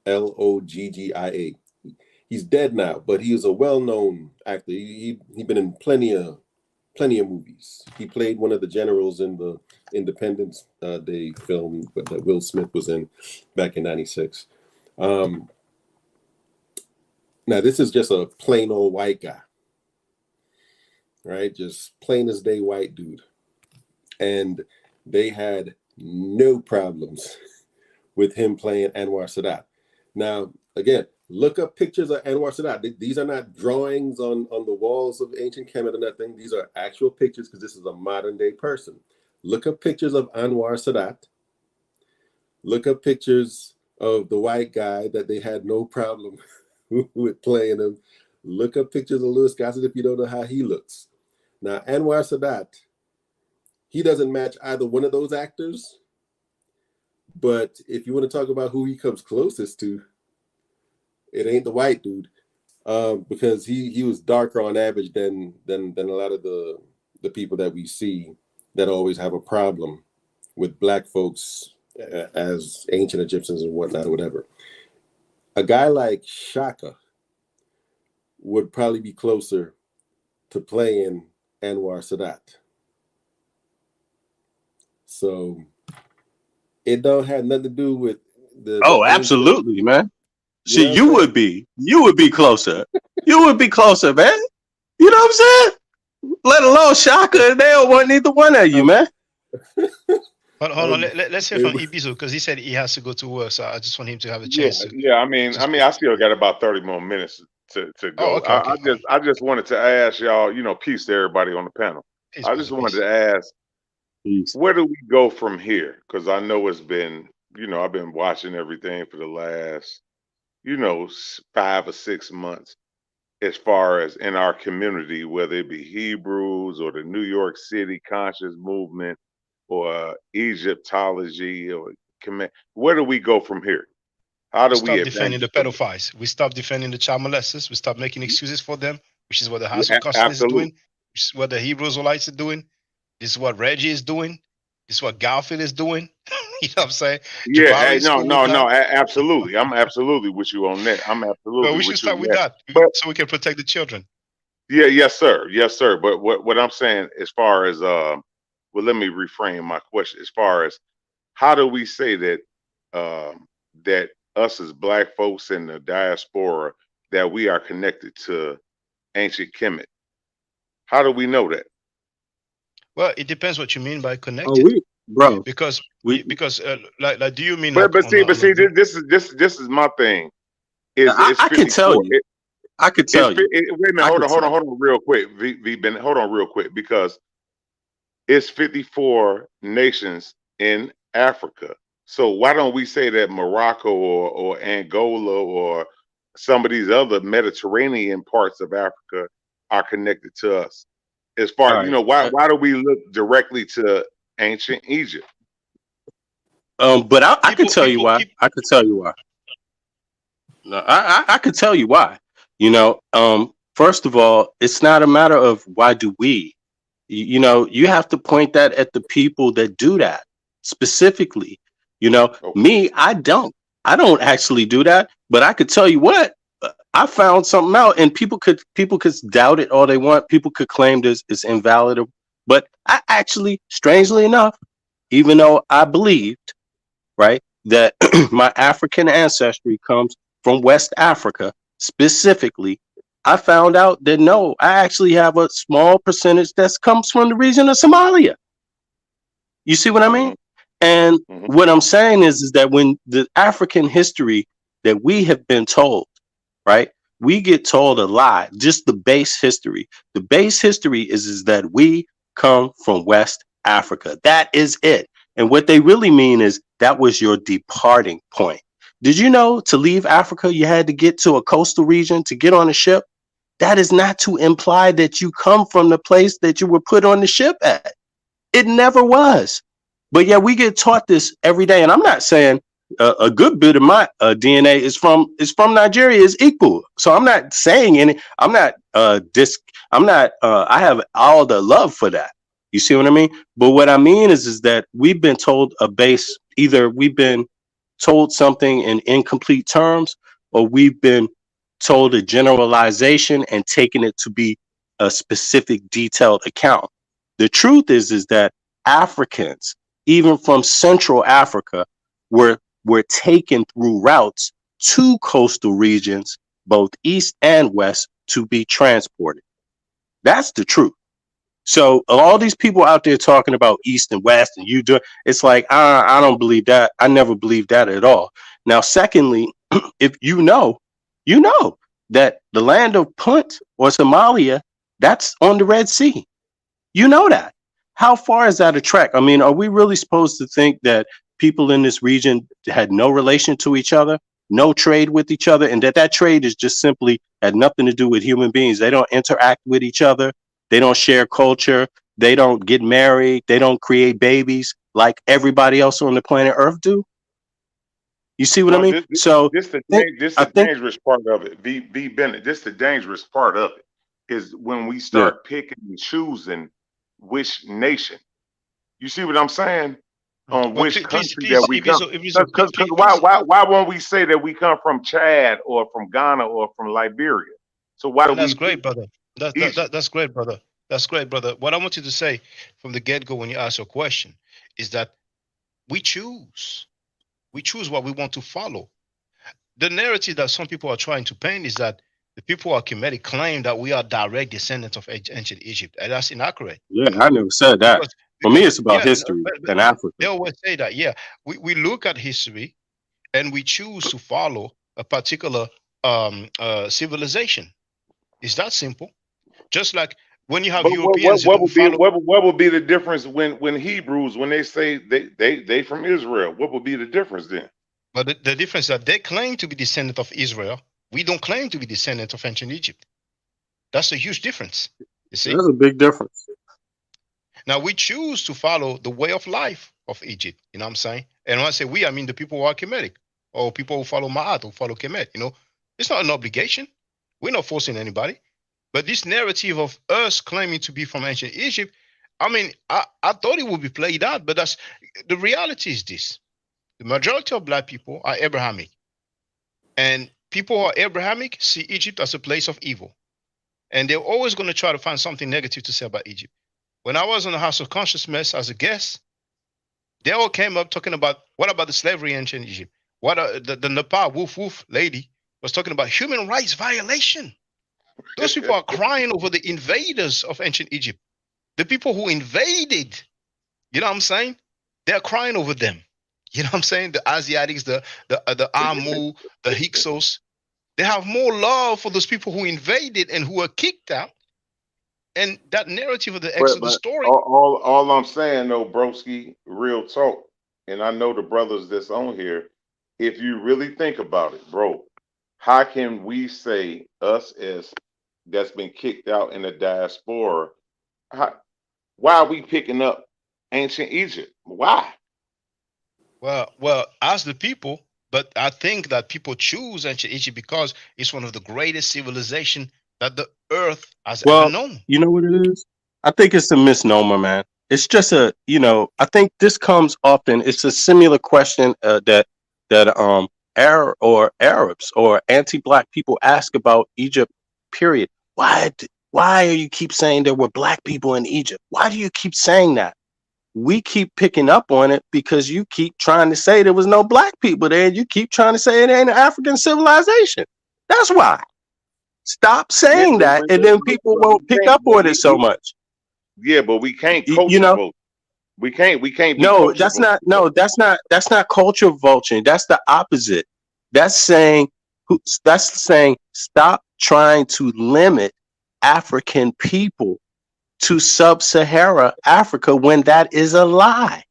Logggia. He's dead now, but he is a well-known actor. He been in plenty of movies. He played one of the generals in the Independence Day film that Will Smith was in back in '96. Now this is just a plain old white guy, right? Just plain as day white dude. And they had no problems with him playing Anwar Sadat. Now, again, look up pictures of Anwar Sadat. These are not drawings on the walls of ancient Kemet or nothing. These are actual pictures because this is a modern day person. Look up pictures of Anwar Sadat. Look up pictures of the white guy that they had no problem with playing him. Look up pictures of Louis Gossett if you don't know how he looks. Now, Anwar Sadat, he doesn't match either one of those actors. But if you want to talk about who he comes closest to, it ain't the white dude, because he was darker on average than a lot of the people that we see that always have a problem with black folks as ancient Egyptians and whatnot or whatever. A guy like Shaka would probably be closer to playing Anwar Sadat. So it don't have nothing to do with the absolutely, man. See, you would be closer. You would be closer, man. You know what I'm saying? Let alone Shaka. They don't want neither one of you, man. Hold on. Let's hear from Ibizo because he said he has to go to work, so I just want him to have a chance to. Yeah. I mean, I still got about 30 more minutes to go. Okay. I just wanted to ask y'all, peace to everybody on the panel. Peace, I just wanted to ask, where do we go from here? Because I know it's been, I've been watching everything for the last, 5 or 6 months, as far as in our community, whether it be Hebrews or the New York City conscious movement or Egyptology or where do we go from here? How do we stop defending the pedophiles? We stop defending the child molesters. We stop making excuses for them, which is what the House of Customs is doing, which is what the Hebrews Israelites are doing. This is what Reggie is doing. This is what Garfield is doing. You know what I'm saying? Yeah, no, absolutely. I'm absolutely with you on that. I'm absolutely. But we should start with that, so we can protect the children. Yeah, yes, sir. But what I'm saying, as far as well, let me reframe my question. As far as how do we say that that us as black folks in the diaspora that we are connected to ancient Kemet? How do we know that? Well, it depends what you mean by connected. Because like, do you mean? But see, this is my thing. I can tell you. I could tell you. Wait a minute, hold on, real quick. Hold on, real quick, because it's 54 nations in Africa. So why don't we say that Morocco or Angola or some of these other Mediterranean parts of Africa are connected to us? As far as why do we look directly to ancient Egypt? But I could tell you why. I could tell you why. No, I could tell you why. First of all, it's not a matter of why do we. You have to point that at the people that do that specifically. Me, I don't actually do that. But I could tell you what. I found something out, and people could doubt it all they want. People could claim this is invalid, but I actually, strangely enough, even though I believed, right, that my African ancestry comes from West Africa specifically, I found out that no, I actually have a small percentage that comes from the region of Somalia. You see what I mean? And what I'm saying is that when the African history that we have been told, right? We get told a lie, just the base history. The base history is that we come from West Africa. That is it. And what they really mean is that was your departing point. Did you know to leave Africa, you had to get to a coastal region to get on a ship? That is not to imply that you come from the place that you were put on the ship at. It never was. But yeah, we get taught this every day. And I'm not saying a good bit of my DNA is from Nigeria is equal. So I'm not saying any. I'm not I'm not. I have all the love for that. You see what I mean? But what I mean is that we've been told a base. Either we've been told something in incomplete terms, or we've been told a generalization and taken it to be a specific detailed account. The truth is that Africans, even from Central Africa, were taken through routes to coastal regions, both east and west, to be transported. That's the truth. So all these people out there talking about east and west, and you do it's like I don't believe that. I never believed that at all. Now, secondly, if you know that the land of Punt or Somalia, that's on the Red Sea. You know that. How far is that a trek? I mean, are we really supposed to think that people in this region had no relation to each other, no trade with each other, and that trade is just simply had nothing to do with human beings? They don't interact with each other. They don't share culture. They don't get married. They don't create babies like everybody else on the planet Earth do. You see what I Well, mean? So this I the think, dangerous part of it. V Bennett. This the dangerous part of it is when we yeah. start picking and choosing which nation. You see what I'm saying? On Well, which please, country that please, we if it's come. so, if it's so, Because please. why won't we say that we come from Chad or from Ghana or from Liberia? So why do And that's we pick great, brother. Egypt? That's great, brother. That's great, brother. What I want you to say from the get go when you ask your question is that we choose. We choose what we want to follow. The narrative that some people are trying to paint is that the people who are Kemetic claim that we are direct descendants of ancient Egypt, and that's inaccurate. Yeah, I never said that. Because For me, because it's about yeah, history and Africa. they always say that. Yeah, we look at history and we choose to follow a particular civilization. It's that simple. Just like when you have But Europeans what who would be follow, what would be the difference when Hebrews when they say they from Israel? What would be the difference then? but the difference is that they claim to be descendant of Israel. We don't claim to be descendant of ancient Egypt. That's a huge difference. You see? There's a big difference. Now we choose to follow the way of life of Egypt. You know what I'm saying? And when I say we, I mean the people who are Kemetic or people who follow Ma'at, who follow Kemet. It's not an obligation. We're not forcing anybody. But this narrative of us claiming to be from ancient Egypt, I mean, I thought it would be played out, but that's the reality is this. The majority of black people are Abrahamic. And people who are Abrahamic see Egypt as a place of evil. And they're always going to try to find something negative to say about Egypt. When I was on the House of Consciousness as a guest, they all came up talking about what about the slavery in ancient Egypt? What the Nepal woof woof lady was talking about human rights violation. Those people are crying over the invaders of ancient Egypt. The people who invaded, you know what I'm saying? They're crying over them. You know what I'm saying? The Asiatics, the Amu, the Hyksos. They have more love for those people who invaded and who were kicked out. And that narrative of the Exodus But story. all I'm saying though, broski, real talk, and I know the brothers that's on here. If you really think about it, bro, how can we say us as that's been kicked out in the diaspora? How, why are we picking up ancient Egypt? Why? Well, as the people, but I think that people choose ancient Egypt because it's one of the greatest civilization that the earth has ever Well, known. you know what it is? I think it's a misnomer, man. It's just I think this comes often. It's a similar question that Arabs or anti-black people ask about Egypt. Period. Why do you keep saying there were black people in Egypt? Why do you keep saying that? We keep picking up on it because you keep trying to say there was no black people there. You keep trying to say it ain't an African civilization. That's why. Stop Yeah, saying that, and then people but we won't pick can't. up on it so much. Yeah, but we can't You culture know, vote. We can't be no, culture that's vote. not. No, that's not culture vulturing. That's the opposite. That's saying, that's saying, stop trying to limit African people to sub-Sahara Africa when that is a lie.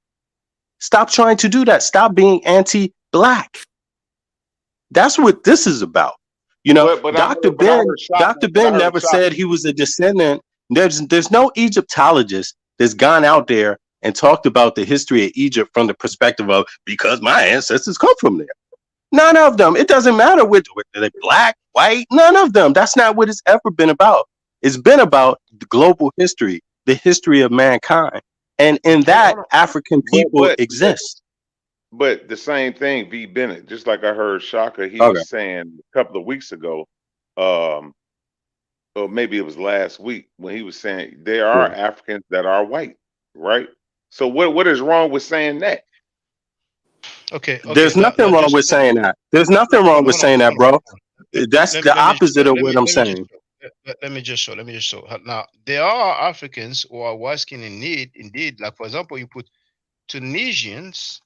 Stop trying to do that. Stop being anti-black. That's what this is about. You know, But Dr. I Ben, heard Shaka. Dr. But I Ben heard never Shaka. said he was a descendant. There's no Egyptologist that's gone out there and talked about the history of Egypt from the perspective of because my ancestors come from there. None of them. It doesn't matter which they're black, white, none of them. That's not what it's ever been about. It's been about the global history, the history of mankind. And in that, African people But exist. but the same thing, V. Bennett. Just like I heard Shaka, he Okay. was saying a couple of weeks ago, um, or maybe it was last week when he was saying there are Yeah. Africans that are white, right? So what is wrong with saying that? Okay, There's now nothing wrong just with saying that. There's nothing wrong with saying that, bro. That's the opposite of what I'm saying. let me just show. Let me just show. Now there are Africans who are white skinned in need, indeed. Like for example, you put Tunisians.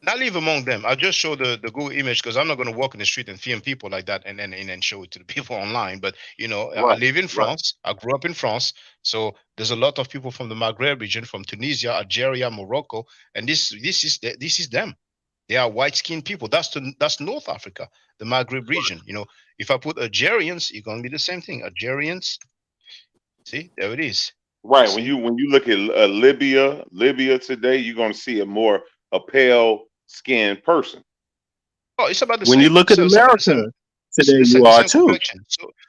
Not live among them. I'll just show the Google image because I'm not going to walk in the street and film people like that and then show it to the people online. But you know, I Right, live in right. France. I grew up in France, so there's a lot of people from the Maghreb region, from Tunisia, Algeria, Morocco, and this is them. They are white skinned people. That's North Africa, the Maghreb region. You know, if I put Algerians, it's going to be the same thing. Algerians, see, there it is. Right. See, When you look at Libya today, you're gonna see a pale skinned person. oh, it's about the When you same. look at So it's about the America same. today, It's you the are same too. complexion.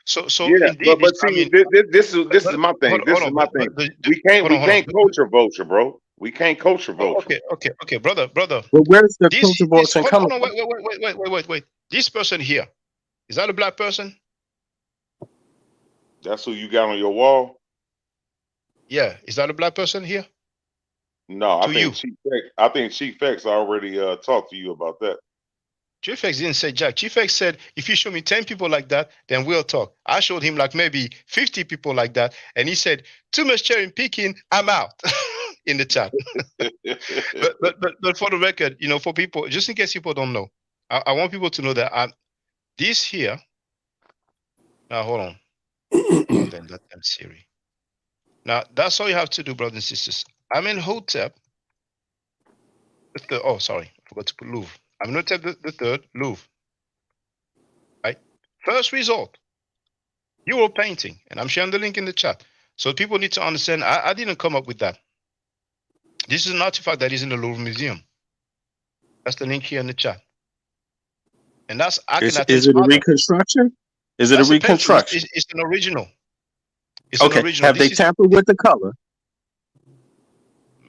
So Yeah, indeed, but I see, mean, this is my thing. This hold is on, my thing. but We hold can't on. culture vulture, bro. We can't culture Oh, vulture. okay, brother. But where's the culture This vulture coming hold on, from? wait. This person here, is that a black person? That's who you got on your wall. Yeah, is that a black person here? No, To you, I think Chief X already talked to you about that. Chief X didn't say Jack. Chief X said, if you show me 10 people like that, then we'll talk. I showed him like maybe 50 people like that, and he said, too much cherry picking, I'm out in the chat. but for the record, you know, for people, just in case people don't know, I want people to know that this here. Now hold on. Oh, then let them Siri. Now that's all you have to do, brothers and sisters. I'm in Hotep. Oh, sorry, I forgot to put Louvre. I'm in Hotep the third, Louvre. Right. First result, Euro painting, and I'm sharing the link in the chat. So people need to understand. I didn't come up with that. This is an artifact that is in the Louvre Museum. That's the link here in the chat. And that's Is Akhenaten's it a father. reconstruction? Is it a That's a painting. reconstruction? It's an original. It's an Okay. original. Have they This is. tampered with the color?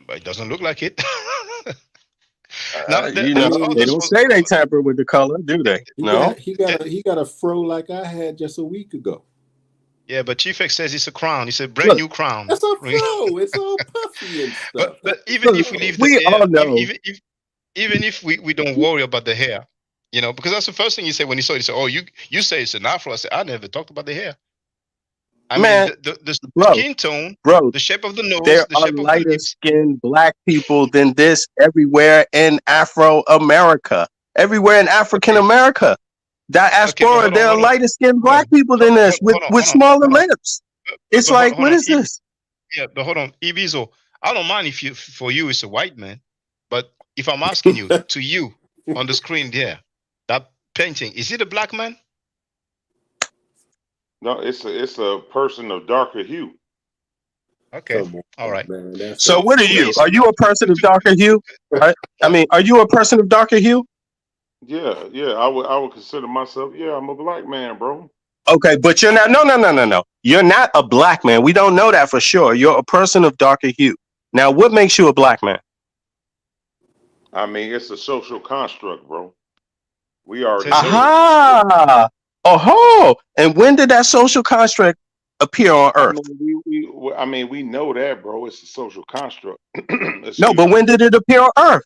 But it doesn't look like it. Now You there's know, they others don't for. say they tamper with the color, do they? No. He got a fro like I had just a week ago. Yeah, but Chief X says it's a crown. It's a brand Look, new crown. That's a fro. It's all puffy and stuff. But even look, if we leave the we hair, all know. even if we don't worry about the hair, you know, because that's the first thing you say when you saw it. You say, "Oh, you say it's an afro." I said, "I never talked about the hair." I mean, Man, the bro, skin tone, bro, the shape of the nose, there the are shape of the lighter lips. skinned black people than this everywhere in Afro America, everywhere in African Okay, America. okay, but Diaspora, there are lighter skinned hold black on, people than this with smaller hold on. lips. It's But like, what is this? Yeah, but hold on, Ibizo. I don't mind if for you it's a white man, but if I'm asking you to you on the screen there, that painting, is it a black man? No, it's a person of darker hue. Okay, Come all on, right. man. That's So So what are you? please, Are you a person of darker hue? I mean, are you a person of darker hue? Yeah. I would consider myself. Yeah, I'm a black man, bro. Okay, but you're not. No. You're not a black man. We don't know that for sure. You're a person of darker hue. Now, what makes you a black man? I mean, it's a social construct, bro. We already say so. know that. Aha! Oh, and when did that social construct appear on I Earth? mean, I mean, we know that, bro. It's a social construct. No, Excuse but me. when did it appear on Earth?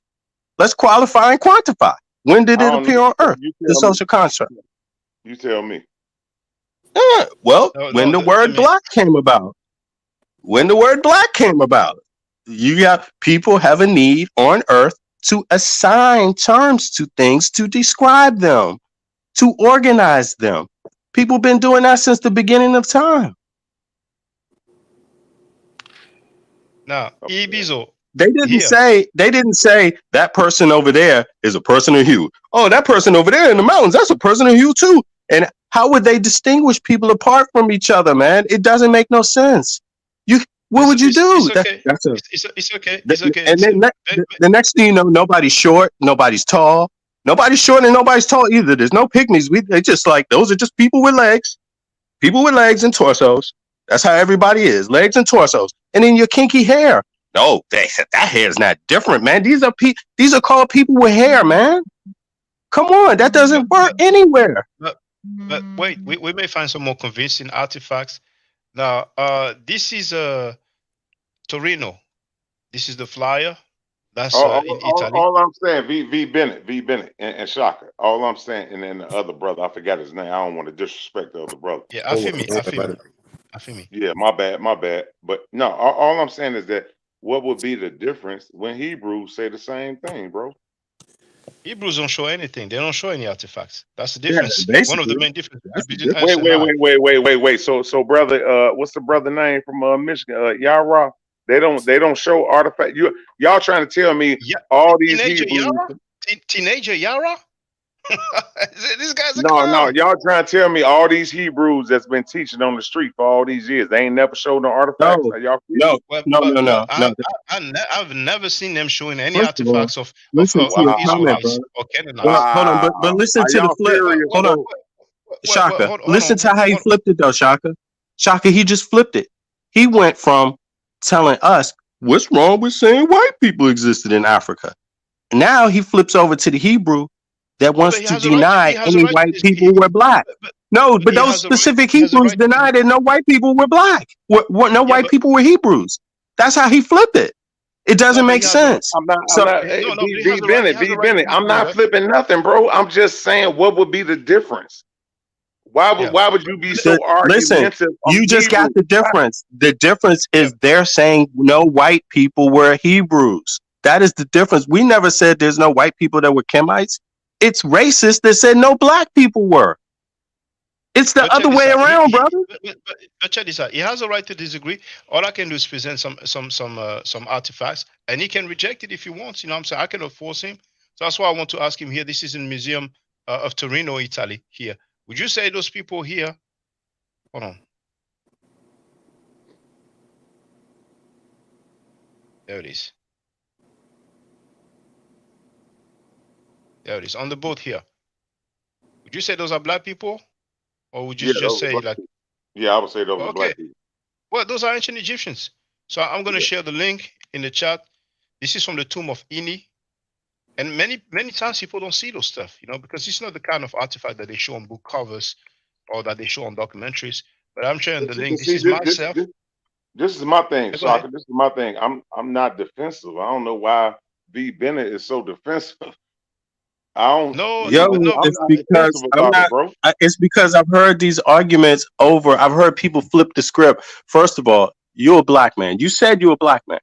Let's qualify and quantify. When did I it don't know. appear on Earth? You The tell me. social construct. You tell me. Well, when No. the I word mean, black came about. When the word black came about, you got people have a need on Earth to assign terms to things to describe them, to organize them. People been doing that since the beginning of time. Now, Ibizo They didn't here. say that person over there is a person of hue. Oh, that person over there in the mountains, that's a person of hue too. And how would they distinguish people apart from each other, man? It doesn't make no sense. What would you do? It's okay. That's a It's okay. It's okay. and then the next thing you know, nobody's short, nobody's tall, nobody's short and nobody's tall either. There's no pygmies. They just like those are just people with legs and torsos. That's how everybody is, legs and torsos. And then your kinky hair. No, that hair is not different, man. These are called people with hair, man. Come on, that doesn't work anywhere. But wait, we may find some more convincing artifacts. Now, this is Torino. This is the flyer. That's in Italy. All I'm saying, V Bennett, and Shaka. All I'm saying, and then the other brother, I forgot his name. I don't want to disrespect the other brother. Yeah, I feel me. Yeah, my bad. But no, all I'm saying is that what would be the difference when Hebrews say the same thing, bro? Hebrews don't show anything. They don't show any artifacts. That's the difference. Yeah, one of the main differences between us Wait, and now. wait. So brother, what's the brother name from Michigan? Yara. They don't show artifact. Y'all trying to tell me all these Teenager Hebrews? Yara? Teenager Yara? This guy's a No, clown. y'all trying to tell me all these Hebrews that's been teaching on the street for all these years, they ain't never showed no artifacts? No. I've never seen them showing any First of all, artifacts of listen to your comment, Israelites bro. or Canaanites. Well, hold on, but listen to the flip. Hold on, Shaka. Listen to how he flipped it, though, Shaka. Shaka, he just flipped it. He went from telling us what's wrong with saying white people existed in Africa. Now he flips over to the Hebrew that wants to deny any white people were black. No, but those specific Hebrews deny that no white people were black. No white people were Hebrews. That's how he flipped it. It doesn't make sense. I'm not V Bennett. I'm not flipping nothing, bro. I'm just saying what would be the difference? Why would you be so argumentative? Listen, you just got the difference. The difference is they're saying no white people were Hebrews. That is the difference. We never said there's no white people that were Kemites. It's racist that said no black people were. It's the other way around, brother. But check this out. He has a right to disagree. All I can do is present some artifacts, and he can reject it if he wants. You know what I'm saying? I cannot force him. So that's why I want to ask him here. This is in Museum of Torino, Italy. Here, would you say those people here? Hold on. There it is. There it is on the boat here. Would you say those are black people? Or would you just say like? Yeah, I would say those are black people. Well, those are ancient Egyptians. So I'm going to share the link in the chat. This is from the tomb of Ini. And many times people don't see those stuff, you know, because it's not the kind of artifact that they show on book covers or that they show on documentaries. But I'm sharing the link. This is myself. This is my thing, Shaka. This is my thing. I'm not defensive. I don't know why V Bennett is so defensive. I don't know. It's because I've heard these arguments over. I've heard people flip the script. First of all, you're a black man. You said you're a black man.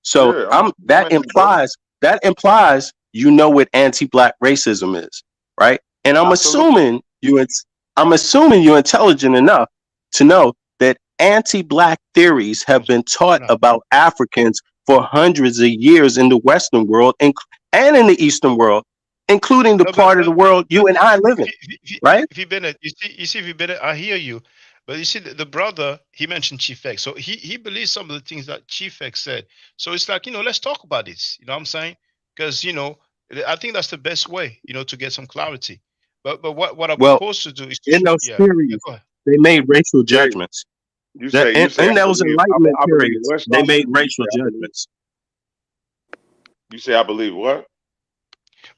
So that implies you know what anti-black racism is, right? And I'm assuming you're intelligent enough to know that anti-black theories have been taught about Africans for hundreds of years in the Western world and in the Eastern world, including the part of the world you and I live in, right? V Bennett, you see, V Bennett, I hear you, but you see, the brother, he mentioned Chief X, so he believes some of the things that Chief X said. So it's like, you know, let's talk about this. You know what I'm saying? Because you know, I think that's the best way, you know, to get some clarity. But what I propose to do is in those theories, they made racial judgments. In those Enlightenment periods, they made racial judgments. You say I believe what?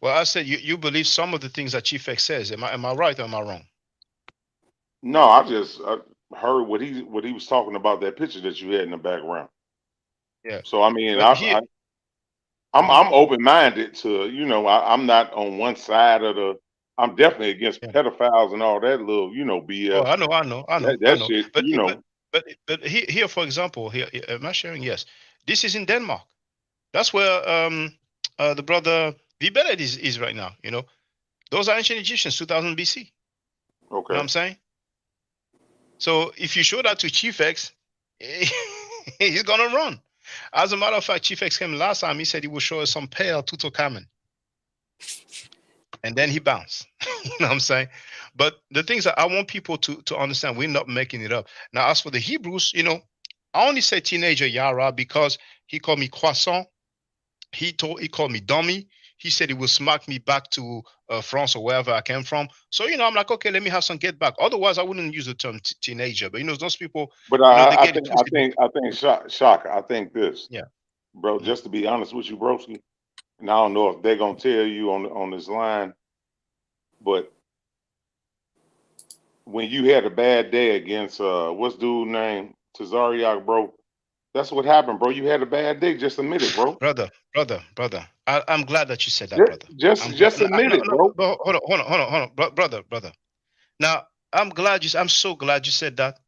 Well, I said you believe some of the things that Chief X says. Am I right or am I wrong? No, I just heard what he was talking about, that picture that you had in the background. Yeah. So I mean, I'm open minded to, you know, I'm not on one side of the. I'm definitely against pedophiles and all that little, you know, BS. Oh, I know. That shit, but you know. But here, for example, here, am I sharing? Yes. This is in Denmark. That's where the brother V Bennett is right now. You know, those are ancient Egyptians, 2000 BC. Okay. You know what I'm saying? So if you show that to Chief X, he's gonna run. As a matter of fact, Chief X came last time. He said he would show us some pale Tutankhamun, and then he bounced. You know what I'm saying? But the things that I want people to understand, we're not making it up. Now, as for the Hebrews, I only say teenager Yara because he called me croissant. He called me dummy. He said he will smack me back to France or wherever I came from. So I'm like, okay, let me have some get back. Otherwise, I wouldn't use the term teenager. But those people, But they I get it think twisted. Shaka. I think this, Yeah. bro. Just to be honest with you, broski, and I don't know if they're gonna tell you on this line, but when you had a bad day against what's dude name Tazariak, bro, that's what happened, bro. You had a bad day. Just admit it, bro. Brother. I'm glad that you said that, brother. Just admit it, bro. No, hold on, brother. Now, I'm so glad you said that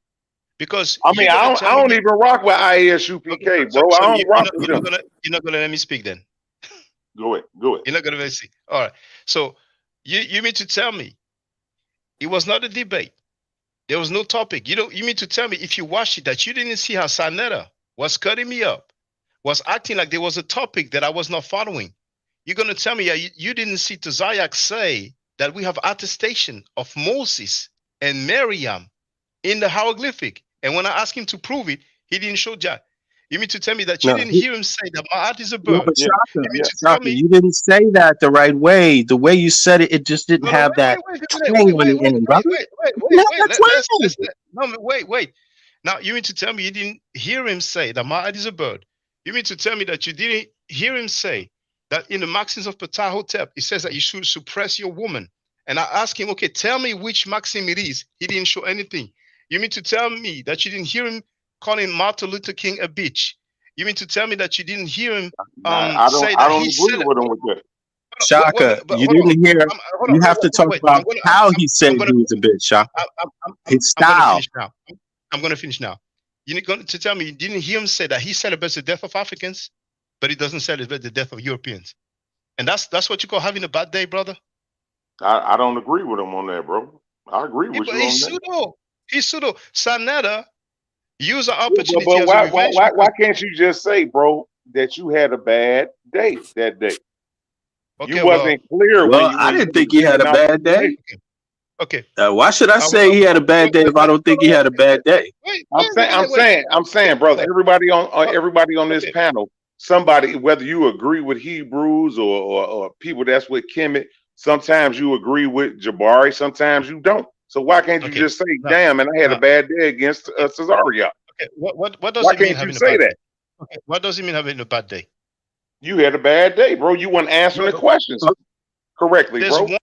because I mean, you're gonna I tell me don't that. even rock with Okay, ISUPK, so, bro. I so don't rock with you're them. not gonna let me speak then. Go ahead. You're not gonna let me speak. All right. So you mean to tell me it was not a debate? There was no topic. You mean to tell me if you watched it that you didn't see how Sanetta was cutting me up, was acting like there was a topic that I was not following? You're gonna tell me you didn't see Tozayak say that we have attestation of Moses and Miriam in the hieroglyphic, and when I asked him to prove it, he didn't show that. You mean to tell me that you No, didn't hear him say that Ma'at is a no, bird? but Shaka, You mean to tell Shaka, me? you didn't say that the right way. The way you said it, it just didn't No, have that wait, twang on the end, brother. It didn't have that twang. No, wait. Now you mean to tell me you didn't hear him say that Ma'at is a bird? You mean to tell me that you didn't hear him say that in the Maxims of Ptahotep it says that you should suppress your woman? And I asked him, okay, tell me which maxim it is. He didn't show anything. You mean to tell me that you didn't hear him calling Martin Luther King a bitch? You mean to tell me that you didn't hear him I say don't that he agree said it? with them with that. Shaka, But you hold on. didn't hear. You have to talk Wait. about how he said he was a bitch, Shaka. His I'm gonna style. finish now. I'm gonna finish now. You're going to tell me you didn't hear him say that he celebrates the death of Africans, but he doesn't celebrate the death of Europeans, and that's what you call having a bad day, brother. I don't agree with him on that, bro. I agree Yeah, with but you on that. He's pseudo. Sanetta used the Yeah, opportunity but as a revenge why because can't you just say, bro, that you had a bad day that day? You okay, well, wasn't clear when Well, you I when you didn't was think he had giving a out bad the day. information. okay. Why should I I, say he had a bad day if I don't think he had a bad day? I'm saying, brother. Everybody on this Okay. panel, somebody, whether you agree with Hebrews or people that's with Kemet, sometimes you agree with Jabari, sometimes you don't. So why can't you Okay. just say, "Damn, and I had a bad day against Cesario"? Okay. What does Why it mean can't you having a say bad that? day? Okay. What does it mean having a bad day? You had a bad day, bro. You weren't answering the questions correctly, There's bro.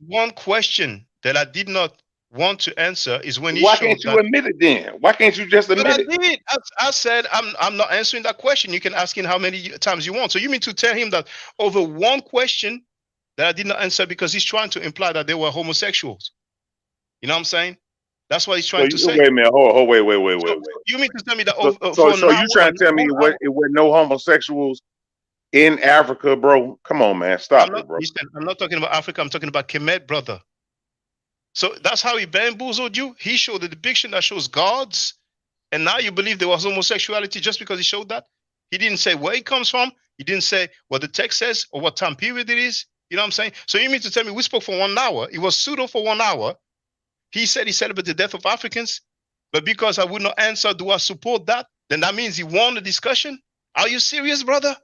one question that I did not want to answer is when he Why can't showed you that. admit it then? Why can't you just But I admit it? did. I said I'm not answering that question. You can ask him how many times you want. So you mean to tell him that over one question that I did not answer because he's trying to imply that they were homosexuals? You know what I'm saying? That's what he's So trying to wait say. a minute. Hold, wait. So you mean to tell me that So you trying to tell me it was no homosexuals in Africa, bro? Come on, man. Stop it, bro. Listen, I'm not talking about Africa. I'm talking about Kemet, brother. So that's how he bamboozled you. He showed the depiction that shows gods, and now you believe there was homosexuality just because he showed that. He didn't say where it comes from. He didn't say what the text says or what time period it is. You know what I'm saying? So you mean to tell me we spoke for 1 hour? It was pseudo for 1 hour. He said he celebrated the death of Africans, but because I would not answer, do I support that? Then that means he won the discussion. Are you serious, brother?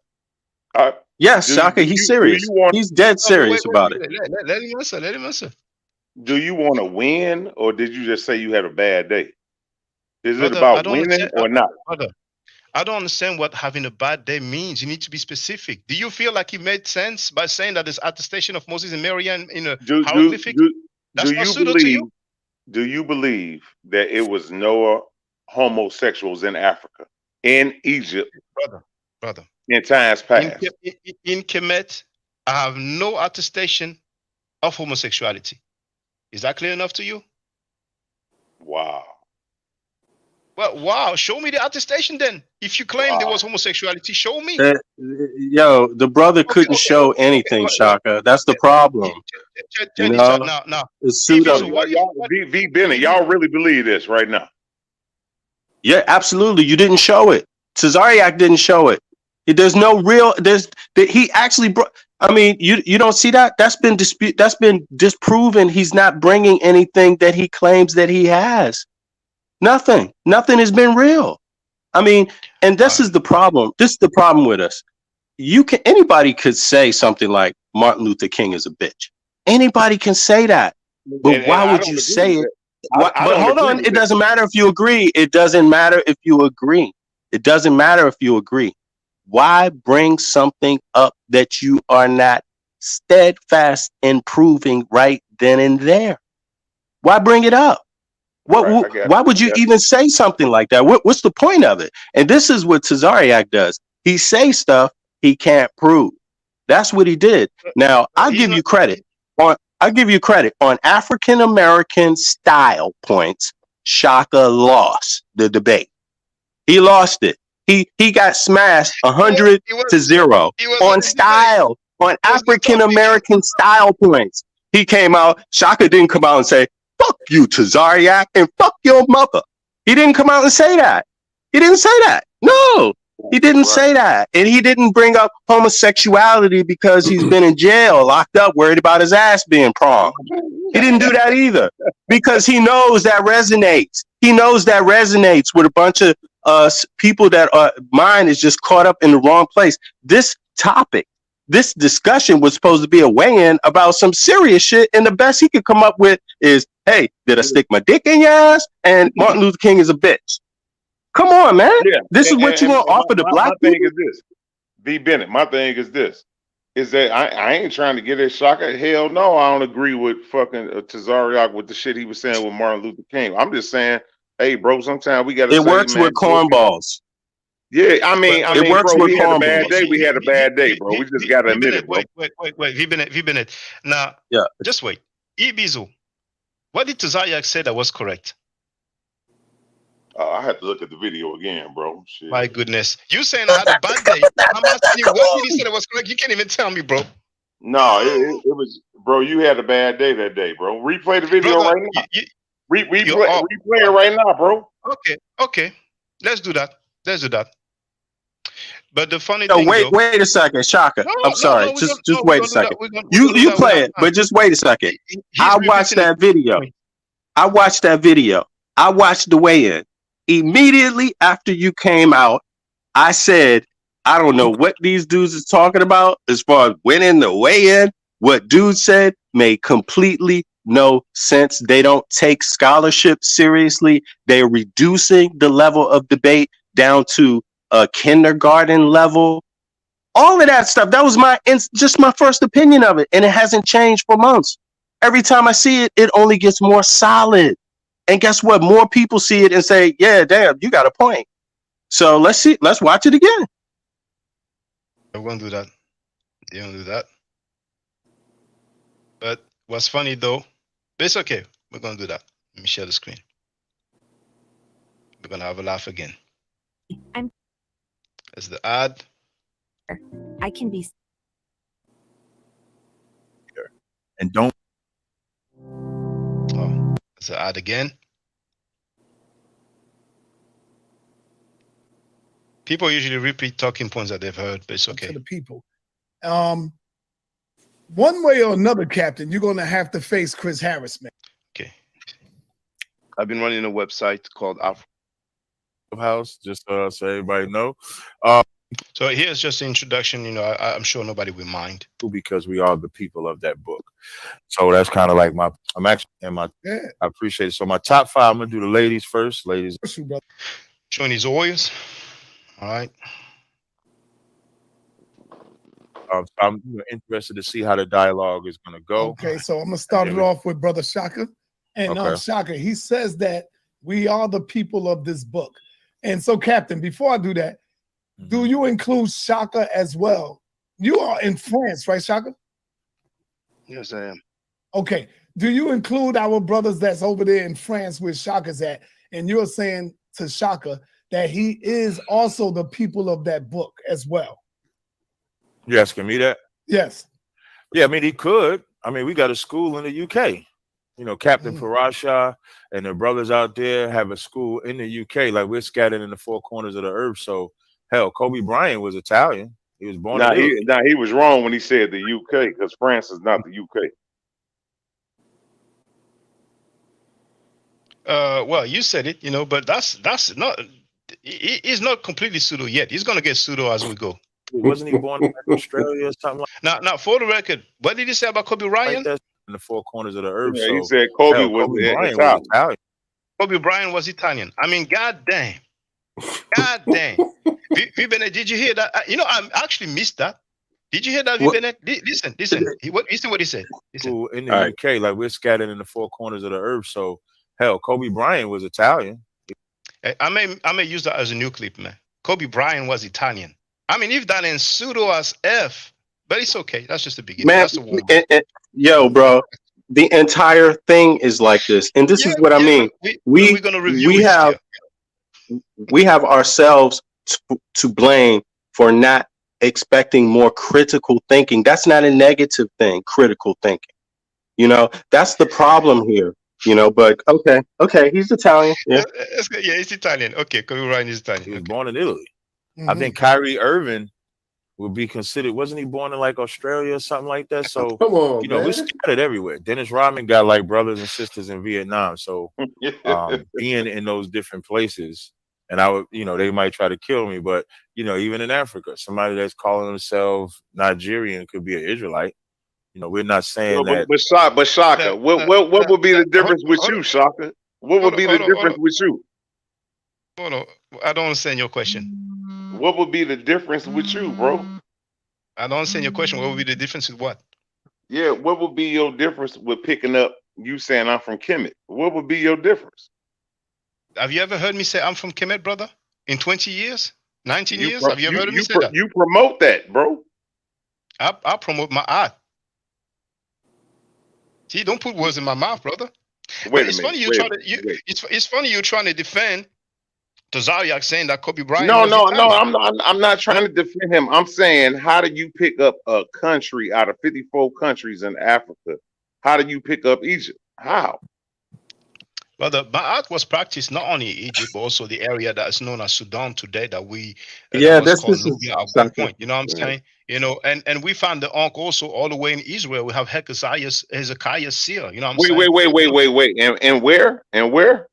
Yes, Shaka, he's serious. He's dead serious about it. Let him answer. Let him answer. Do you want to win, or did you just say you had a bad day? Is it Brother, I about don't winning understand, or not? brother. I don't understand what having a bad day means. You need to be specific. Do you feel like he made sense by saying that there's attestation of Moses and Miriam in a hieroglyphic? That's not pseudo to you? Do you believe that it was no homosexuals in Africa, in Egypt, brother, in times past? In Kemet, I have no attestation of homosexuality. Is that clear enough to you? Wow. Well, wow. Show me the attestation then. If you claim there was homosexuality, show me. Yo, the brother couldn't show anything, Shaka. That's the problem. You know, now, it's pseudo. V Bennett, y'all really believe this right now? Yeah, absolutely. You didn't show it. Tazariak didn't show it. There's no real. He actually brought. I mean, you don't see that. That's been disproven. He's not bringing anything that he claims that he has. Nothing has been real. I mean, and this is the problem. This is the problem with us. Anybody could say something like Martin Luther King is a bitch. Anybody can say that. But why would you say it? But hold on, it doesn't matter if you agree. It doesn't matter if you agree. It doesn't matter if you agree. Why bring something up that you are not steadfast in proving right then and there? Why bring it up? Why would you even say something like that? What's the point of it? And this is what Tazariak does. He says stuff he can't prove. That's what he did. Now, I'll give you credit on African American style points. Shaka lost the debate. He lost it. He got smashed 100-0 on style, on African American style points. He came out. Shaka didn't come out and say, "Fuck you, Tazariak, and fuck your mother." He didn't come out and say that. He didn't say that. No, he didn't say that. And he didn't bring up homosexuality because he's been in jail, locked up, worried about his ass being pronged. He didn't do that either because he knows that resonates. He knows that resonates with a bunch of people that mind is just caught up in the wrong place. This topic, this discussion was supposed to be a weigh-in about some serious shit, and the best he could come up with is, "Hey, did I stick my dick in your ass?" And Martin Luther King is a bitch. Come on, man. Yeah. This is what you want to offer the black people? My people? thing is this. V. Bennett, my thing is this. Is that I ain't trying to get at Shaka. Hell no, I don't agree with fucking Tazariak with the shit he was saying with Martin Luther King. I'm just saying, hey, bro, sometimes we got to say, It works man, with cornballs. Yeah, I mean, works bro, with we had a bad cornballs. day. We had a bad day, bro. We just got to admit it, bro. Wait. V. Bennett. Now, just wait. Ibizu, what did Tazariak say that was correct? I have to look at the video again, bro. Shit. My goodness. You saying I had a bad day. I'm asking you, what did he say that was correct? You can't even tell me, bro. No, it was, bro, you had a bad day that day, bro. Replay the video right now. Replay it right now, bro. Okay. Let's do that. But the funny thing, wait a second, Shaka. I'm sorry. Just wait a second. You play it, but just wait a second. I watched that video. I watched the weigh-in. Immediately after you came out, I said, I don't know what these dudes is talking about as far as winning the weigh-in. What dude said made completely no sense. They don't take scholarship seriously. They're reducing the level of debate down to a kindergarten level. All of that stuff. That was just my first opinion of it, and it hasn't changed for months. Every time I see it, it only gets more solid. And guess what? More people see it and say, "Yeah, damn, you got a point." So let's watch it again. I'm gonna do that. They don't do that. But what's funny though, but it's okay. We're gonna do that. Let me share the screen. We're gonna have a laugh again. As the ad. I can be. And don't. Oh, as the ad again. People usually repeat talking points that they've heard, but it's okay. To the people. One way or another, Captain, you're going to have to face Chris Harris, man. Okay. I've been running a website called House, just so everybody know. So here's just an introduction. You know, I'm sure nobody will mind because we are the people of that book. So that's kind of like I appreciate it. So my top 5, I'm gonna do the ladies first. Ladies, showing his oils. All right. I'm interested to see how the dialogue is going to go. Okay, so I'm going to start it off with Brother Shaka. And Shaka, he says that we are the people of this book. And so, Captain, before I do that, do you include Shaka as well? You are in France, right, Shaka? Yes, I am. Okay. Do you include our brothers that's over there in France where Shaka's at? And you're saying to Shaka that he is also the people of that book as well. You asking me that? Yes. Yeah, I mean, he could. I mean, we got a school in the UK. You know, Captain Parasha and the brothers out there have a school in the UK. Like, we're scattered in the 4 corners of the earth. So Hell, Kobe Bryant was Italian. He was born in Italy. He was wrong when he said the UK, because France is not the UK. Well, you said it, but that's not. He's not completely pseudo yet. He's gonna get pseudo as we go. Wasn't he born in Australia or something like? Now, for the record, what did he say about Kobe Bryant? Like that in the four corners of the earth. Yeah, so he said Kobe Bryant Italian. was Italian. Kobe Bryant was Italian. I mean, goddamn. V Bennett, did you hear that? I actually missed that. Did you hear that, V Bennett? Listen. Listen what he said. Listen. In the UK, like we're scattered in the four corners of the earth. So hell, Kobe Bryant was Italian. I may use that as a new clip, man. Kobe Bryant was Italian. I mean, if that ain't pseudo as F, but it's okay. That's just the beginning. Man, that's the warm. Yo, bro, the entire thing is like this, and this is what I mean. We're gonna review we have ourselves to blame for not expecting more critical thinking. That's not a negative thing. Critical thinking, that's the problem here. But okay, he's Italian. Yeah, he's Italian. Okay, Kobe Bryant is Italian. He was born in Italy. I think Kyrie Irving would be considered. Wasn't he born in like Australia or something like that? So come on, we're scattered everywhere. Dennis Rodman got like brothers and sisters in Vietnam. So being in those different places, and I would, they might try to kill me, but even in Africa, somebody that's calling themselves Nigerian could be an Israelite. We're not saying that. But Shaka, what would be the difference with you, Shaka? What would be the difference with you? Hold on, I don't understand your question. What would be the difference with you, bro? I don't understand your question. What would be the difference with what? Yeah, what would be your difference with picking up you saying I'm from Kemet? What would be your difference? Have you ever heard me say I'm from Kemet, brother? In 20 years? 19 years? Have you ever heard me say that? You promote that, bro. I promote my art. See, don't put words in my mouth, brother. It's funny you're trying to defend Tazariak saying that Kobe Bryant. No, I'm not trying to defend him. I'm saying, how do you pick up a country out of 54 countries in Africa? How do you pick up Egypt? How? Well, my art was practiced not only in Egypt, but also the area that is known as Sudan today. That we that's called Nubia at one point. You know what I'm saying? And we found the Ankh also all the way in Israel. We have Hezekiah Seer. You know what I'm saying? Wait. And where?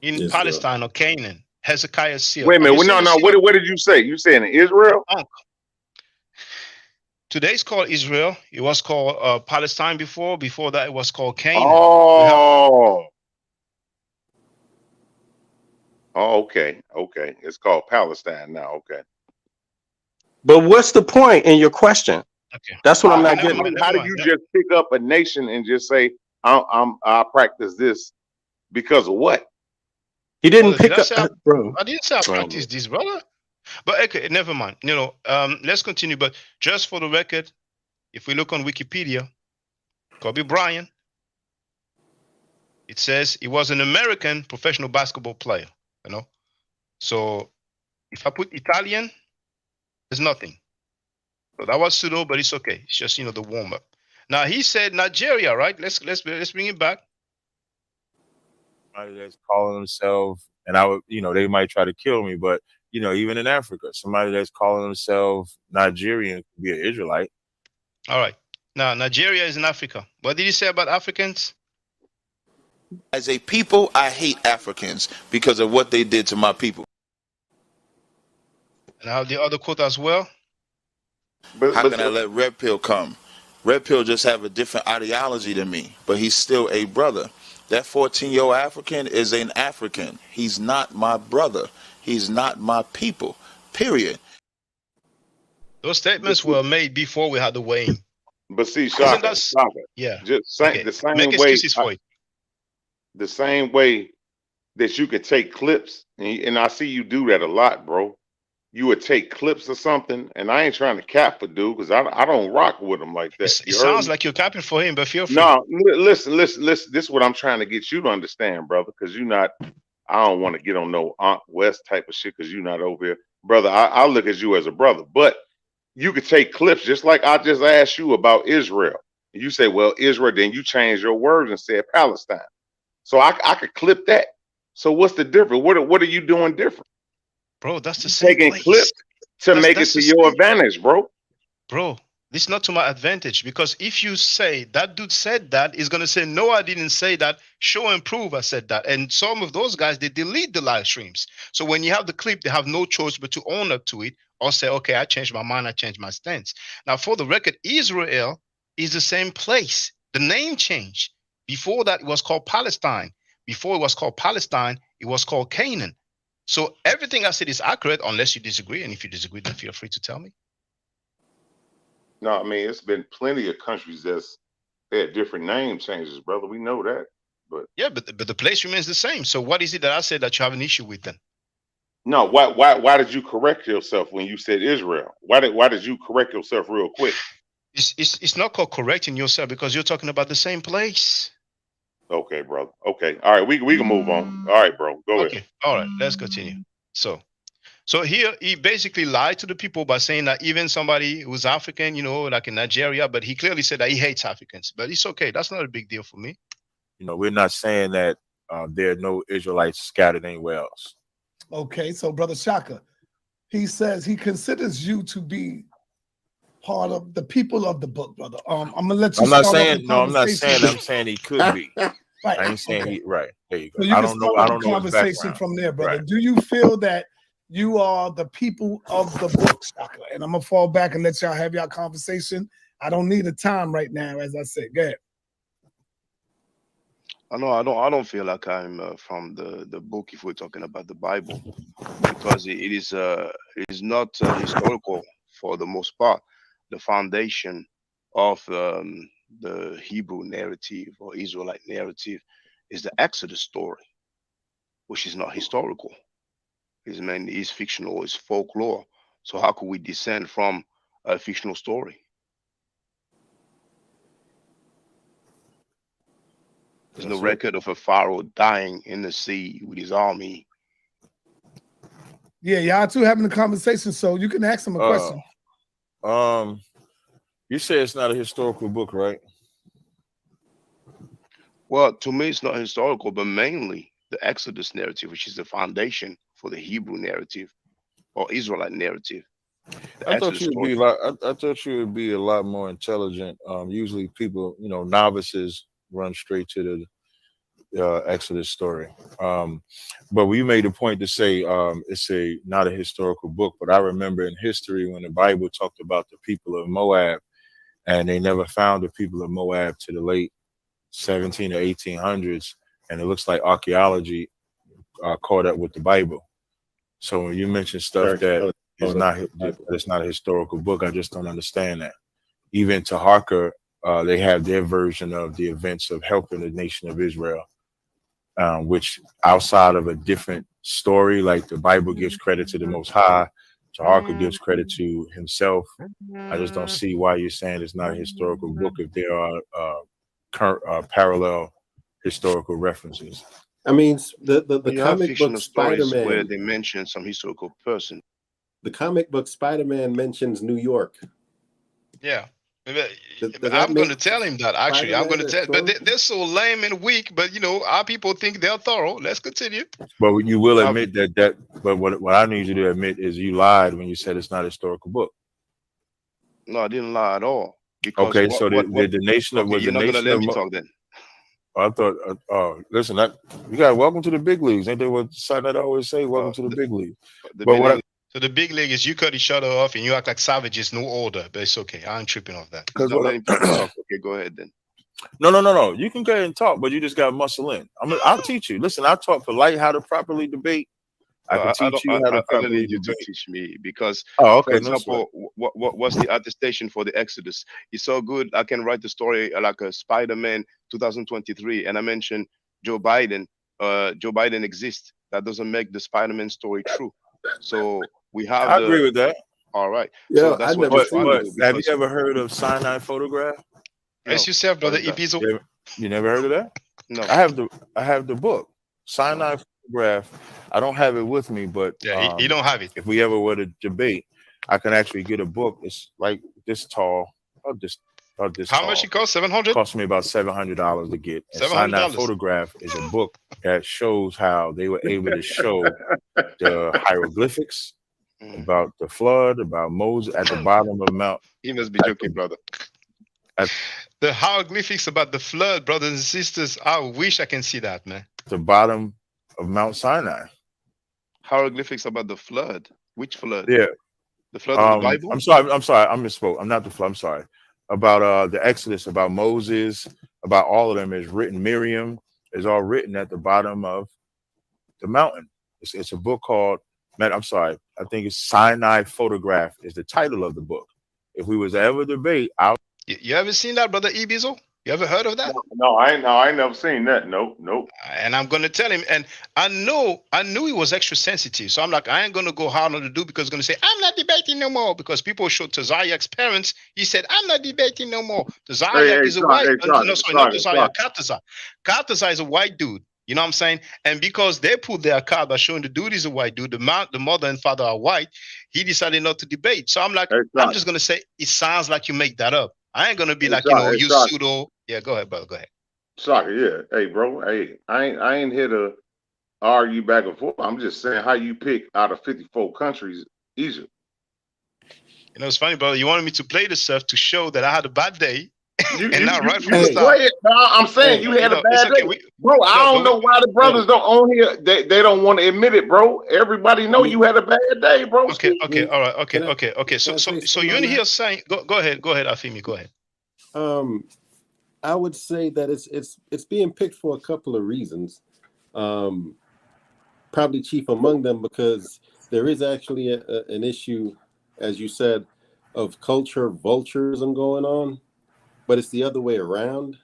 In Palestine or Canaan, Hezekiah Seer. Wait a minute. No. What did you say? You saying in Israel? Today it's called Israel. It was called Palestine before. Before that, it was called Canaan. Oh, okay. It's called Palestine now. Okay. But what's the point in your question? Okay. That's what I'm not getting. How do you just pick up a nation and just say I practice this because of what? He didn't pick up, bro. I didn't say I practice this, brother. But okay, never mind. Let's continue. But just for the record, if we look on Wikipedia, Kobe Bryant, it says he was an American professional basketball player. So if I put Italian, there's nothing. So that was pseudo, but it's okay. It's just the warm up. Now he said Nigeria, right? Let's bring it back. Somebody that's calling themselves, and I would, they might try to kill me, but even in Africa, somebody that's calling themselves Nigerian could be an Israelite. All right. Now Nigeria is in Africa. What did he say about Africans? As a people, I hate Africans because of what they did to my people. And I have the other quote as well. How can I let Red Pill come? Red Pill just have a different ideology than me, but he's still a brother. That 14-year-old African is an African. He's not my brother. He's not my people, period. Those statements were made before we had the weighing. But see, Shaka, yeah, just the same way that you could take clips, and I see you do that a lot, bro. You would take clips of something, and I ain't trying to cap for dude because I don't rock with him like that. It sounds like you're capping for him, but feel free. No, listen. This is what I'm trying to get you to understand, brother, because you're not. I don't want to get on no Aunt West type of shit because you're not over here, brother. I look at you as a brother, but you could take clips just like I just asked you about Israel. You say, well, Israel, then you change your words and said Palestine. So I could clip that. So what's the difference? What are you doing different? Bro, that's the same Taking place. clips to That's make it that's to the your same. advantage, bro. Bro, this is not to my advantage, because if you say that dude said that, he's gonna say no, I didn't say that. Show and prove I said that. And some of those guys, they delete the live streams. So when you have the clip, they have no choice but to own up to it or say, okay, I changed my mind, I changed my stance. Now, for the record, Israel is the same place. The name changed. Before that, it was called Palestine. Before it was called Palestine, it was called Canaan. So everything I said is accurate, unless you disagree. And if you disagree, then feel free to tell me. No, I mean, it's been plenty of countries that's had different name changes, brother. We know that. But yeah, but the place remains the same. So what is it that I said that you have an issue with then? no, why did you correct yourself when you said Israel? Why did you correct yourself real quick? It's not called correcting yourself, because you're talking about the same place. Okay, brother. Okay. All right, we can move on. All right, bro. Go Okay. ahead. All right, let's continue. So here he basically lied to the people by saying that even somebody who's African, like in Nigeria, but he clearly said that he hates Africans. But it's okay. That's not a big deal for me. We're not saying that there are no Israelites scattered anywhere else. Okay, so Brother Shaka, he says he considers you to be part of the people of the book, brother. I'm gonna let you. I'm not saying no. I'm not saying. I'm saying he could be. Right. I ain't saying Okay. he. Right. There you go. So you I can don't know. start I don't the know his conversation background. from there, brother. Right. Do you feel that you are the people of the book, Shaka? And I'm gonna fall back and let y'all have y'all conversation. I don't need a time right now, as I said. Go ahead. I don't feel like I'm from the book if we're talking about the Bible, because it is not historical for the most part. The foundation of the Hebrew narrative or Israelite narrative is the Exodus story, which is not historical. It's mainly is fictional, it's folklore. So how could we descend from a fictional story? There's no record of a pharaoh dying in the sea with his army. Yeah, y'all two having a conversation, so you can ask him a question. You say it's not a historical book, right? Well, to me, it's not historical, but mainly the Exodus narrative, which is the foundation for the Hebrew narrative or Israelite narrative. I thought you would be I thought you would be a lot more intelligent. Usually, people, novices run straight to the Exodus story. But we made a point to say it's not a historical book. But I remember in history when the Bible talked about the people of Moab, and they never found the people of Moab to the late 17 or 1800s, and it looks like archaeology caught up with the Bible. So when you mention stuff that is not that's not a historical book, I just don't understand that. Even to Harker, they have their version of the events of helping the nation of Israel, which outside of a different story, like the Bible gives credit to the Most High, Harker gives credit to himself. I just don't see why you're saying it's not a historical book if there are parallel historical references. I mean, the you have comic book fictional stories where Spider-Man. they mention some historical person. The comic book Spider-Man mentions New York. Yeah. Does I'm going to tell him that, actually. I'm going to tell, but Spider-Man they're so lame and weak, but our people think they're thorough. Let's continue. But you will admit but what I need you to admit is you lied when you said it's not a historical book. No, I didn't lie at all. Because okay, so the nation of okay, was you're the not nation gonna let of me talk then. I thought, listen, you got welcome to the big leagues. Ain't that what Sinat always say? Welcome to the big league. So the big league is you cut each other off and you act like savages, no order, but it's okay. I'm tripping off that. Because not letting people talk. Okay, go ahead then. No. You can go ahead and talk, but you just got to muscle in. I'll teach you. Listen, I taught polite how to properly debate. I can teach you how to properly I don't need you debate. to teach me because, okay, for example, what's the attestation for the Exodus? It's so good. I can write the story like a Spider-Man 2023, and I mentioned Joe Biden. Joe Biden exists. That doesn't make the Spider-Man story true. So we have. I agree with that. All right. Yeah, so that's what we're trying to do. Have you ever heard of cyanide photograph? Brace yourself, brother. Episode. You never heard of that? No. I have the book. Cyanide photograph. I don't have it with me, but you don't have it. If we ever were to debate, I can actually get a book. It's like this tall, about this How much it cost? $700? Cost me about $700 to get. And Cyanide photograph is a book that shows how they were able to show the hieroglyphics about the flood, about Moses at the bottom of Mount. You must be joking, brother. The hieroglyphics about the flood, brothers and sisters. I wish I can see that, man. The bottom of Mount Sinai. Hieroglyphics about the flood. Which flood? Yeah. The flood of the Bible? I'm sorry. I misspoke. I'm not the flood. I'm sorry. About the Exodus, about Moses, about all of them is written. Miriam is all written at the bottom of the mountain. It's a book called, man, I'm sorry. I think it's Sinai Photograph is the title of the book. If we was to ever debate, You ever seen that, brother Ibizo? You ever heard of that? No, I ain't never seen that. Nope. And I'm gonna tell him, and I knew he was extra sensitive. So I'm like, I ain't gonna go hard on the dude because he's gonna say, I'm not debating no more. Because people showed to Zayak's parents, he said, I'm not debating no more. Zayak is a white, not Zayyak, Katazai. Katazai is a white dude. You know what I'm saying? And because they put their card by showing the dude is a white dude, the mother and father are white, he decided not to debate. So I'm like, I'm just gonna say, it sounds like you make that up. I ain't gonna be like, you pseudo. Yeah, go ahead, brother. Go ahead. Shaka, yeah. Hey, bro. Hey, I ain't here to argue back and forth. I'm just saying how you pick out of 54 countries Egypt. You know, it's funny, brother. You wanted me to play the stuff to show that I had a bad day. And not right from the start. I'm saying you had a bad day. Bro, I don't know why the brothers don't on here. They don't want to admit it, bro. Everybody know you had a bad day, bro. Okay, all right, okay. So you're in here saying, go ahead, Afimi, go ahead. I would say that it's being picked for a couple of reasons. Probably chief among them because there is actually an issue, as you said, of culture vulturism going on, but it's the other way around.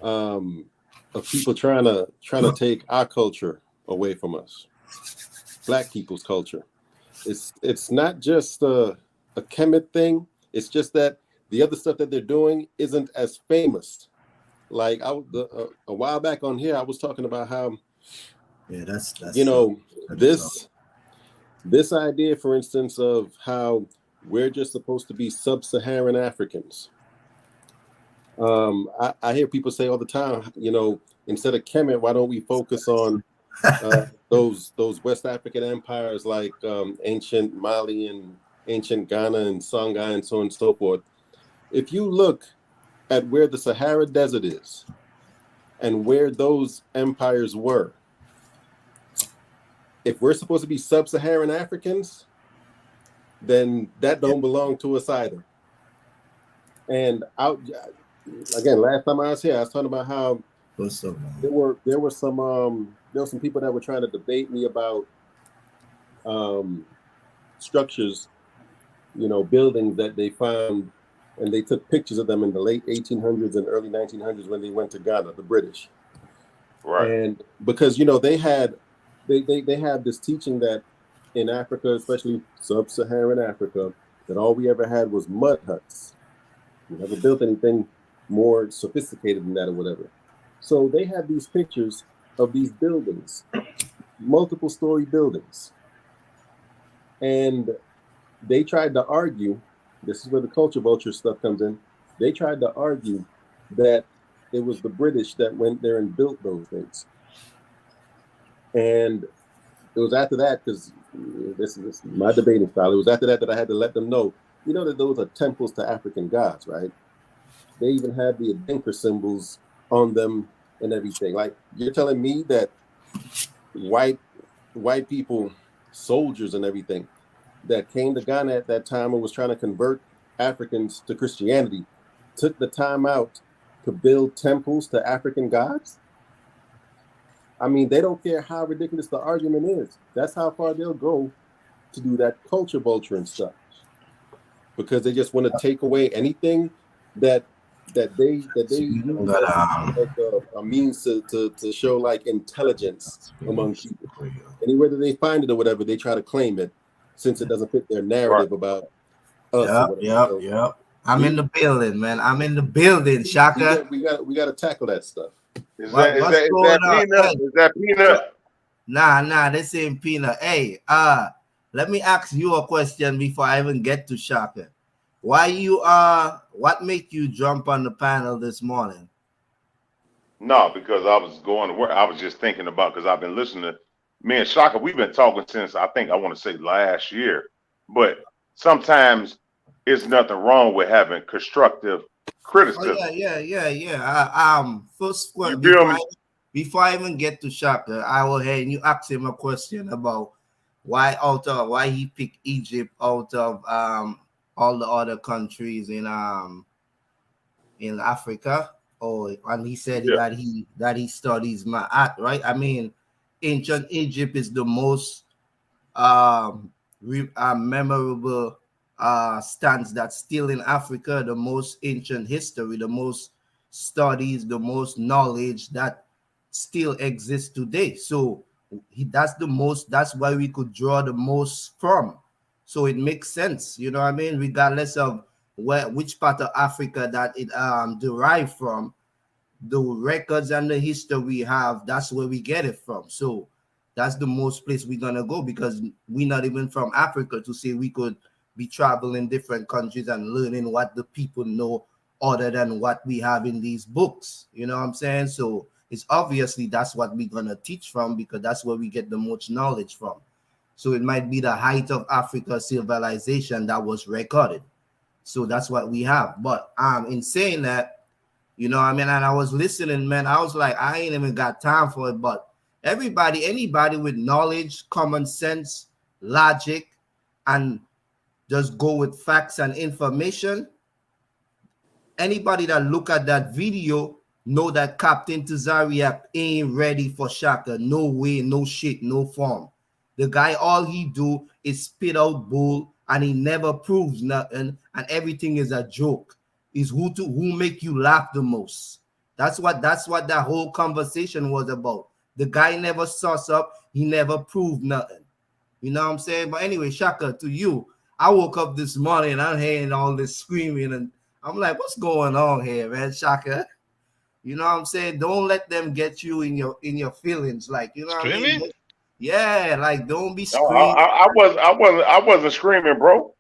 Of people trying to take our culture away from us, Black people's culture. It's not just a Kemet thing. It's just that the other stuff that they're doing isn't as famous. Like a while back on here, I was talking about how, that's this idea, for instance, of how we're just supposed to be sub-Saharan Africans. I hear people say all the time, instead of Kemet, why don't we focus on those West African empires like ancient Mali and ancient Ghana and Songhai and so on and so forth. If you look at where the Sahara Desert is and where those empires were, if we're supposed to be sub-Saharan Africans, then that don't belong to us either. And again, last time I was here, I was talking about how there were some people that were trying to debate me about structures, buildings that they found, and they took pictures of them in the late 1800s and early 1900s when they went to Ghana, the British. Right. And because they had this teaching that in Africa, especially sub-Saharan Africa, that all we ever had was mud huts. We never built anything more sophisticated than that or whatever. So they had these pictures of these buildings, multiple story buildings. And they tried to argue, this is where the culture vulture stuff comes in. They tried to argue that it was the British that went there and built those things. And it was after that, because this is my debating style, it was after that I had to let them know, that those are temples to African gods, right? They even had the Adinkra symbols on them and everything. Like, you're telling me that white people, soldiers and everything, that came to Ghana at that time and was trying to convert Africans to Christianity, took the time out to build temples to African gods? I mean, they don't care how ridiculous the argument is. That's how far they'll go to do that culture vulture and stuff, because they just want to take away anything that they like a means to show like intelligence among people. Anywhere that they find it or whatever, they try to claim it, since it doesn't fit their narrative about us. Yep. I'm in the building, man. I'm in the building, Shaka. We got to tackle that stuff. Is that peanut? Nah, this ain't peanut. Hey, let me ask you a question before I even get to Shaka. What made you jump on the panel this morning? No, because I was going to work. I was just thinking about because I've been listening to me and Shaka. We've been talking since I think I want to say last year. But sometimes it's nothing wrong with having constructive Oh yeah, criticism. first You feel me? before I even get to Shaka, I will have you ask him a question about why he picked Egypt out of all the other countries in Africa. Oh, and he said Yeah. that he studies Ma'at, right? I mean, ancient Egypt is the most memorable stands that's still in Africa, the most ancient history, the most studies, the most knowledge that still exists today. So that's why we could draw the most from. So it makes sense, you know what I mean, regardless of which part of Africa that it derived from, the records and the history we have, that's where we get it from. So that's the most place we're gonna go, because we're not even from Africa to say we could be traveling different countries and learning what the people know other than what we have in these books. You know what I'm saying? So it's obviously that's what we're gonna teach from, because that's where we get the most knowledge from. So it might be the height of Africa civilization that was recorded. So that's what we have. But in saying that, you know, I mean, and I was listening, man, I was like, I ain't even got time for it. But anybody with knowledge, common sense, logic, and just go with facts and information, anybody that look at that video know that Captain Tazariak ain't ready for Shaka. No way, no shit, no form. The guy, all he do is spit out bull, and he never proves nothing, and everything is a joke. Is who make you laugh the most. That's what that whole conversation was about. The guy never sauce up, he never proved nothing. You know what I'm saying? But anyway, Shaka, to you, I woke up this morning and I'm hearing all this screaming, and I'm like, what's going on here, man, Shaka? You know what I'm saying? Don't let them get you in your feelings. Like, you know what I mean? Screaming? Yeah, like don't be No, screaming. I wasn't screaming, bro.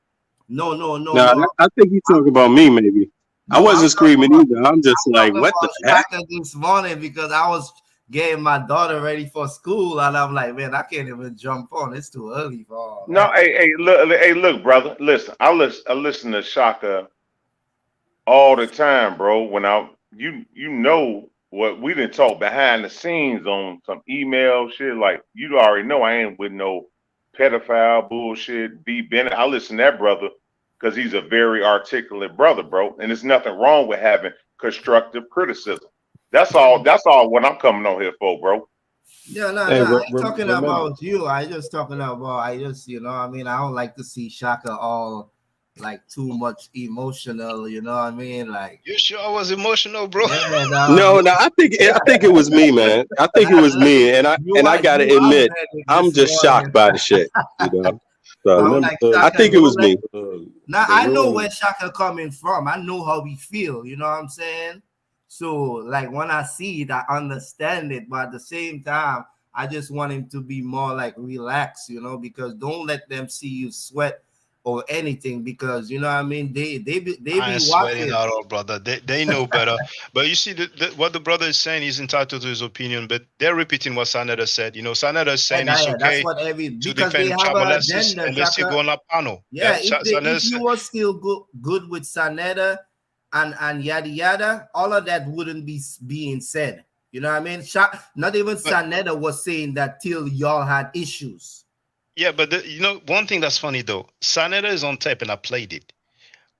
No. No, I think he's talking about me, maybe. I No, wasn't screaming either. I'm just like, talking what the about heck? Shaka this morning because I was getting my daughter ready for school, and I'm like, man, I can't even jump on. It's too early for all No, that. hey, look, brother. Listen, I listen to Shaka all the time, bro. When you know what we didn't talk behind the scenes on some email shit. Like you already know, I ain't with no pedophile bullshit. B Bennett. I listen to that brother because he's a very articulate brother, bro. And there's nothing wrong with having constructive criticism. That's Yeah. all. That's all. What I'm coming on here for, bro. Yeah, no, Hey, I ain't talking remember, about you. I just talking about I just, you know, I mean, I don't like to see Shaka all like too much emotional, you know what I mean? Like, You sure I was emotional, bro? yeah, dog. No, I think it was me, man. I think it was me, and I gotta You admit, upset I'm this just morning. shocked by the shit, you know. So I'm remember like, I Shaka, think it was don't let. me. Now the I know ruin. where Shaka coming from. I know how we feel. You know what I'm saying? So like when I see it, I understand it. But at the same time, I just want him to be more like relaxed. You know, because don't let them see you sweat or anything. Because you know what I mean. They I be ain't sweating watching. at all, brother. They know better. But you see, what the brother is saying, he's entitled to his opinion, but they're repeating what Sanada said. You know, Sanada is saying it's That's okay what to because they defend have an Chabalensis, agenda, and they still Shaka. go on a panel. Yeah, Yeah, Sanada if you said, were still good with Saneda and yada yada, all of that wouldn't be being said. You know what I mean? Not even but Saneda was saying that till y'all had issues. yeah, but you know, one thing that's funny though, Sanada is on tape, and I played it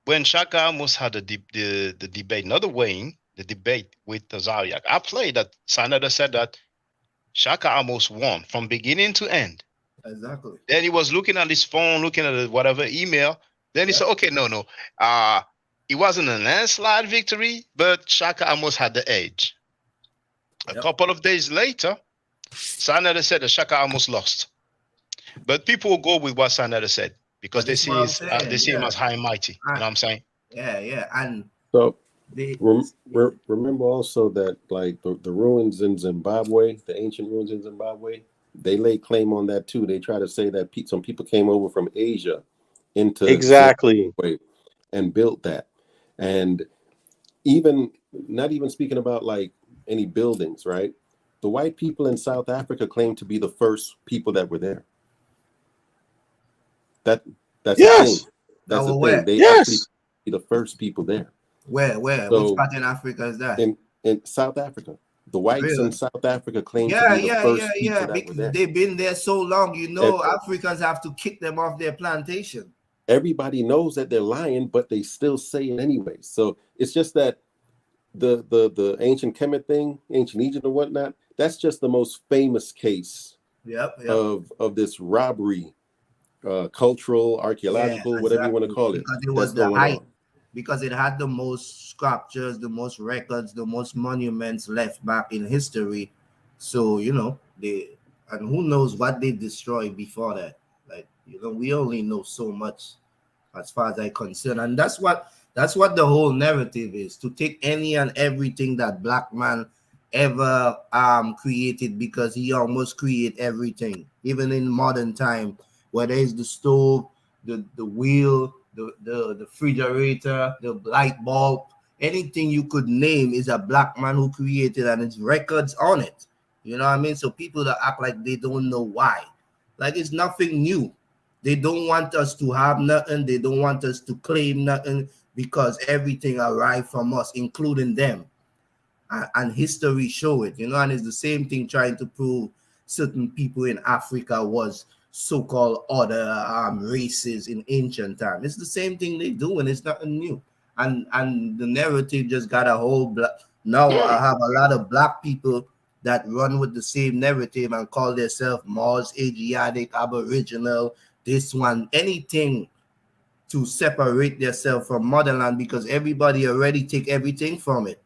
when Shaka almost had the debate, not the weighing, the debate with Zariak. I played that Sanada said that Shaka almost won from beginning to end. Exactly. Then he was looking at his phone, looking at whatever email. Then he Yep. said, okay, no. It wasn't a landslide victory, but Shaka almost had the edge. A Yep. couple of days later, Sanada said that Shaka almost lost. But people go with what Sanada said because But they this is what see I'm they saying. see him Yeah. as high and mighty. You know what I'm saying? Yeah. And So they remember also that like the ruins in Zimbabwe, the ancient ruins in Zimbabwe, they lay claim on that too. They try to say that some people came over from Asia into Exactly. Zimbabwe and built that. And even not even speaking about like any buildings, right? The white people in South Africa claim to be the first people that were there. That's the thing. Yes. That's the Now thing. where? They actually Yes. be the first people there. Where? Which So part in Africa is that? in South Africa, the whites in Really? South Africa claim to Yeah, be the yeah, yeah, first yeah. people that were Because there. they've been there so long, you And know, Africans have to kick them off their plantation. everybody knows that they're lying, but they still say it anyway. So it's just that the ancient Kemet thing, ancient Egypt or whatnot, that's just the most famous case Yep. of this robbery, cultural, Yeah, archaeological, whatever you want to exactly. call it, Because it that's was the going height, on. because it had the most sculptures, the most records, the most monuments left back in history. So, you know, and who knows what they destroyed before that. Like, you know, we only know so much as far as I'm concerned. And that's what the whole narrative is, to take any and everything that black man ever created, because he almost create everything, even in modern time, whether it's the stove, the wheel, the refrigerator, the light bulb, anything you could name is a black man who created, and it's records on it. You know what I mean? So people that act like they don't know why, like it's nothing new. They don't want us to have nothing. They don't want us to claim nothing, because everything arrived from us, including them. And history show it, you know, and it's the same thing trying to prove certain people in Africa was so-called other races in ancient time. It's the same thing they do, and it's nothing new. And the narrative just got a whole now I have a lot of black people that run with the same narrative and call themselves Mars, Asiatic, Aboriginal, this one, anything to separate themselves from motherland, because everybody already take everything from it.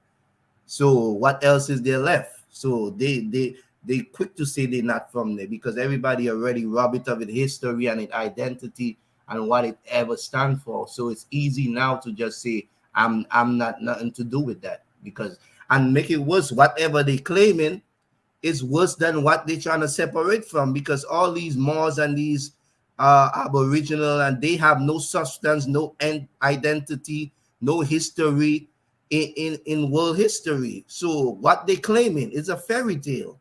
So what else is there left? So they quick to say they're not from there, because everybody already robbed it of its history and its identity and what it ever stand for. So it's easy now to just say I'm not nothing to do with that, because and make it worse, whatever they claiming is worse than what they're trying to separate from, because all these Moors and these aboriginal, and they have no substance, no identity, no history in world history. So what they claiming is a fairy tale.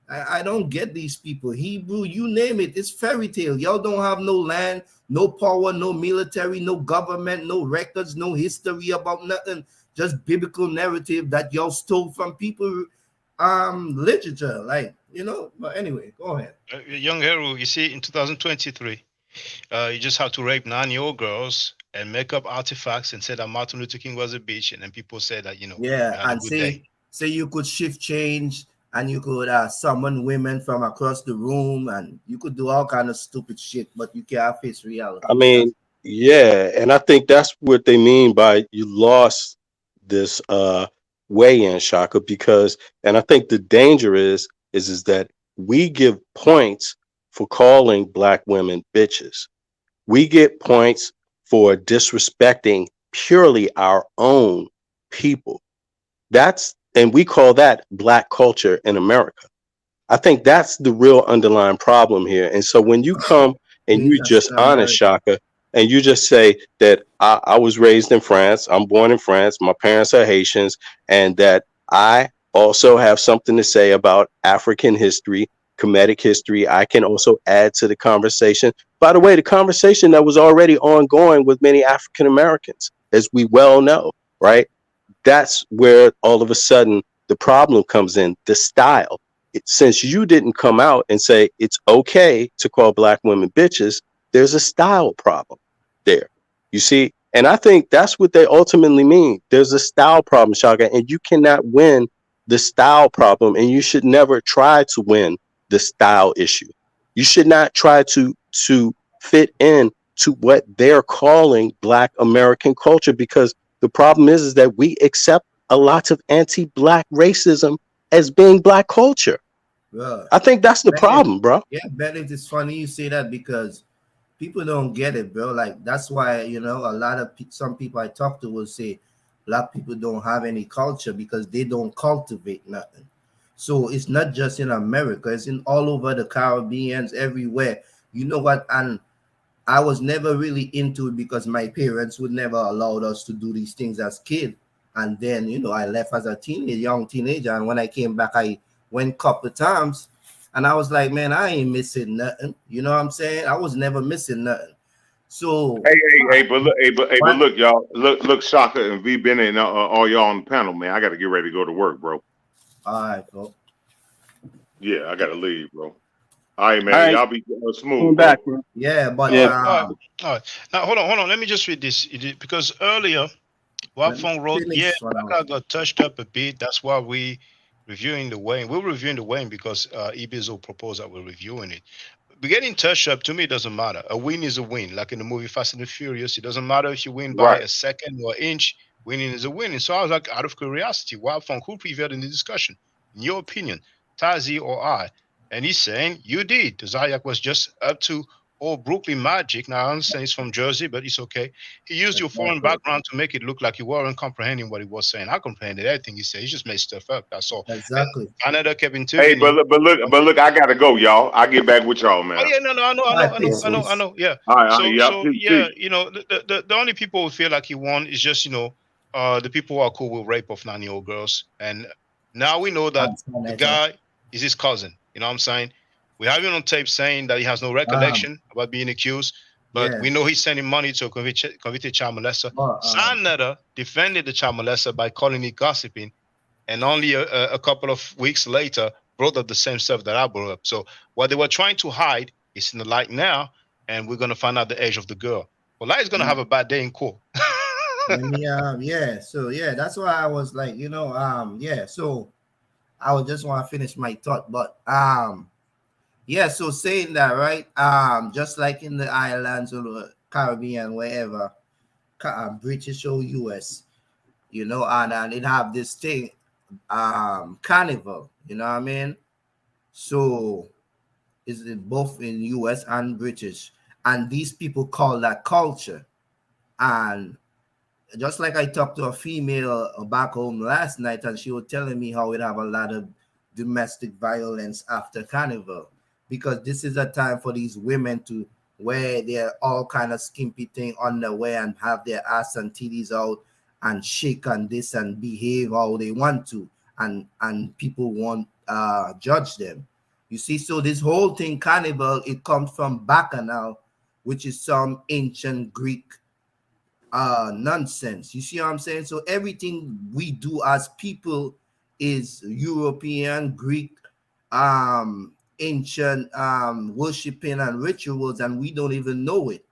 I don't get these people. Hebrew, you name it, it's fairy tale. Y'all don't have no land, no power, no military, no government, no records, no history about nothing. Just biblical narrative that y'all stole from people literature, like, you know. But anyway, go ahead. Young Hero, you see, in 2023, you just have to rape 9-year-old girls and make up artifacts and say that Martin Luther King was a bitch, and then people say that, you Yeah, had a and good day. say you could shift change, and you could summon women from across the room, and you could do all kind of stupid shit, but you can't face reality. I mean, yeah, and I think that's what they mean by you lost this weigh in, Shaka, because and I think the danger is that we give points for calling black women bitches. We get points for disrespecting purely our own people. And we call that black culture in America. I think that's the real underlying problem here. And so when you come and Means you that's just in honest, America. Shaka, and you just say that I was raised in France, I'm born in France, my parents are Haitians, and that I also have something to say about African history, Kemetic history, I can also add to the conversation. By the way, the conversation that was already ongoing with many African Americans, as we well know, right? That's where all of a sudden the problem comes in, the style. Since you didn't come out and say it's okay to call black women bitches, there's a style problem there. You see? And I think that's what they ultimately mean. There's a style problem, Shaka, and you cannot win the style problem, and you should never try to win the style issue. You should not try to fit in to what they're calling black American culture, because the problem is that we accept a lot of anti-black racism as being black culture. Bro, I think that's the Bennett, problem, bro. yeah, Bennett, it's funny you say that, because people don't get it, bro. Like, that's why, you know, a lot of some people I talk to will say black people don't have any culture because they don't cultivate nothing. So it's not just in America, it's in all over the Caribbeans, everywhere. You know what? And I was never really into it because my parents would never allow us to do these things as kids. And then, you know, I left as a young teenager. And when I came back, I went a couple of times. And I was like, man, I ain't missing nothing. You know what I'm saying? I was never missing nothing. So, But look, y'all, look, Shaka and V Bennett and all y'all on the panel, man. I got to get ready to go to work, bro. All right, bro. Yeah, I got to leave, bro. All right, All man. right, Y'all be smooth, coming bro. back, bro. Yeah, but Yeah. All right. Now hold on. Let me just read this because earlier let me Wapfong wrote, yeah, finish what I was. Baka got touched up a bit. That's why we reviewing the Wayne. We're reviewing the Wayne because Ibizo proposed that we're reviewing it. But getting touched up to me doesn't matter. A win is a win. Like in the movie Fast and the Furious, it doesn't matter if you win by Right. a second or inch. Winning is a win. And so I was like, out of curiosity, Wapfong, who prevailed in the discussion? In your opinion, Tazi or I? And he's saying you did. Zayak was just up to all Brooklyn magic. Now I understand he's from Jersey, but it's okay. He used your foreign Exactly. background to make it look like you weren't comprehending what he was saying. I comprehended everything he said. He just made stuff up. That's all. And Exactly. Canada kept Hey, intervening. but look, I gotta go, y'all. I'll get back with y'all, Oh man. yeah, no, I know. Yeah. All right, So y'all. so Peace, yeah, peace. you know, the only people who feel like he won is just the people who are cool with rape of 9-year-old girls. And now we know that the guy is his cousin. You know what I'm saying? We have him on tape saying that he has no recollection about being accused, but Yeah. we know he's sending money to a convicted child molester. But, Sanada defended the child molester by calling it gossiping, and only a couple of weeks later brought up the same stuff that I brought up. So what they were trying to hide is in the light now, and we're gonna find out the age of the girl. Well, Light is gonna have a bad day in court. let me yeah, so yeah, that's why I was like, yeah, so I would just want to finish my thought, but yeah, so saying that, right, just like in the islands or the Caribbean, wherever, British or US, and it have this thing, carnival, you know what I mean? So is it both in US and British, and these people call that culture. And just like I talked to a female back home last night, and she was telling me how it have a lot of domestic violence after carnival, because this is a time for these women to wear their all kind of skimpy thing underwear and have their ass and titties out and shake on this and behave how they want to, and people won't judge them. You see, so this whole thing carnival, it comes from Bacchanal, which is some ancient Greek nonsense. You see what I'm saying? So everything we do as people is European, Greek, ancient worshiping and rituals, and we don't even know it.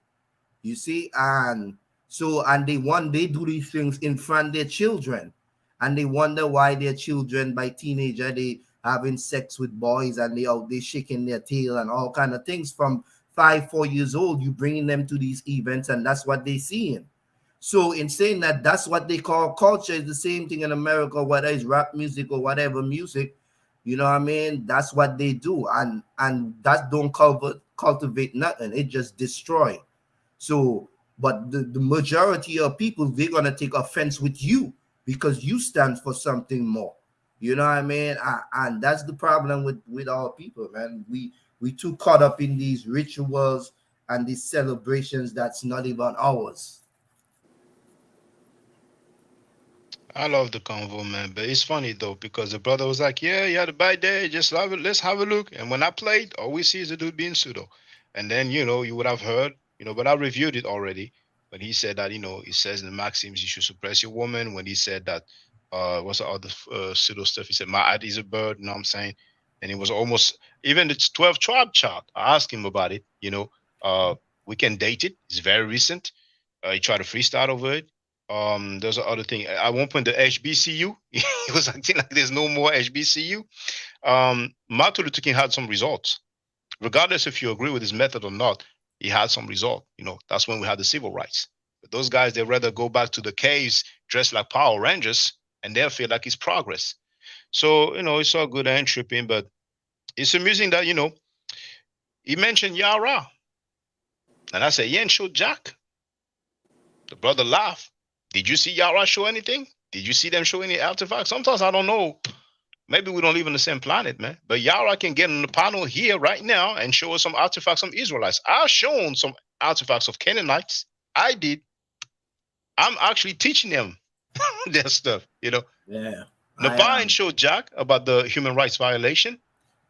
You see, and so, and they do these things in front of their children, and they wonder why their children by teenager they having sex with boys, and they shaking their tail and all kind of things from 5, 4 years old. You bringing them to these events, and that's what they seeing. So in saying that, that's what they call culture. Is the same thing in America, whether it's rap music or whatever music. You know what I mean? That's what they do, and that don't cultivate nothing. It just destroy. So, but the majority of people, they're gonna take offense with you because you stand for something more. You know what I mean? And that's the problem with our people, man. We too caught up in these rituals and these celebrations that's not even ours. I love the convo, man. But it's funny though, because the brother was like, yeah, you had a bad day, just love it, let's have a look. And when I played, all we see is a dude being pseudo. And then, you would have heard, but I reviewed it already. But he said that, it says in the Maxims you should suppress your woman. When he said that, what's the other pseudo stuff? He said, my ID is a bird, you know what I'm saying? And it was almost, even the 12 tribe chart, I asked him about it, we can date it. It's very recent. He tried to freestyle over it. There's other thing. At one point, the HBCU, he was acting like there's no more HBCU. Martin Luther King had some results. Regardless if you agree with his method or not, he had some result. That's when we had the civil rights. But those guys, they rather go back to the caves dressed like Power Rangers, and they feel like it's progress. So, it's all good and tripping, but it's amusing that, he mentioned Yara. And I said, Yen show Jack. The brother laughed. Did you see Yara show anything? Did you see them show any artifacts? Sometimes I don't know. Maybe we don't live on the same planet, man. But Yara can get on the panel here right now and show us some artifacts from Israelites. I've shown some artifacts of Canaanites. I did. I'm actually teaching them their stuff, you know. Yeah. Napa ain't showed Jack about the human rights violation.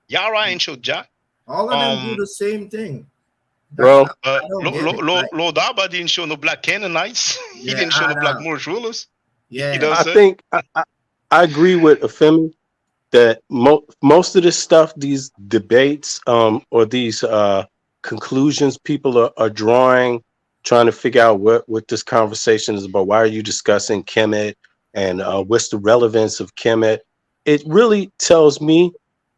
Yara ain't showed Jack. All of them do the same thing. Well, I don't get it. Like, Lord Abba didn't show no black Canaanites. He yeah, didn't show no black Adam. Moorish rulers. Yeah. You know what I I'm saying? think I agree with Afemi that most of this stuff, these debates, or these conclusions people are drawing, trying to figure out what this conversation is about. Why are you discussing Kemet, and what's the relevance of Kemet? It really tells me,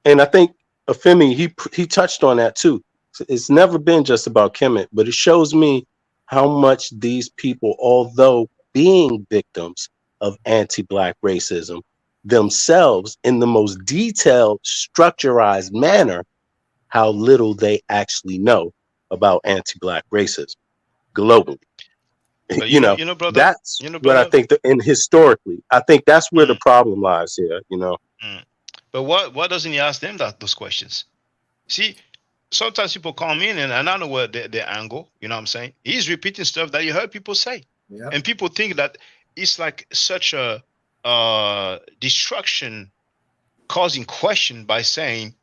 and I think Afemi he touched on that too. It's never been just about Kemet, but it shows me how much these people, although being victims of anti-black racism themselves in the most detailed, structurized manner, how little they actually know about anti-black racism globally. But You know, brother, that's what I think. And historically, I think that's where the problem lies here. You know. But what doesn't he ask them those questions? See, sometimes people come in and I know what their angle. You know what I'm saying? He's repeating stuff that you heard people say, and people think that it's like such a destruction causing question by saying,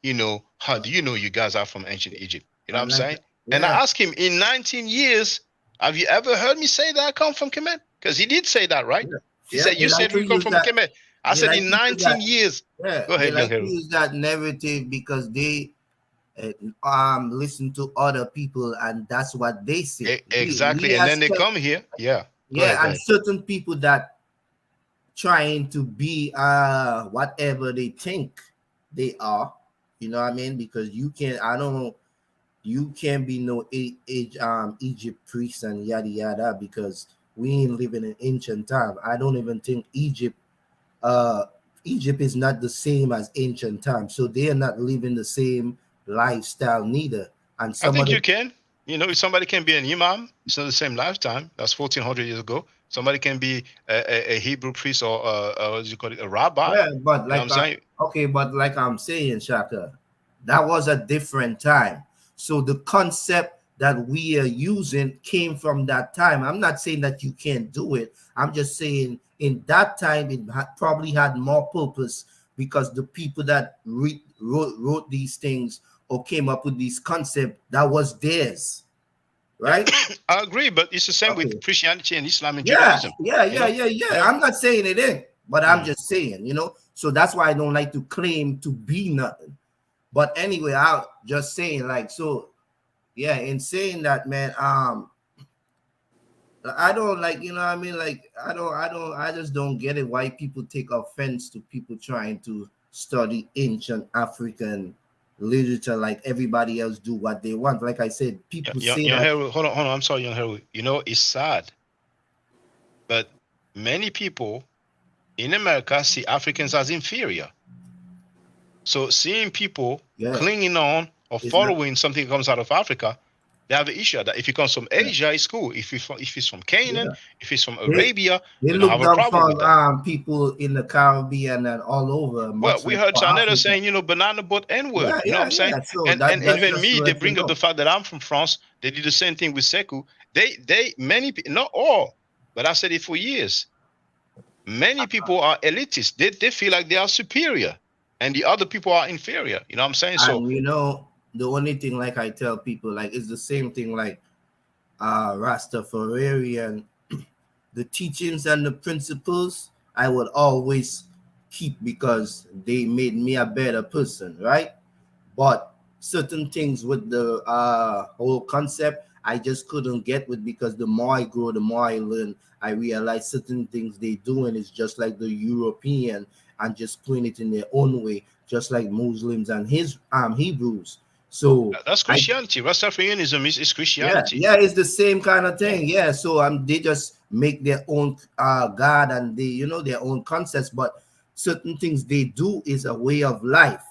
how do you know you guys are from ancient Egypt? You know what I'm saying? And I asked him, in 19 years, have you ever heard me say that I come from Kemet? Because he did say that, right? He said, you said we come from Kemet. I said, in 19 years. Yeah, Go ahead, they like young to hero. use that narrative because they listen to other people and that's what they say. Exactly. We And then they come here. Yeah. Go ahead, and certain people that trying to be whatever they think they are, you know what I mean? Because you can't be no Egypt priest and yada yada because we ain't living in ancient time. I don't even think Egypt is not the same as ancient times, so they are not living the same lifestyle neither. And I think the, you can. If somebody can be an imam, it's not the same lifetime. That's 1400 years ago. Somebody can be a Hebrew priest or what do you call it, a rabbi. yeah, but You know what I'm saying? okay, but like I'm saying, Shaka, that was a different time. So the concept that we are using came from that time. I'm not saying that you can't do it. I'm just saying in that time it probably had more purpose because the people that wrote these things or came up with these concepts, that was theirs, right? I agree, but it's the same with Christianity and Islam and Yeah, Judaism. yeah. I'm not saying it ain't, but I'm just saying, so that's why I don't like to claim to be nothing. But anyway, I'll just saying, like, so yeah, in saying that, man, I don't like, what I mean? Like, I just don't get it why people take offense to people trying to study ancient African literature like everybody else do what they want. Like I said, people say that. Hold on. I'm sorry, young Harold. It's sad, but many people in America see Africans as inferior. So seeing people clinging on or following something that comes out of Africa, they have an issue that if it comes from Asia, it's cool. If it's from Canaan, if it's from Arabia, they don't look have a down problem with that. from people in the Caribbean and all over. Well, we heard Chanetta saying, banana boat N-word. You know what I'm saying? So and that's even just me, they bring up the fact that I'm from France. They did the same thing with Sekou. Many people, not all, but I said it for years. Many people are elitist. They feel like they are superior and the other people are inferior. You know what I'm saying? So, and the only thing, like I tell people, like, it's the same thing like Rastafarian, the teachings and the principles I would always keep because they made me a better person, right? But certain things with the whole concept, I just couldn't get with because the more I grow, the more I learn. I realize certain things they doing is just like the European and just putting it in their own way, just like Muslims and his Hebrews. So that's Christianity. Rastafarianism is Christianity. Yeah, it's the same kind of thing. Yeah, so they just make their own God and they, their own concepts, but certain things they do is a way of life,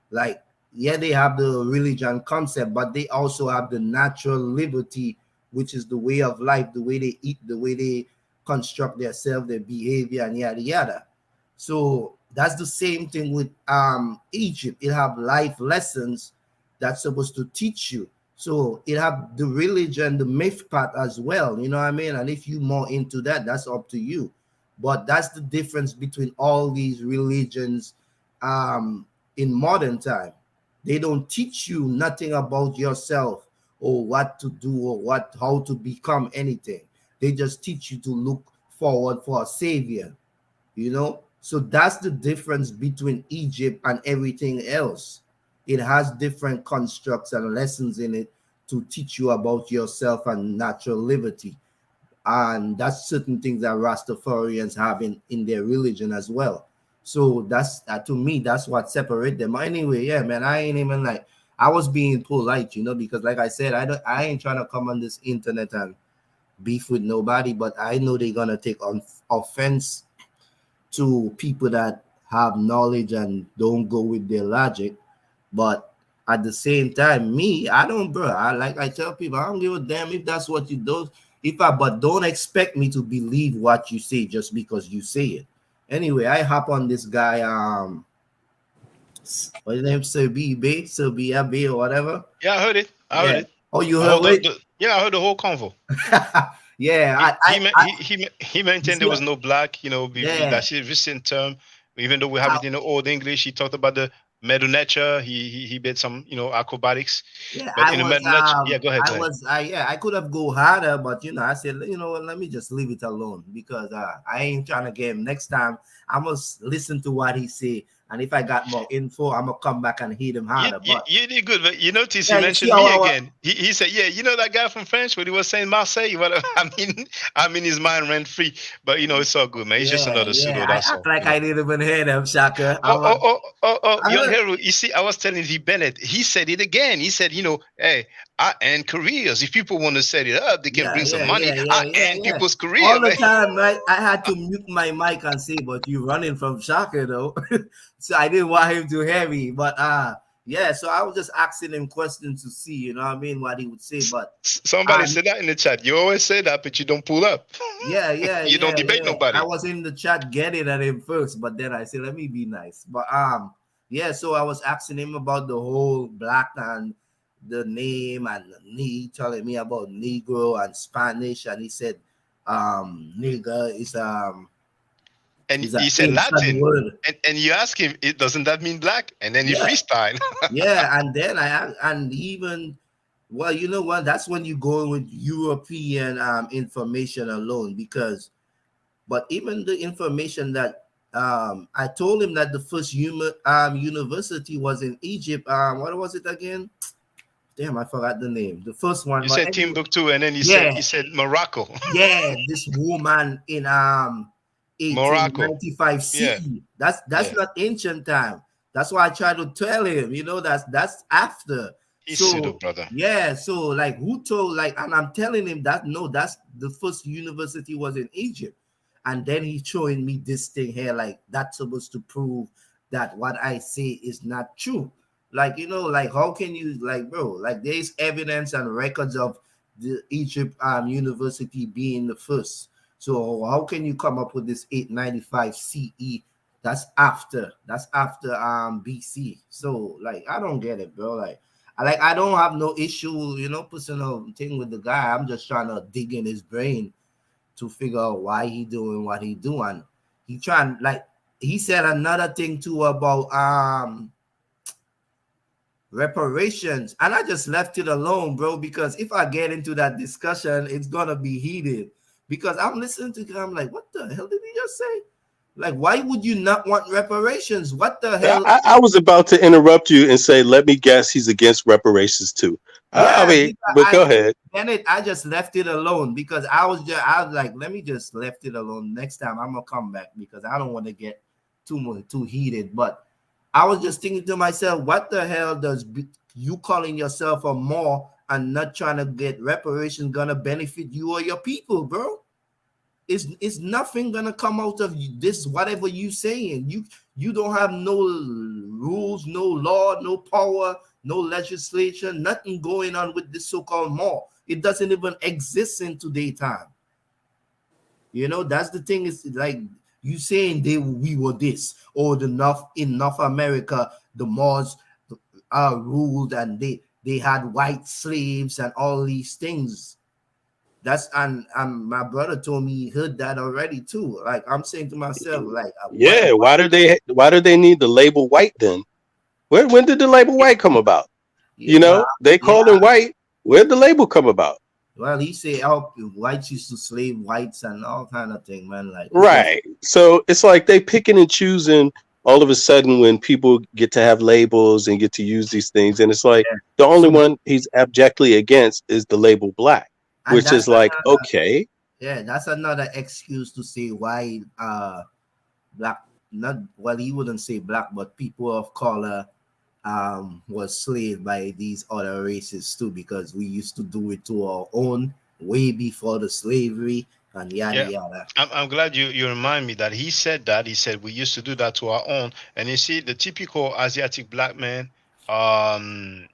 like, yeah, they have the religion concept, but they also have the natural liberty, which is the way of life, the way they eat, the way they construct themselves, their behavior, and yada yada. So that's the same thing with Egypt. It have life lessons that's supposed to teach you. So it have the religion, the myth part as well, you know what I mean? And if you more into that, that's up to you. But that's the difference between all these religions in modern time. They don't teach you nothing about yourself or what to do or how to become anything. They just teach you to look forward for a savior, So that's the difference between Egypt and everything else. It has different constructs and lessons in it to teach you about yourself and natural liberty. And that's certain things that Rastafarians have in their religion as well. So that's to me, that's what separate them. Anyway, yeah, man, I ain't even like, I was being polite, because like I said, I ain't trying to come on this internet and beef with nobody, but I know they're gonna take offense to people that have knowledge and don't go with their logic. But at the same time, I don't, bro. I tell people, I don't give a damn if that's what you do. But don't expect me to believe what you say just because you say it. Anyway, I hop on this guy, what's his name, Serbia Bay or whatever. Yeah, I heard it. I heard it. Oh, you heard it? Yeah, I heard the whole convo. Yeah, he mentioned there was no black, that's a recent term. Even though we have it in the old English, he talked about the Medu nature. He did some, acrobatics. Yeah, but in the Medu nature, yeah, go ahead. I could have go harder, but I said, what, let me just leave it alone because I ain't trying to get him. Next time, I must listen to what he say. And if I got more info, I'm gonna come back and hit him harder. You did good, but you notice he mentioned me again. He said, "Yeah, that guy from French when he was saying Marseille." Well, I mean, his mind ran free. But it's all good, man. He's just another pseudo. That's all. I didn't even hear them, Shaka. Young Hero. You see, I was telling V Bennett. He said it again. He said, hey, I end careers. If people want to set it up, they can bring some money. I end people's career. All the time, right? I had to mute my mic and say, "But you running from Shaka, though." So I didn't want him to hear me, but yeah. So I was just asking him questions to see, what he would say. But somebody said that in the chat. You always say that, but you don't pull up. Yeah. You don't debate nobody. I was in the chat getting at him first, but then I said, let me be nice. But yeah. So I was asking him about the whole black and the name, and he telling me about Negro and Spanish, and he said, nigger is And he said Latin, and you ask him, doesn't that mean black? And then he freestyle. Yeah, and then well, you know what? That's when you go with European information alone, but even the information that I told him that the first university was in Egypt. What was it again? Damn, I forgot the name. The first one. You said Timbuktu, and then he said Morocco. Yeah, this woman in 1895 CE. Yeah. That's not ancient time. That's why I try to tell him, that's after. He's pseudo, brother. Yeah, so like who told, and I'm telling him that no, that's the first university was in Egypt. And then he's showing me this thing here, like that's supposed to prove that what I say is not true. How can you, bro, there's evidence and records of the Egypt university being the first. So how can you come up with this 895 CE? That's after BC. So I don't get it, bro. I don't have no issue, personal thing with the guy. I'm just trying to dig in his brain to figure out why he doing what he doing. He trying, he said another thing too about reparations, and I just left it alone, bro, because if I get into that discussion, it's gonna be heated. Because I'm listening to him, I'm like, what the hell did he just say? Why would you not want reparations? What the hell? I was about to interrupt you and say, let me guess, he's against reparations too. But go ahead. Bennett, I just left it alone because I was like, let me just left it alone. Next time I'm gonna come back because I don't want to get too heated. But I was just thinking to myself, what the hell does you calling yourself a Moor and not trying to get reparations gonna benefit you or your people, bro? It's nothing gonna come out of this, whatever you saying. You don't have no rules, no law, no power, no legislation, nothing going on with this so-called Moor. It doesn't even exist in today's time. That's the thing, is you saying we were this, or in North America, the Moors ruled and they had white slaves and all these things. That's and my brother told me he heard that already too. Like I'm saying to myself, like Yeah, why do they need the label white then? When did the label white come about? yeah, You know, they called him white. Where'd the label come about? well, he say oh, whites used to slave whites and all kind of thing, man. Like it's just Right. So it's like they picking and choosing all of a sudden when people get to have labels and get to use these things. And it's like the only so, one he's abjectly against is the label black, and which that's is like, another, okay. yeah, that's another excuse to say why black, not well, he wouldn't say black, but people of color was slaved by these other races too, because we used to do it to our own way before the slavery and yada Yeah, yada. I'm glad you remind me that he said that. He said we used to do that to our own. And you see, the typical Asiatic black man, um,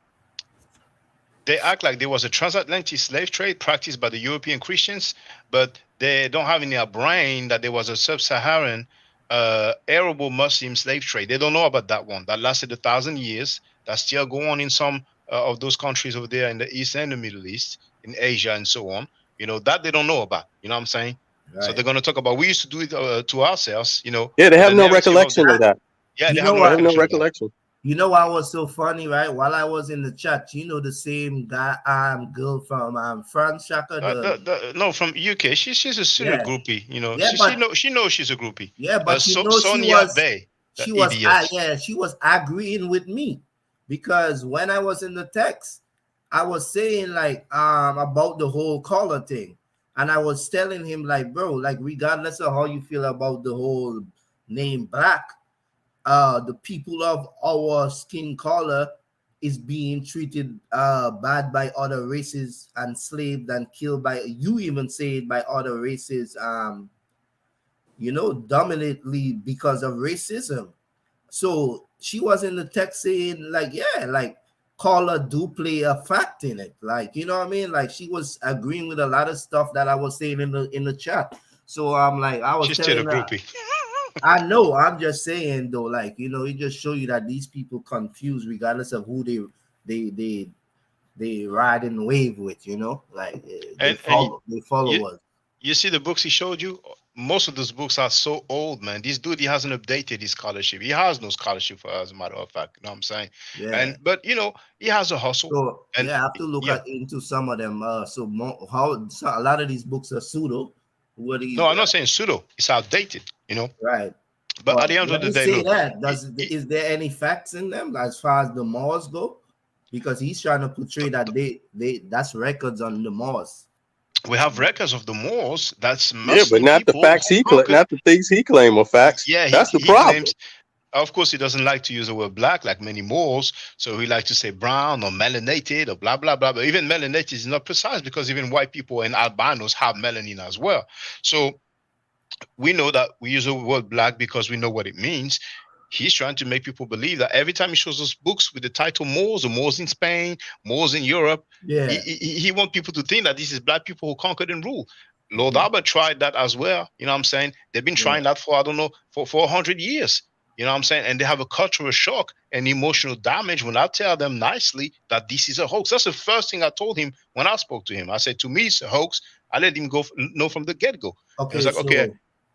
they act like there was a transatlantic slave trade practiced by the European Christians, but they don't have in their brain that there was a sub-Saharan Arab Muslim slave trade. They don't know about that one that lasted 1,000 years. That's still going on in some of those countries over there in the East and the Middle East, in Asia and so on. That they don't know about. You know what I'm saying? Right. So they're going to talk about we used to do it to ourselves. Yeah, they But have the no narrative of recollection of that. yeah, You they know have no what? They have no recollection of that. recollection. You know what was so funny, right? While I was in the chat, you know the same guy, girl from France, Shaka, No, from UK. She's a serious yeah, groupie. yeah, She knows she's a groupie. yeah, but you know Sonia Bay, the idiot. she was agreeing with me, because when I was in the text, I was saying like about the whole color thing, and I was telling him like, bro, like regardless of how you feel about the whole name black, the people of our skin color is being treated bad by other races, and enslaved and killed by, you even say it, by other races, dominantly because of racism. So she was in the text saying like, yeah, like color do play a fact in it, like, you know what I mean, like she was agreeing with a lot of stuff that I was saying in the chat. So I'm like, I was She's still a telling her, groupie. I know. I'm just saying though, like, it just show you that these people confused regardless of who they ride in the wave with, like they And follow you us. you see the books he showed you. Most of those books are so old, man. This dude, he hasn't updated his scholarship. He has no scholarship for, as a matter of fact. You know what I'm saying? Yeah. But he has a hustle. So And yeah, I have to look yeah, at into some of them. A lot of these books are pseudo. What do you? no, I'm not saying pseudo. It's outdated. Right. But at But the end of when the you day, say look, that, is there any facts in them as far as the Moors go? Because he's trying to portray that that's records on the Moors. we have records of the Moors. That's Yeah, but Muslim not the people facts who conquered. not the things he claim are facts. Yeah, That's the he problem. claims. Of course, he doesn't like to use the word black like many Moors, so he likes to say brown or melanated or blah blah blah. But even melanated is not precise, because even white people and albinos have melanin as well. So we know that we use the word black because we know what it means. He's trying to make people believe that every time he shows us books with the title Moors, or Moors in Spain, Moors in Europe, Yeah. he wants people to think that this is black people who conquered and ruled. Lord Albert tried that as well. You know what I'm saying? They've been trying that for, I don't know, for 100 years. You know what I'm saying? And they have a cultural shock and emotional damage when I tell them nicely that this is a hoax. That's the first thing I told him when I spoke to him. I said, to me, it's a hoax. I let him know from the get-go. And Okay, it's like, okay,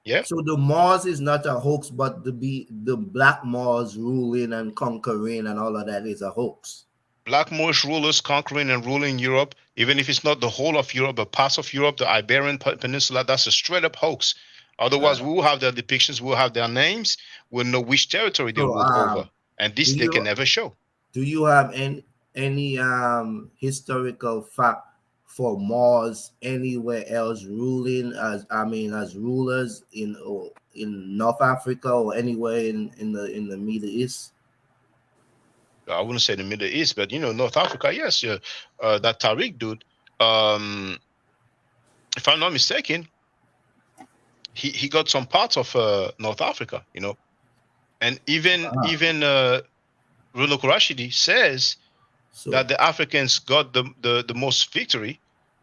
yeah. So the Moors is not a hoax, but the black Moors ruling and conquering and all of that is a hoax. Black Moorish rulers conquering and ruling Europe, even if it's not the whole of Europe, but parts of Europe, the Iberian Peninsula, that's a straight up hoax. Otherwise, we will have their depictions, we'll have their names, we'll know which territory they ruled over. And this they can never show. Do you have any historical fact for Moors anywhere else ruling as rulers in North Africa or anywhere in the Middle East? I wouldn't say the Middle East, but North Africa, yes. That Tariq dude, if I'm not mistaken, he got some parts of North Africa, and even Ruluk Rashidi says that the Africans got the most victory,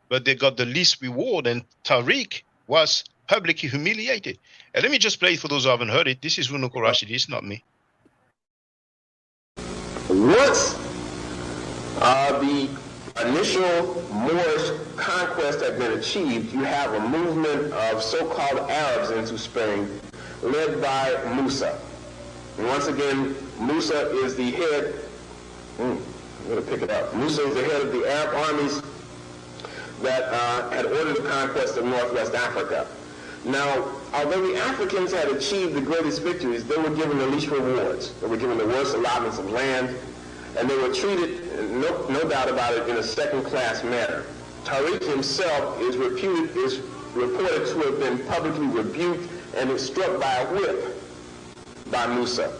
but they got the least reward, and Tariq was publicly humiliated. And let me just play it for those who haven't heard it. This is Ruluk Rashidi, it's not me. What are the initial Moorish conquest had been achieved, you have a movement of so-called Arabs into Spain, led by Musa. And once again, Musa is the head. I'm going to pick it up. Musa is the head of the Arab armies that had ordered the conquest of Northwest Africa. Now, although the Africans had achieved the greatest victories, they were given the least rewards. They were given the worst allotments of land, and they were treated, no doubt about it, in a second-class manner. Tariq himself is reported to have been publicly rebuked and was struck by a whip by Musa.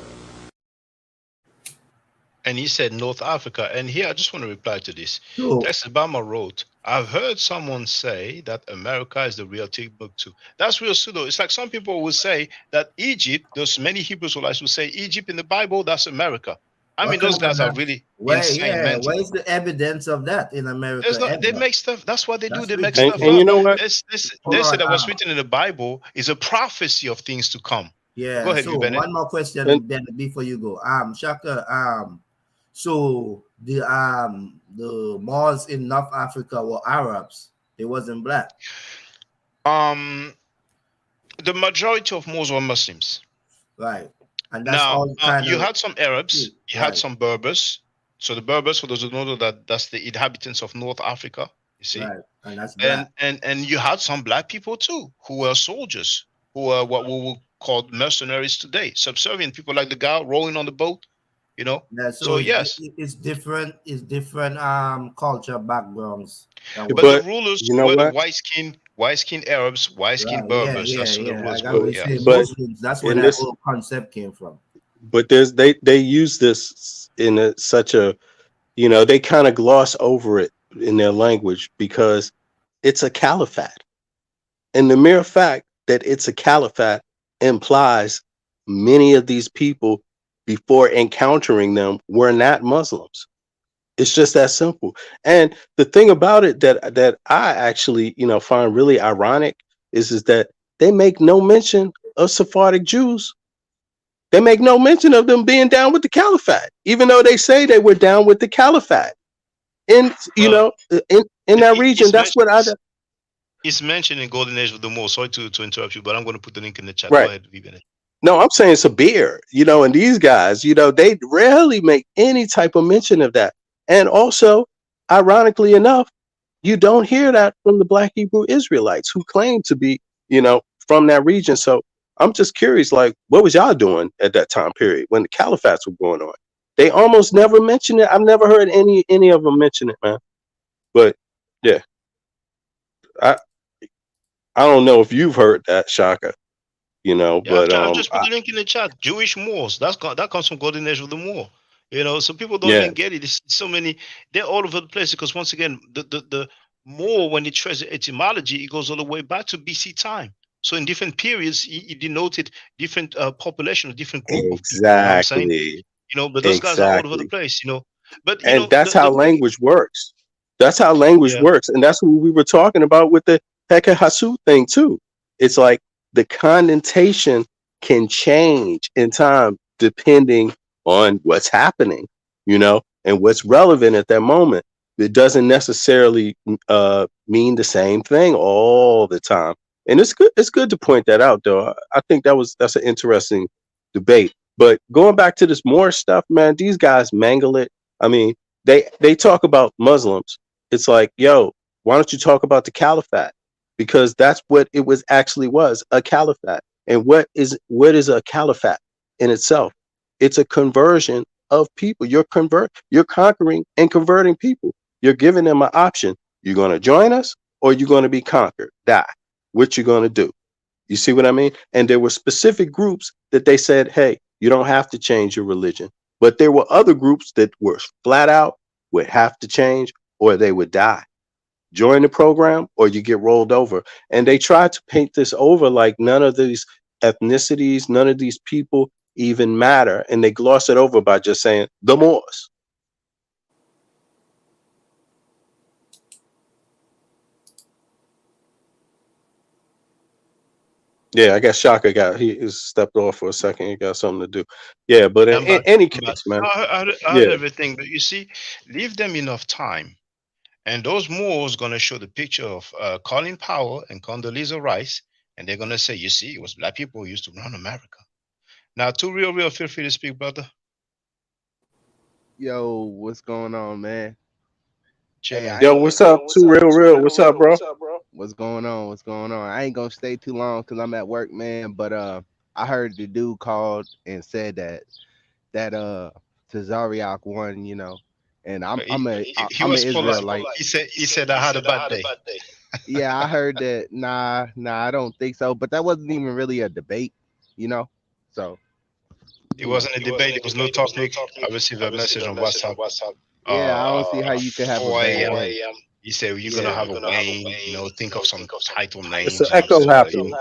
And he said North Africa. And here I just want to reply to this. So, Tex Obama wrote, I've heard someone say that America is the real Timbuktu. That's real pseudo. It's like some people will say that Egypt, those many Hebrew Israelites will say Egypt in the Bible, that's America. I mean, those guys are really insane mentally. Where is the evidence of that in America? They make stuff. That's what they do. They make ridiculous. stuff And up. you know what? They say that what's written in the Bible is a prophecy of things to come. Yeah. Go ahead, So Bennett. one more question, Bennett, before you go. Shaka, so the Moors in North Africa were Arabs. They wasn't black. The majority of Moors were Muslims. Right. And that's now, all kind you of, had some Arabs, you right. had some Berbers. So the Berbers, for those who don't know, that's the inhabitants of North Africa. You see, right. And that's black. And you had some black people too, who were soldiers, who were what we will call mercenaries today, subservient people like the guy rowing on the boat. You know. Yeah, so yes, it's different. It's different culture backgrounds. But the rulers were the white skin Arabs, white skin Berbers. Yeah, that's who the rulers like were. say Muslims. That's where that whole concept came from. But they use this in such a, they kind of gloss over it in their language because it's a caliphate, and the mere fact that it's a caliphate implies many of these people before encountering them were not Muslims. It's just that simple. And the thing about it that I actually, find really ironic is that they make no mention of Sephardic Jews. They make no mention of them being down with the caliphate, even though they say they were down with the caliphate. In that region, that's what I. It's mentioned in Golden Age of the Moor. Sorry to interrupt you, but I'm going to put the link in the chat. Right. Go ahead, Vivian. No, I'm saying it's a beer, and these guys, they rarely make any type of mention of that. And also, ironically enough, you don't hear that from the Black Hebrew Israelites who claim to be, from that region. So I'm just curious, like, what was y'all doing at that time period when the caliphates were going on? They almost never mention it. I've never heard any of them mention it, man. But yeah, I don't know if you've heard that, Shaka. But I've just put the link in the chat. Jewish Moors. That comes from Golden Age of the Moor. So people don't even get it. There's so many. They're all over the place because once again, the Moor, when it traces etymology, it goes all the way back to BC time. So in different periods, it denoted different population, different group of people. You know what I'm saying? But those guys are all over the place. But that's how language works. That's how language works, and that's what we were talking about with the Heka Hasu thing too. It's like the connotation can change in time depending on what's happening, and what's relevant at that moment. It doesn't necessarily mean the same thing all the time. And it's good to point that out, though. I think that's an interesting debate. But going back to this Moorish stuff, man, these guys mangle it. I mean, they talk about Muslims. It's like, yo, why don't you talk about the caliphate? Because that's what it was a caliphate. And what is a caliphate in itself? It's a conversion of people. You're conquering and converting people. You're giving them an option. You're going to join us or you're going to be conquered, die. What you going to do? You see what I mean? And there were specific groups that they said, hey, you don't have to change your religion. But there were other groups that were flat out would have to change or they would die. Join the program or you get rolled over. And they tried to paint this over like none of these ethnicities, none of these people even matter. And they gloss it over by just saying the Moors. Yeah, I guess Shaka he stepped off for a second. He got something to do. Yeah, but in any case, man. I heard everything, but you see, leave them enough time. And those Moors going to show the picture of Colin Powell and Condoleezza Rice, and they're going to say, you see, it was black people who used to run America. Now, Too Real, feel free to speak, brother. Yo, what's going on, man? Yo, what's up? Too real. What's up, bro? What's going on? What's going on? I ain't gonna stay too long because I'm at work, man. But I heard the dude called and said that Tazariak won, you know, and I'm an Israelite. He said I had a bad day. Yeah, I heard that. Nah, I don't think so. But that wasn't even really a debate, you know. So it wasn't a debate. It was no topic. I received a message on WhatsApp. Yeah, I don't see how you could have 4 a a.m. bad day. He said you're gonna have a Wayne. You know, think of some title names. It's an echo happening.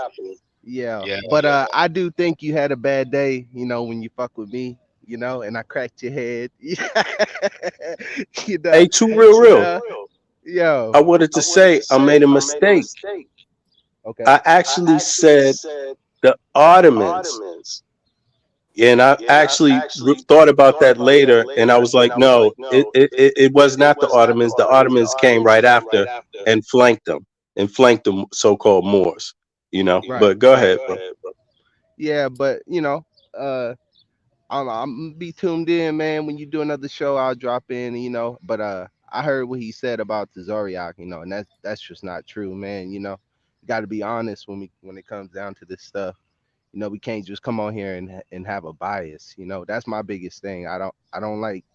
Yeah, but I do think you had a bad day, you know, when you fuck with me, you know, and I cracked your head. You know, Hey, Too real. Yo, I wanted to say I made a mistake. Okay. I actually said the Ottomans. And I actually thought about that later, and I was like, no, it was not the Ottomans. The Ottomans came right after and flanked them so-called Moors, you know. Right, But go right. ahead, bro. Yeah, but you know, I'm gonna be tuned in, man. When you do another show, I'll drop in, you know. But I heard what he said about the Zodiac, you know, and that's just not true, man. You know, you got to be honest when it comes down to this stuff. You know, we can't just come on here and have a bias. You know, that's my biggest thing. I don't like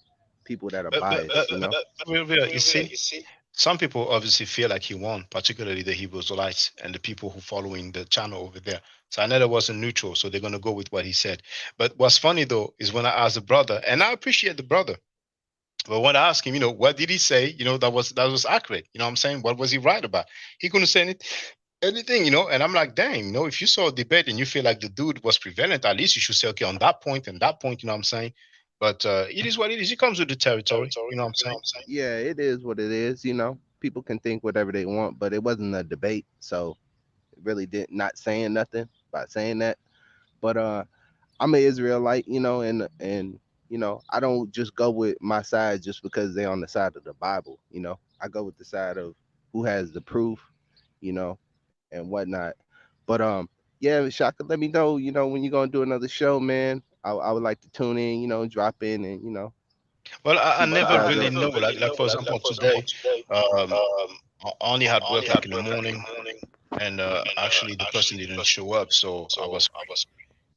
people that are biased. You know, You see, some people obviously feel like he won, particularly the Hebrew Israelites and the people who following the channel over there. So I know that wasn't neutral, so they're gonna go with what he said. But what's funny though is when I asked the brother, and I appreciate the brother, but when I asked him, you know, what did he say? You know, that was accurate. You know what I'm saying? What was he right about? He couldn't say anything, you know. And I'm like, dang, you know, if you saw a debate and you feel like the dude was prevalent, at least you should say, okay, on that point and that point, you know what I'm saying? But it is what it is. It comes with the territory, you know what I'm saying? yeah, it is what it is. You know, people can think whatever they want, but it wasn't a debate, so it really did not saying nothing by saying that. But I'm an Israelite, you know, and you know, I don't just go with my side just because they're on the side of the Bible. You know, I go with the side of who has the proof, you know, and whatnot. But yeah, Shaka, let me know, you know, when you're gonna do another show, man. I would like to tune in, you know, drop in and, you know. Well, I never really know. Like for example, today, I only had work like in the morning, and actually the person didn't show up, so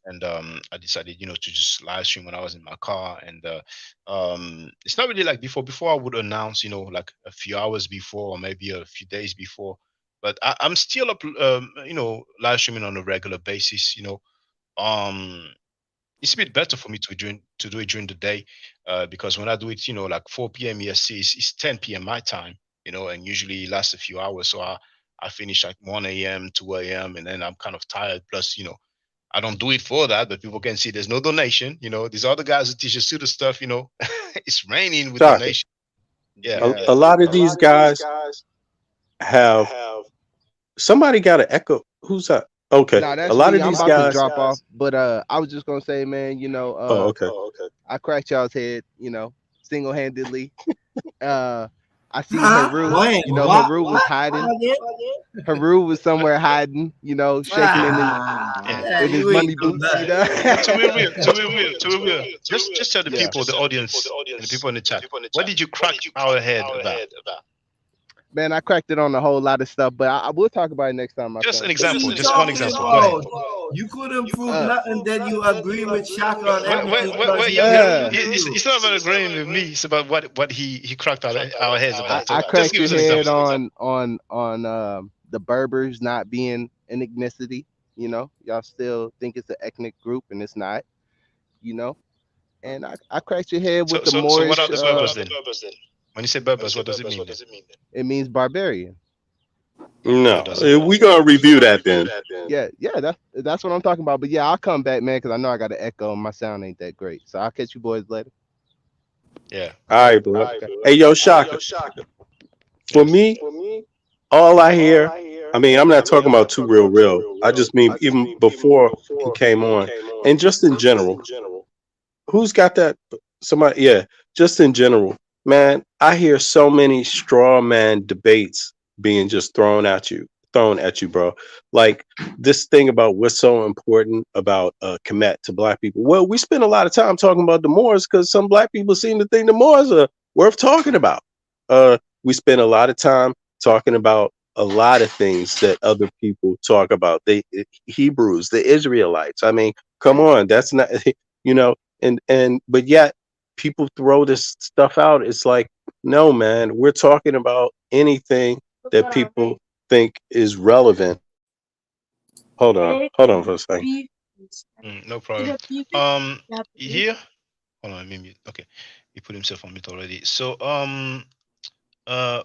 and I decided, you know, to just live stream when I was in my car. And it's not really like before. Before I would announce, you know, like a few hours before or maybe a few days before. But I'm still up, you know, live streaming on a regular basis. You know, it's a bit better for me to do it during the day, because when I do it, you know, like 4 p.m. EST, it's 10 p.m. my time. You know, and usually it lasts a few hours. So I finish like 1 a.m., 2 a.m., and then I'm kind of tired. Plus, you know, I don't do it for that, but people can see there's no donation. You know, these other guys who teach us the stuff, you know, it's raining with Shaka. donation. Yeah. A lot of these guys have somebody got an echo. Who's that? Okay. Nah, A that's lot me. of I'm these about to guys. drop off, but I was just gonna say, man, you know, Oh, okay. I cracked y'all's head, you know, single handedly. I seen Haru, Wait, you know, what? Haru was hiding. Haru was somewhere hiding, you know, shaking in his money boots, you know. To be real, just tell the Yeah. people, the audience, and the people in the chat, what did you crack our head about? Man, I cracked it on a whole lot of stuff, but I will talk about it next time. My Just son. an example, You just one talking example. Go ahead. about? You couldn't prove nothing. Then you agree with Shaka on everything Well, because he yeah, agreed with you. it's not about agreeing with me. It's about what he cracked our heads about. So I just cracked give your us an head example. on the Berbers not being an ethnicity. You know, y'all still think it's an ethnic group, and it's not. You know, and I cracked your head with the So what Moorish. are the Berbers then? When you say Berbers, what does it mean then? It means barbarian. No, we gonna review that then. Yeah, that's what I'm talking about. But yeah, I'll come back, man, because I know I got an echo and my sound ain't that great. So I'll catch you boys later. Yeah. All right, bro. Okay. Hey, yo, Shaka. For me, all I hear, I mean, I'm not talking about Too Real. I just mean even before he came on, and just in general, who's got that? Somebody, yeah, just in general. man, I hear so many straw man debates being just thrown at you, bro. Like this thing about what's so important about Kemet to black people. Well, we spend a lot of time talking about the Moors because some black people seem to think the Moors are worth talking about. We spend a lot of time talking about a lot of things that other people talk about. The Hebrews, the Israelites. I mean, come on, that's not you know, and but yet people throw this stuff out. It's like, no, man, we're talking about anything that people think is relevant. Hold on for a second. No problem. Here, hold on, let me mute. Okay, he put himself on mute already. So,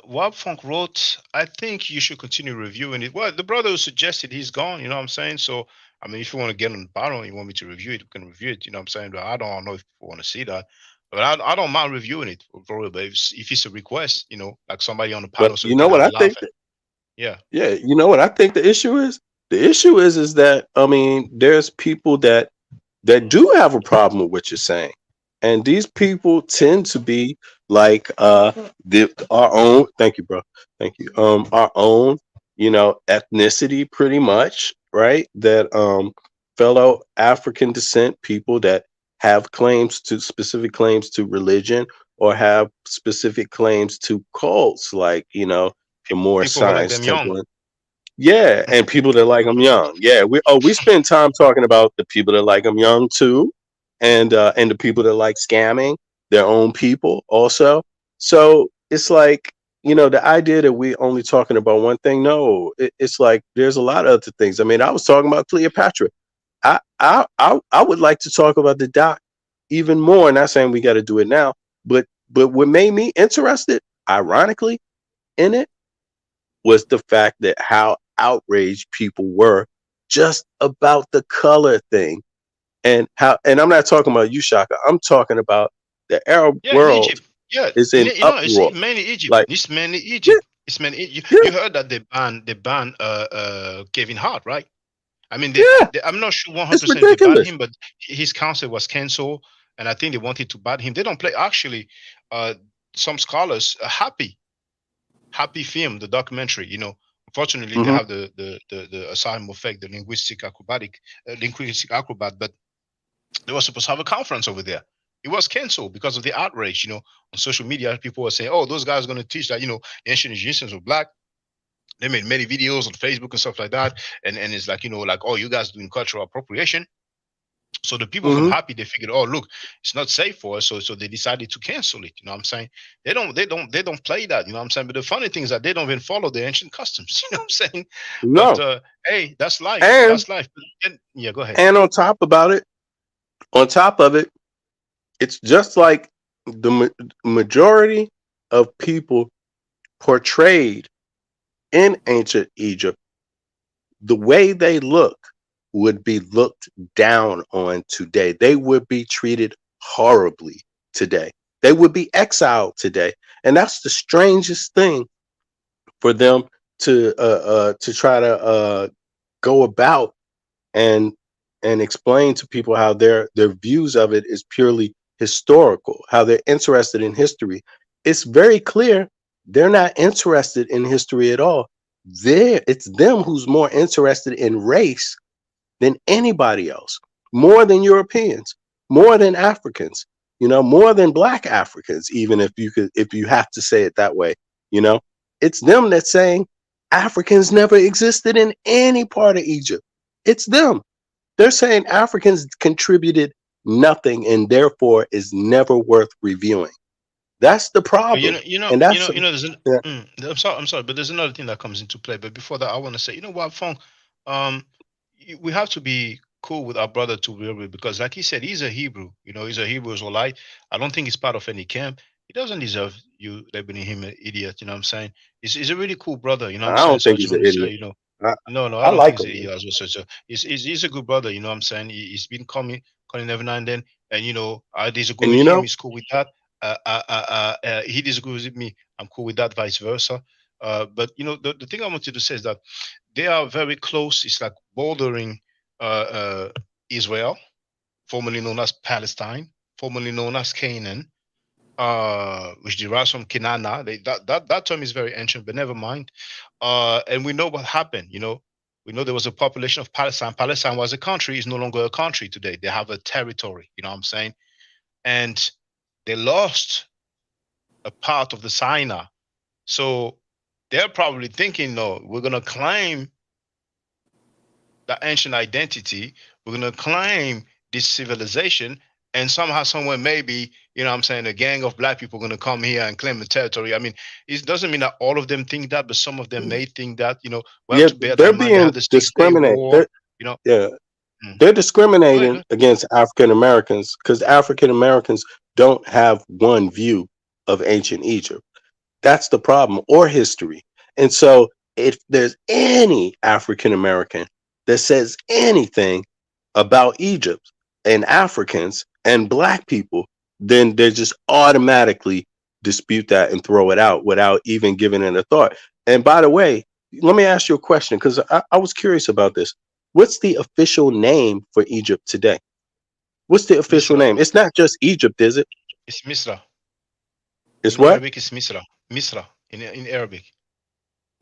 Wab Funk wrote, I think you should continue reviewing it. Well, the brother who suggested he's gone, you know what I'm saying? So, I mean, if you want to get on the bottom, you want me to review it, we can review it, you know what I'm saying? But I don't know if people want to see that. But I don't mind reviewing it for real. But if it's a request, you know, like somebody on the But panel so we you know can what have a I laugh think? at. Yeah. Yeah, you know what I think the issue is? The issue is that I mean, there's people that do have a problem with what you're saying. And these people tend to be like our own, thank you, bro. Thank you. Our own, ethnicity pretty much, right? That fellow African descent people that have specific claims to religion or have specific claims to cults, like, the more People who like science them young. temple. Yeah, and people that like them young. Yeah, we spend time talking about the people that like them young too, and the people that like scamming their own people also. So it's like, the idea that we only talking about one thing. No, it's like there's a lot of other things. I mean, I was talking about Cleopatra. I would like to talk about the doc even more. Not saying we got to do it now, but what made me interested, ironically, in it was the fact that how outraged people were just about the color thing, and I'm not talking about you, Shaka. I'm talking about the Arab Yeah, in world Egypt. Yeah, is in it's uproar. mainly Egypt. Like, It's mainly yeah, Egypt. It's mainly yeah, you heard that they banned Kevin Hart, right? I mean, yeah. I'm not sure It's 100% they banned ridiculous. him, but his council was canceled, and I think they wanted to ban him. They don't play actually. Uh, some scholars are happy film, the documentary. Unfortunately, they Hmm. have the asylum effect, the linguistic acrobat, but they were supposed to have a conference over there. It was canceled because of the outrage. On social media, people were saying, "Oh, those guys are going to teach that the ancient Egyptians were black." They made many videos on Facebook and stuff like that, and it's like like, "Oh, you guys doing cultural appropriation." So the people from Hmm. Happy, they figured, "Oh, look, it's not safe for us," so they decided to cancel it. You know what I'm saying? They don't play that. You know what I'm saying? But the funny thing is that they don't even follow the ancient customs. You know what I'm saying? But No, hey, that's life. and That's life. Yeah, go ahead. and on top of it, it's just like the majority of people portrayed in ancient Egypt, the way they look would be looked down on today. They would be treated horribly today. They would be exiled today. And that's the strangest thing for them to try to go about and explain to people how their views of it is purely historical, how they're interested in history. It's very clear they're not interested in history at all. It's them who's more interested in race than anybody else, more than Europeans, more than Africans, more than black Africans, even if you have to say it that way, you know, it's them that's saying Africans never existed in any part of Egypt. It's them. They're saying Africans contributed nothing and therefore is never worth reviewing. That's the But problem. And that's there's yeah. I'm sorry, but there's another thing that comes into play. But before that, I want to say, you know what, Fong, um, we have to be cool with our brother to be able, because, like he said, he's a Hebrew. He's a Hebrew Israelite. I don't think he's part of any camp. He doesn't deserve you labeling him an idiot. You know what I'm saying? He's a really cool brother. You know what I'm I saying? don't So I think just he's want an to say, idiot. I, no, I I don't think like he's an him. idiot as well. So he's a good brother. You know what I'm saying? He's been calling every now and then, and I disagree And with him. He's cool with that. He disagrees with me. I'm cool with that, vice versa. But the thing I wanted to say is that they are very close. It's like bordering Israel, formerly known as Palestine, formerly known as Canaan. which derives from Kinana. That term is very ancient, but never mind. And we know what happened. We know there was a population of Palestine. Palestine was a country; is no longer a country today. They have a territory. You know what I'm saying? And they lost a part of the Sinai. So they're probably thinking, no, we're gonna claim the ancient identity. We're gonna claim this civilization, and somehow, somewhere, maybe, you know what I'm saying, a gang of black people are gonna come here and claim the territory. I mean, it doesn't mean that all of them think that, but some of them may think that, we have Yeah, to bear that they're in mind. They had being the 6 Day discriminated. War, you know. Yeah, Mm. they're Go ahead, go discriminating ahead. against African Americans because African Americans don't have one view of ancient Egypt. That's the problem, or history. And so, if there's any African American that says anything about Egypt and Africans and black people, then they just automatically dispute that and throw it out without even giving it a thought. And by the way, let me ask you a question because I was curious about this. What's the official name for Egypt today? What's the official Misra. name? It's not just Egypt, is it? It's Misra. It's In what? Arabic, it's Misra. Misra in Arabic.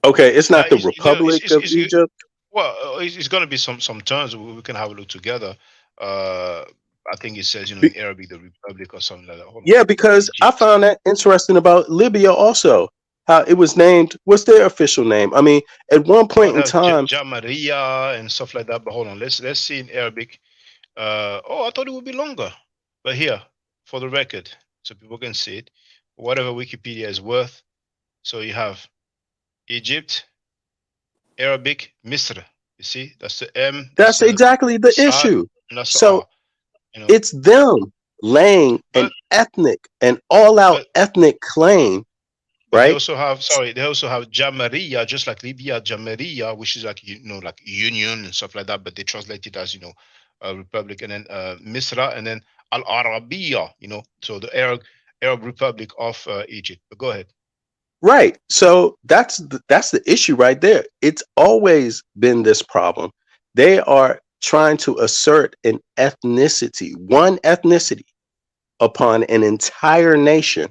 Okay, it's Now, not the Republic of it's Egypt. well, it's going to be some terms we can have a look together. Uh, I think it says, in Arabic, the Republic or something like that. Hold on. Yeah, because I Egypt. found that interesting about Libya also. How it was named, what's their official name? I mean, at one Oh, point they in have time, Jamaria and stuff like that. But hold on, let's see in Arabic. Oh, I thought it would be longer, but here, for the record, so people can see it, whatever Wikipedia is worth. So you have Egypt, Arabic, Misr. You see, that's the M, that's that's the exactly the Sad, issue. and that's the So R. it's them laying an all-out But ethnic claim, But they right? also have, sorry, they also have Jamaria, just like Libya, Jamaria, which is like, like union and stuff like that, but they translate it as, republic, and then Misra, and then Al Arabiya, so the Arab Republic of Egypt. But go ahead. Right. So that's the issue right there. It's always been this problem. They are trying to assert an ethnicity, one ethnicity upon an entire nation.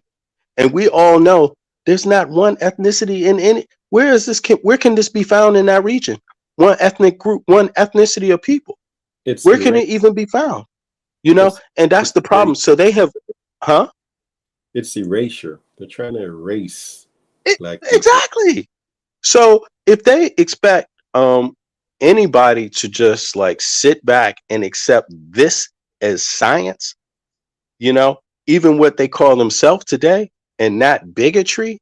And we all know there's not one ethnicity in any. Where is this? Where can this be found in that region? One ethnic group, one ethnicity of people. It's Where can it even be found? And that's the problem. So they have, huh? It's erasure. They're trying to erase black people. Exactly. So if they expect anybody to just like sit back and accept this as science, even what they call themselves today, and not bigotry,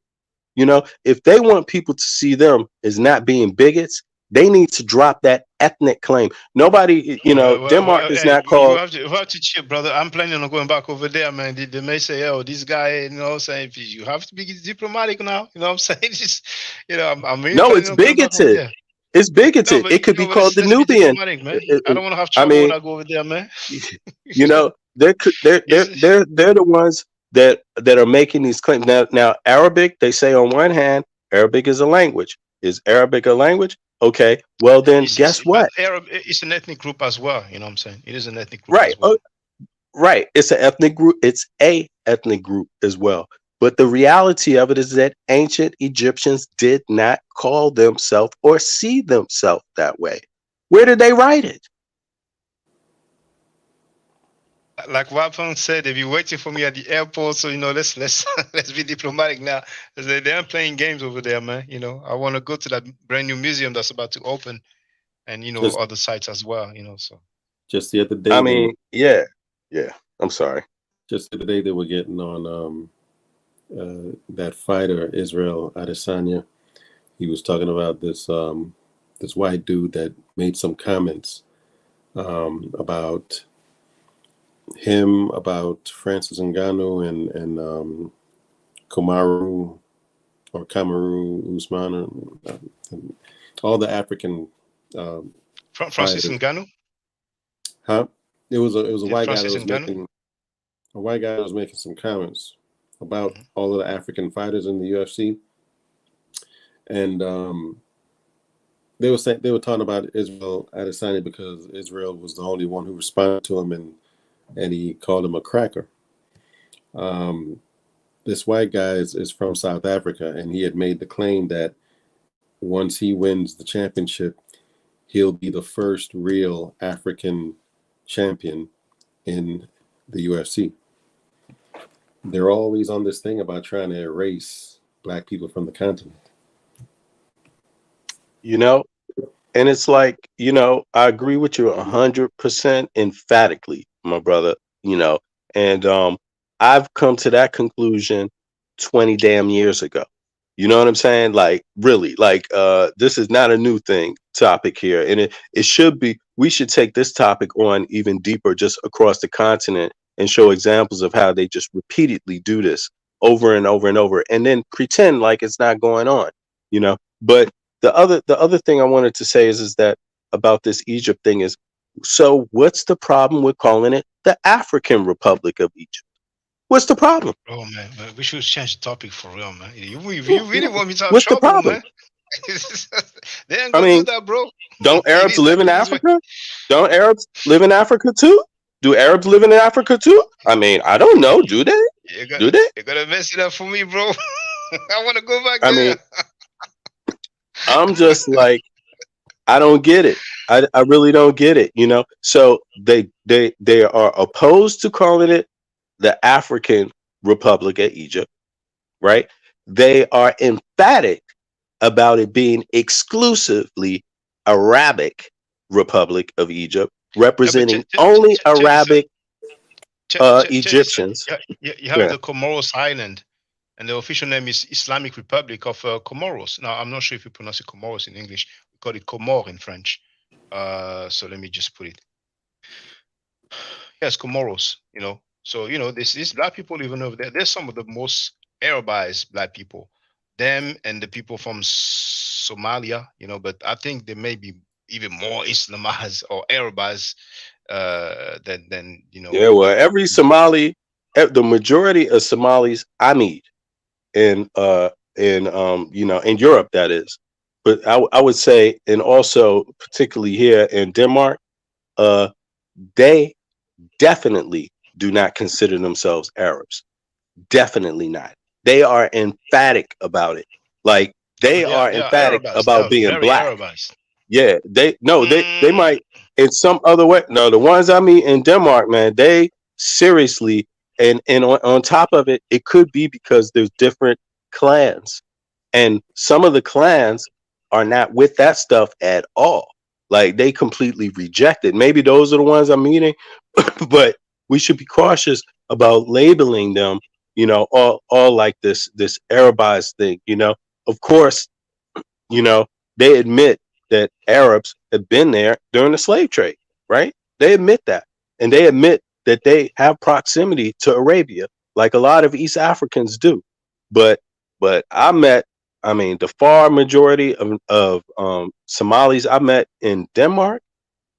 if they want people to see them as not being bigots, they need to drop that ethnic claim. Nobody, Denmark is Hey, not you called. have to chill, brother. I'm planning on going back over there, man. They may say, "Oh, this guy," saying, you have to be diplomatic now. You know what I'm saying? Just, I'm really No, planning it's on going back over bigoted. there. It's No, bigoted. but It could be called the let's be Nubian. diplomatic, man. I don't want to have I trouble when mean, I go over there, man. they're the ones that are making these claims. Now Arabic, they say on one hand, Arabic is a language. Is Arabic a language? Okay, well then guess But what? Arab, it's an ethnic group as well. You know what I'm saying? It is an ethnic group Right. as well. Right. It's an ethnic group. It's a ethnic group as well. But the reality of it is that ancient Egyptians did not call themselves or see themselves that way. Where did they write it? Like Wapon said, they've been waiting for me at the airport. So let's let's be diplomatic now. They aren't playing games over there, man. I want to go to that brand new museum that's about to open, and other sites as well. So just the other day. I mean, yeah. I'm sorry. Just the other day they were getting on that fighter Israel Adesanya. He was talking about this this white dude that made some comments about him, about Francis Ngannou and Kamaru Usman, and all the African Francis Ngannou. Huh? It was a white guy that Francis was Ngannou? making some comments about all of the African fighters in the UFC, and they were talking about Israel Adesanya because Israel was the only one who responded to him, and he called him a cracker. this white guy is from South Africa, and he had made the claim that once he wins the championship, he'll be the first real African champion in the UFC. They're always on this thing about trying to erase black people from the continent. You know, and it's like, I agree with you 100% emphatically, my brother, and I've come to that conclusion 20 damn years ago. You know what I'm saying? Like, really, like, this is not a new topic here. And it should be, we should take this topic on even deeper, just across the continent, and show examples of how they just repeatedly do this over and over and over, and then pretend like it's not going on, But the other thing I wanted to say is that about this Egypt thing is, so what's the problem with calling it the African Republic of Egypt? What's the problem? Oh man, we should change the topic for real, man. You really want me to have What's the trouble, problem? man? They ain't I gonna do mean, that, bro. don't It Arabs is live like in it is. Africa? Don't Arabs live in Africa too? Do Arabs live in Africa too? I mean, I don't know. Do they? Do they? You're gonna mess it up for me, bro. I want to go back I there. mean, I'm just like, I don't get it. I really don't get it. So they are opposed to calling it the African Republic of Egypt, right? They are emphatic about it being exclusively Arabic Republic of Egypt, representing only Arabic Check this out. Egyptians. You have Yeah. the Comoros Island, and the official name is Islamic Republic of Comoros. Now, I'm not sure if you pronounce it Comoros in English. We call it Comore in French. So let me just put it. Yes, Comoros. So these black people living over there. They're some of the most Arabized black people. Them and the people from Somalia. But I think they may be even more Islamized or Arabized than Yeah, well, every Somali, the majority of Somalis I meet in in Europe, that is, but I would say, and also particularly here in Denmark, they definitely do not consider themselves Arabs. Definitely not. They are emphatic about it. Like, Yeah, they but are they are emphatic Arabized. They about are being very black. Arabized. Yeah, they might in some other way. No, the ones I meet in Denmark, man, they seriously, and on top of it, it could be because there's different clans, and some of the clans are not with that stuff at all. Like, they completely reject it. Maybe those are the ones I'm meeting, but we should be cautious about labeling them, all like this Arabized thing. Of course, they admit that Arabs have been there during the slave trade, right? They admit that. And they admit that they have proximity to Arabia, like a lot of East Africans do. But the far majority of Somalis I met in Denmark,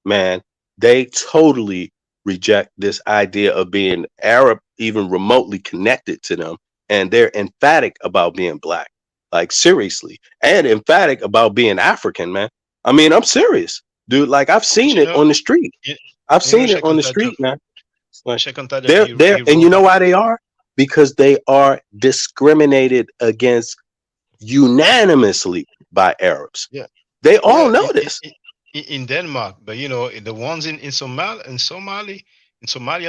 man, they totally reject this idea of being Arab, even remotely connected to them. And they're emphatic about being black, like, seriously, and emphatic about being African, man. I mean, I'm serious, dude. Like, I've But seen it on the street. I've seen it on the street, man. It's like, they're, and you know why they are? Because they are discriminated against unanimously by Arabs. Yeah. They all Yeah, know this. in Denmark, but the ones in Somalia,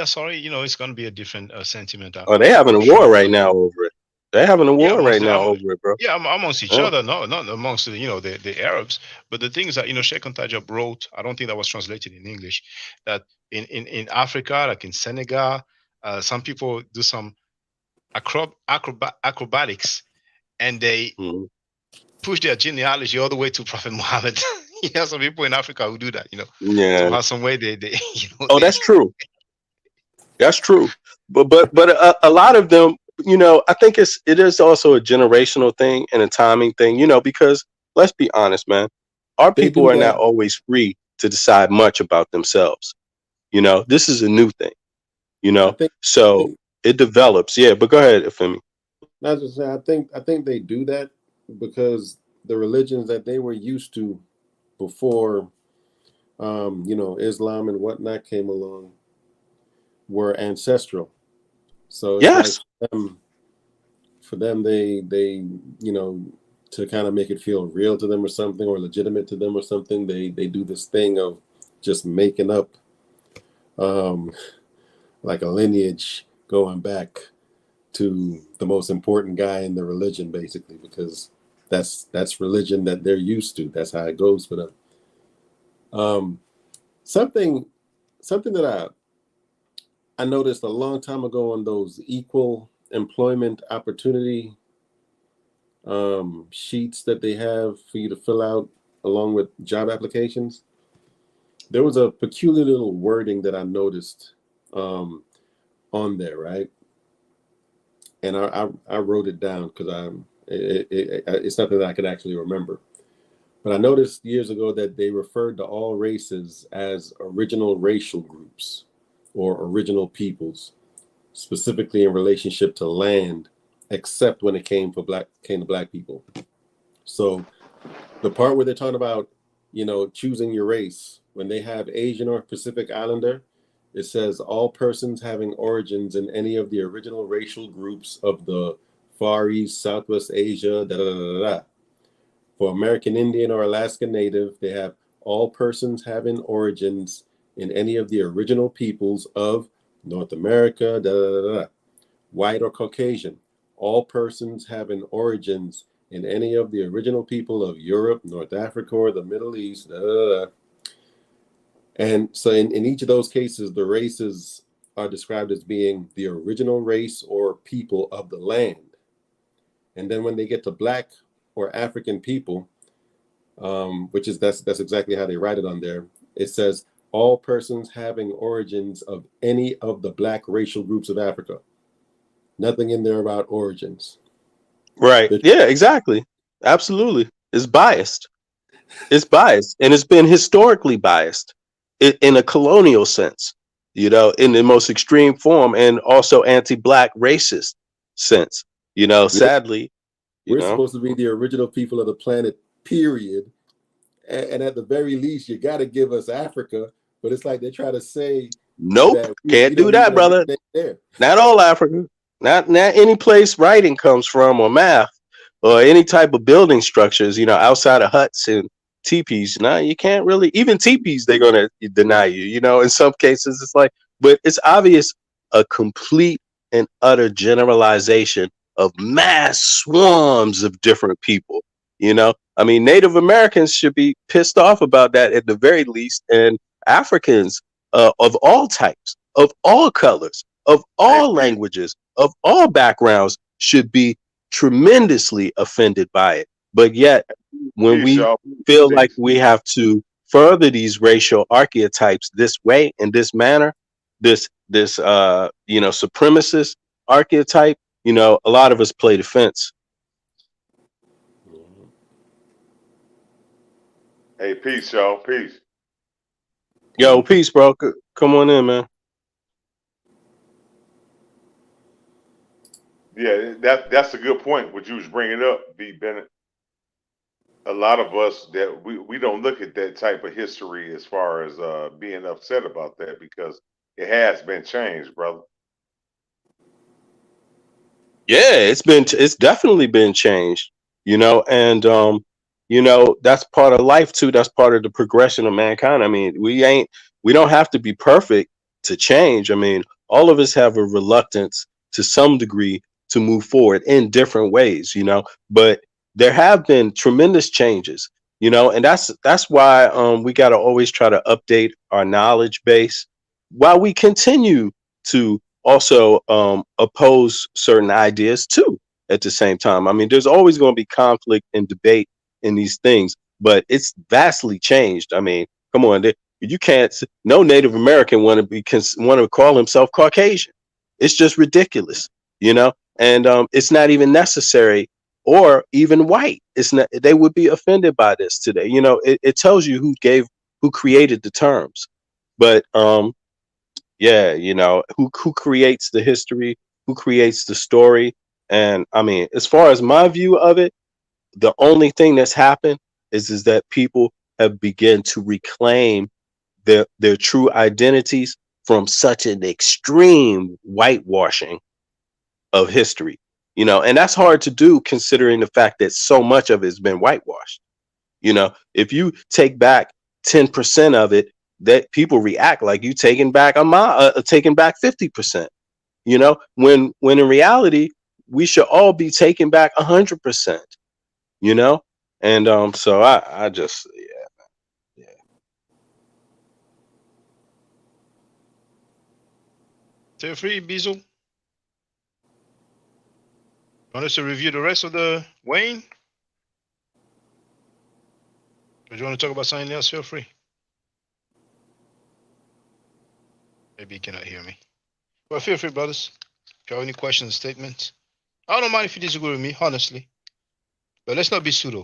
sorry, it's going to be a different sentiment. Oh, they having a I'm war sure. right now over it. They're having a Yeah, war right now over it, bro. yeah, amongst each Yeah. other, no, not amongst the Arabs. But the thing is that Sheikh Tajab wrote, I don't think that was translated in English, that in Africa, like in Senegal, some people do some acrobatics, and they push their genealogy all the way to Prophet Muhammad. Some people in Africa who do that, Yeah. somehow, some way they Oh, that's true. That's true. But a lot of them, I think it is also a generational thing and a timing thing, because let's be honest, man, our They people do are not that. always free to decide much about themselves. This is a new thing, so it develops. Yeah, but go ahead, Femi. I was just saying, I think they do that because the religions that they were used to before, Islam and whatnot came along were ancestral. So it's Yes. like them, for them, they you know, to kind of make it feel real to them or something, or legitimate to them or something, they do this thing of just making up like a lineage going back to the most important guy in the religion, basically, because that's religion that they're used to. That's how it goes for them. Something that I noticed a long time ago on those equal employment opportunity sheets that they have for you to fill out along with job applications, there was a peculiar little wording that I noticed on there, right? And I wrote it down because it's something that I could actually remember. But I noticed years ago that they referred to all races as original racial groups or original peoples, specifically in relationship to land, except when it came to black people. So the part where they're talking about, you know, choosing your race, when they have Asian or Pacific Islander, it says all persons having origins in any of the original racial groups of the Far East, Southwest Asia, da da da da da. For American Indian or Alaska Native, they have all persons having origins in any of the original peoples of North America, da da da da. White or Caucasian, all persons having origins in any of the original people of Europe, North Africa, or the Middle East, da da da. And so in each of those cases, the races are described as being the original race or people of the land. And then when they get to black or African people, which is that's exactly how they write it on there. It says all persons having origins of any of the black racial groups of Africa. Nothing in there about origins. Right. Yeah, exactly. Absolutely. It's biased. It's biased, and it's been historically biased in a colonial sense, you know, in the most extreme form, and also anti-black racist sense, you know, sadly, you We're know. supposed to be the original people of the planet, period. And at the very least, you got to give us Africa. But it's like they try to say Nope, that can't we do don't that, even brother. originate there. Not all Africa, not any place writing comes from, or math, or any type of building structures, you know, outside of huts and teepees. Now you can't really, even teepees, they're gonna deny you. You know, in some cases, it's like, but it's obvious a complete and utter generalization of mass swarms of different people. You know, I mean, Native Americans should be pissed off about that at the very least, and Africans of all types, of all colors, of all languages, of all backgrounds should be tremendously offended by it. But yet, when Peace, we y'all. feel like we have to further these racial archetypes this way, in this manner, this you know, supremacist archetype, you know, a lot of us play defense. Hey, peace, y'all. Peace. Yo, peace, bro. Come on in, man. Yeah, that's a good point. What you was bringing up, B. Bennett. A lot of us that we don't look at that type of history as far as being upset about that because it has been changed, brother. Yeah, it's definitely been changed, you know, and you know, that's part of life too. That's part of the progression of mankind. I mean, we don't have to be perfect to change. I mean, all of us have a reluctance to some degree to move forward in different ways, you know, but there have been tremendous changes, you know, and that's why we got to always try to update our knowledge base while we continue to also oppose certain ideas too at the same time. I mean, there's always going to be conflict and debate in these things, but it's vastly changed. I mean, come on, you can't. No Native American want to call himself Caucasian. It's just ridiculous, you know. And it's not even necessary, or even white. It's not. They would be offended by this today. You know, it tells you who created the terms, but yeah, you know, who creates the history, who creates the story. And I mean, as far as my view of it, the only thing that's happened is that people have begun to reclaim their true identities from such an extreme whitewashing of history. you know, and that's hard to do considering the fact that so much of it has been whitewashed. You know, if you take back 10% of it, that people react like you taking back taking back 50%. You know, when in reality we should all be taking back 100%. You know, and so I just Feel free, Beazle. Want us to review the rest of the Wayne? Or do you want to talk about something else? Feel free. Maybe you cannot hear me. Well, feel free, brothers. If you have any questions, statements. I don't mind if you disagree with me, honestly. But let's not be pseudo.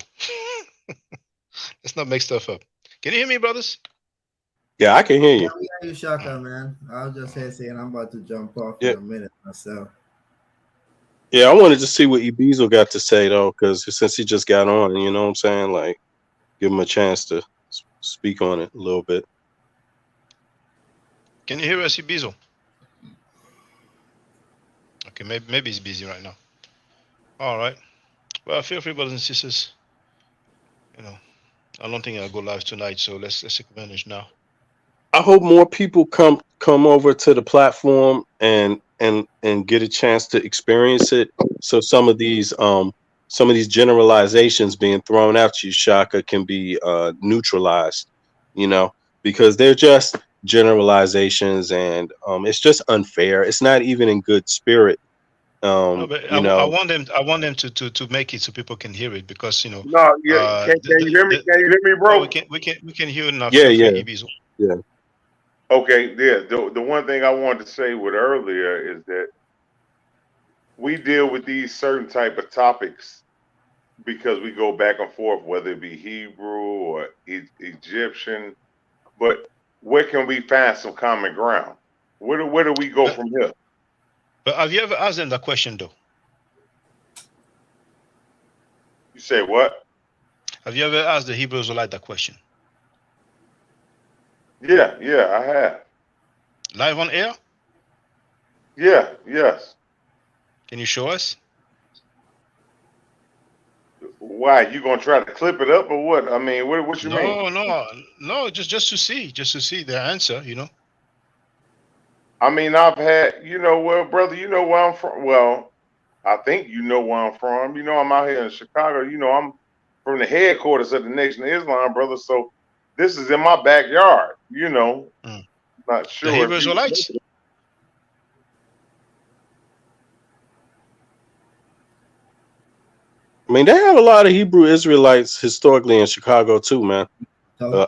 Let's not make stuff up. Can you hear me, brothers? Yeah, I can hear Yeah, you. we hear you, Shaka, man. I was just here saying I'm about to jump off Yeah. in a minute myself. Yeah, I wanted to see what Ibizo got to say though, because since he just got on, you know what I'm saying? Like, give him a chance to speak on it a little bit. Can you hear us, Ibizo? Okay, maybe he's busy right now. All right. Well, feel free, brothers and sisters. You know, I don't think I'll go live tonight, so let's take advantage now. I hope more people come over to the platform and get a chance to experience it. So some of these generalizations being thrown at you, Shaka, can be neutralized, you know, because they're just generalizations, and it's just unfair. It's not even in good spirit. No, but You I know, want them. I want them to make it so people can hear it because you know. No, yeah, can you hear me? Can you hear me, bro? Oh, we can hear it now. yeah, Feel free, yeah, Ibizo. yeah. Okay, yeah. The one thing I wanted to say with earlier is that we deal with these certain type of topics because we go back and forth, whether it be Hebrew or Egyptian. But where can we find some common ground? Where do we go from here? But have you ever asked them that question though? You say what? Have you ever asked the Hebrew Israelite that question? Yeah, I have. Live on air? Yeah, yes. Can you show us? Why you gonna try to clip it up or what? I mean, what you mean? No. Just to see their answer. You know. I mean, I've had, well, brother, you know where I'm from. Well, I think you know where I'm from. You know, I'm out here in Chicago. You know, I'm from the headquarters of the Nation of Islam, brother. So this is in my backyard. You know, not The sure Hebrew if you. Israelites. I mean, they have a lot of Hebrew Israelites historically in Chicago too, man.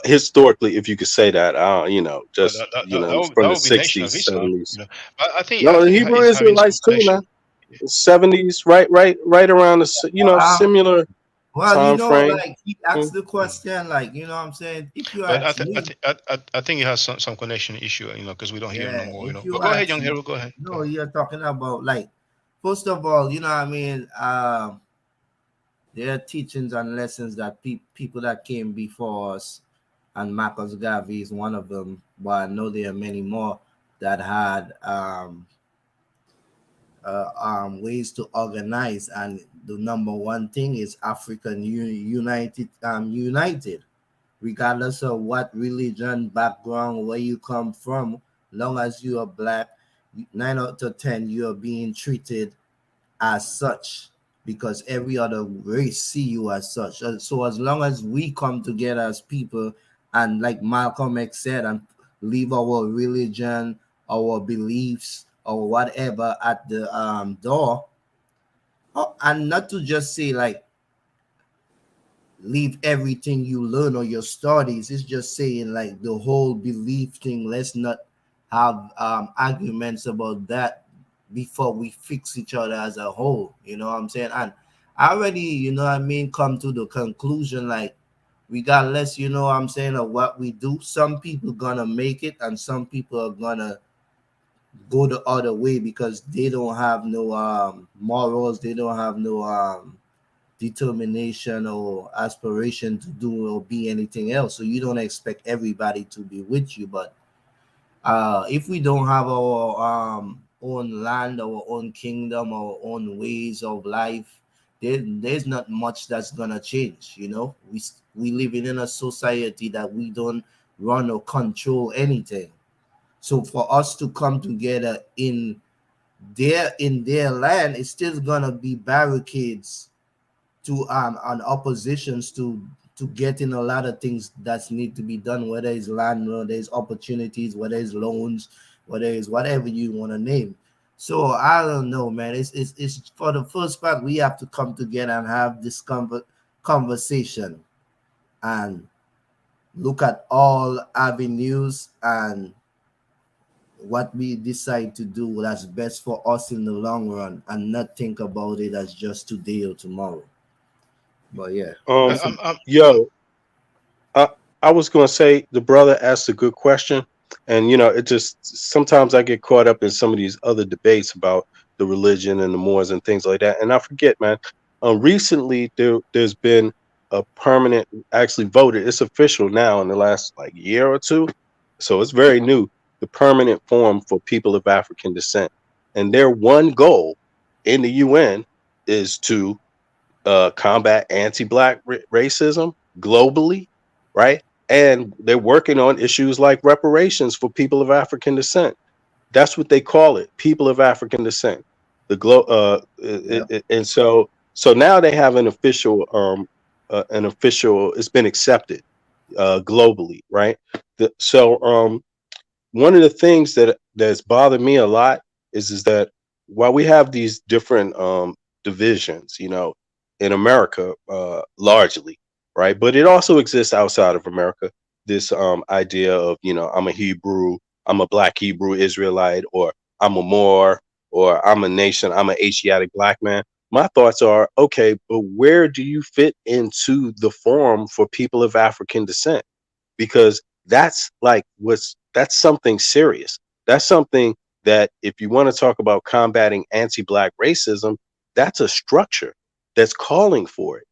Historically, if you could say that, you know, just from That the would be Nation of '60s, Islam. '70s. You know. But I No, the think Hebrew it's having some Israelites too, man. connection. '70s, right around the similar Well, time frame. like he asked the question, like, you know what I'm saying? If you But ask me, I think it has some connection issue. You know, because we don't hear him no yeah, more. You if know. But you go ahead, ask young me, hero. Go ahead. no, you're talking about like, first of all, you know what I mean? There are teachings and lessons that people that came before us, and Marcus Garvey is one of them, but I know there are many more that had ways to organize, and the number one thing is African united, regardless of what religion, background, where you come from. Long as you are black, 9 out of 10 you are being treated as such, because every other race see you as such. So as long as we come together as people, and like Malcolm X said, and leave our religion, our beliefs, or whatever at the door. Oh, and not to just say like leave everything you learn or your studies. It's just saying like the whole belief thing. Let's not have arguments about that before we fix each other as a whole. You know what I'm saying? And I already, you know what I mean, come to the conclusion like regardless, you know what I'm saying, of what we do, some people gonna make it and some people are gonna go the other way because they don't have no morals, they don't have no determination or aspiration to do or be anything else. So you don't expect everybody to be with you. But if we don't have our own land, our own kingdom, our own ways of life, there's not much that's gonna change. We living in a society that we don't run or control anything. So for us to come together in their land, it's still gonna be barricades to and oppositions to getting a lot of things that need to be done, whether it's land, whether it's opportunities, whether it's loans, whether it's whatever you want to name. So I don't know, man. It's for the first part, we have to come together and have this conversation and look at all avenues and what we decide to do that's best for us in the long run, and not think about it as just today or tomorrow. But yeah, Yo, I I was gonna say the brother asked a good question, and it just sometimes I get caught up in some of these other debates about the religion and the Moors and things like that, and I forget, man. Recently there's been a permanent, actually voted. It's official now in the last like year or two, so it's very new. The permanent forum for people of African descent, and their one goal in the UN is to combat anti-black racism globally, right? And they're working on issues like reparations for people of African descent. That's what they call it, people of African descent. And so now they have an official. It's been accepted globally, right? So one of the things that's bothered me a lot is that while we have these different divisions, in America, largely, right, but it also exists outside of America. This idea of I'm a Hebrew, I'm a Black Hebrew Israelite, or I'm a Moor, or I'm a nation, I'm an Asiatic Black man. My thoughts are, okay, but where do you fit into the forum for people of African descent? Because that's something serious. That's something that, if you want to talk about combating anti-black racism, that's a structure that's calling for it.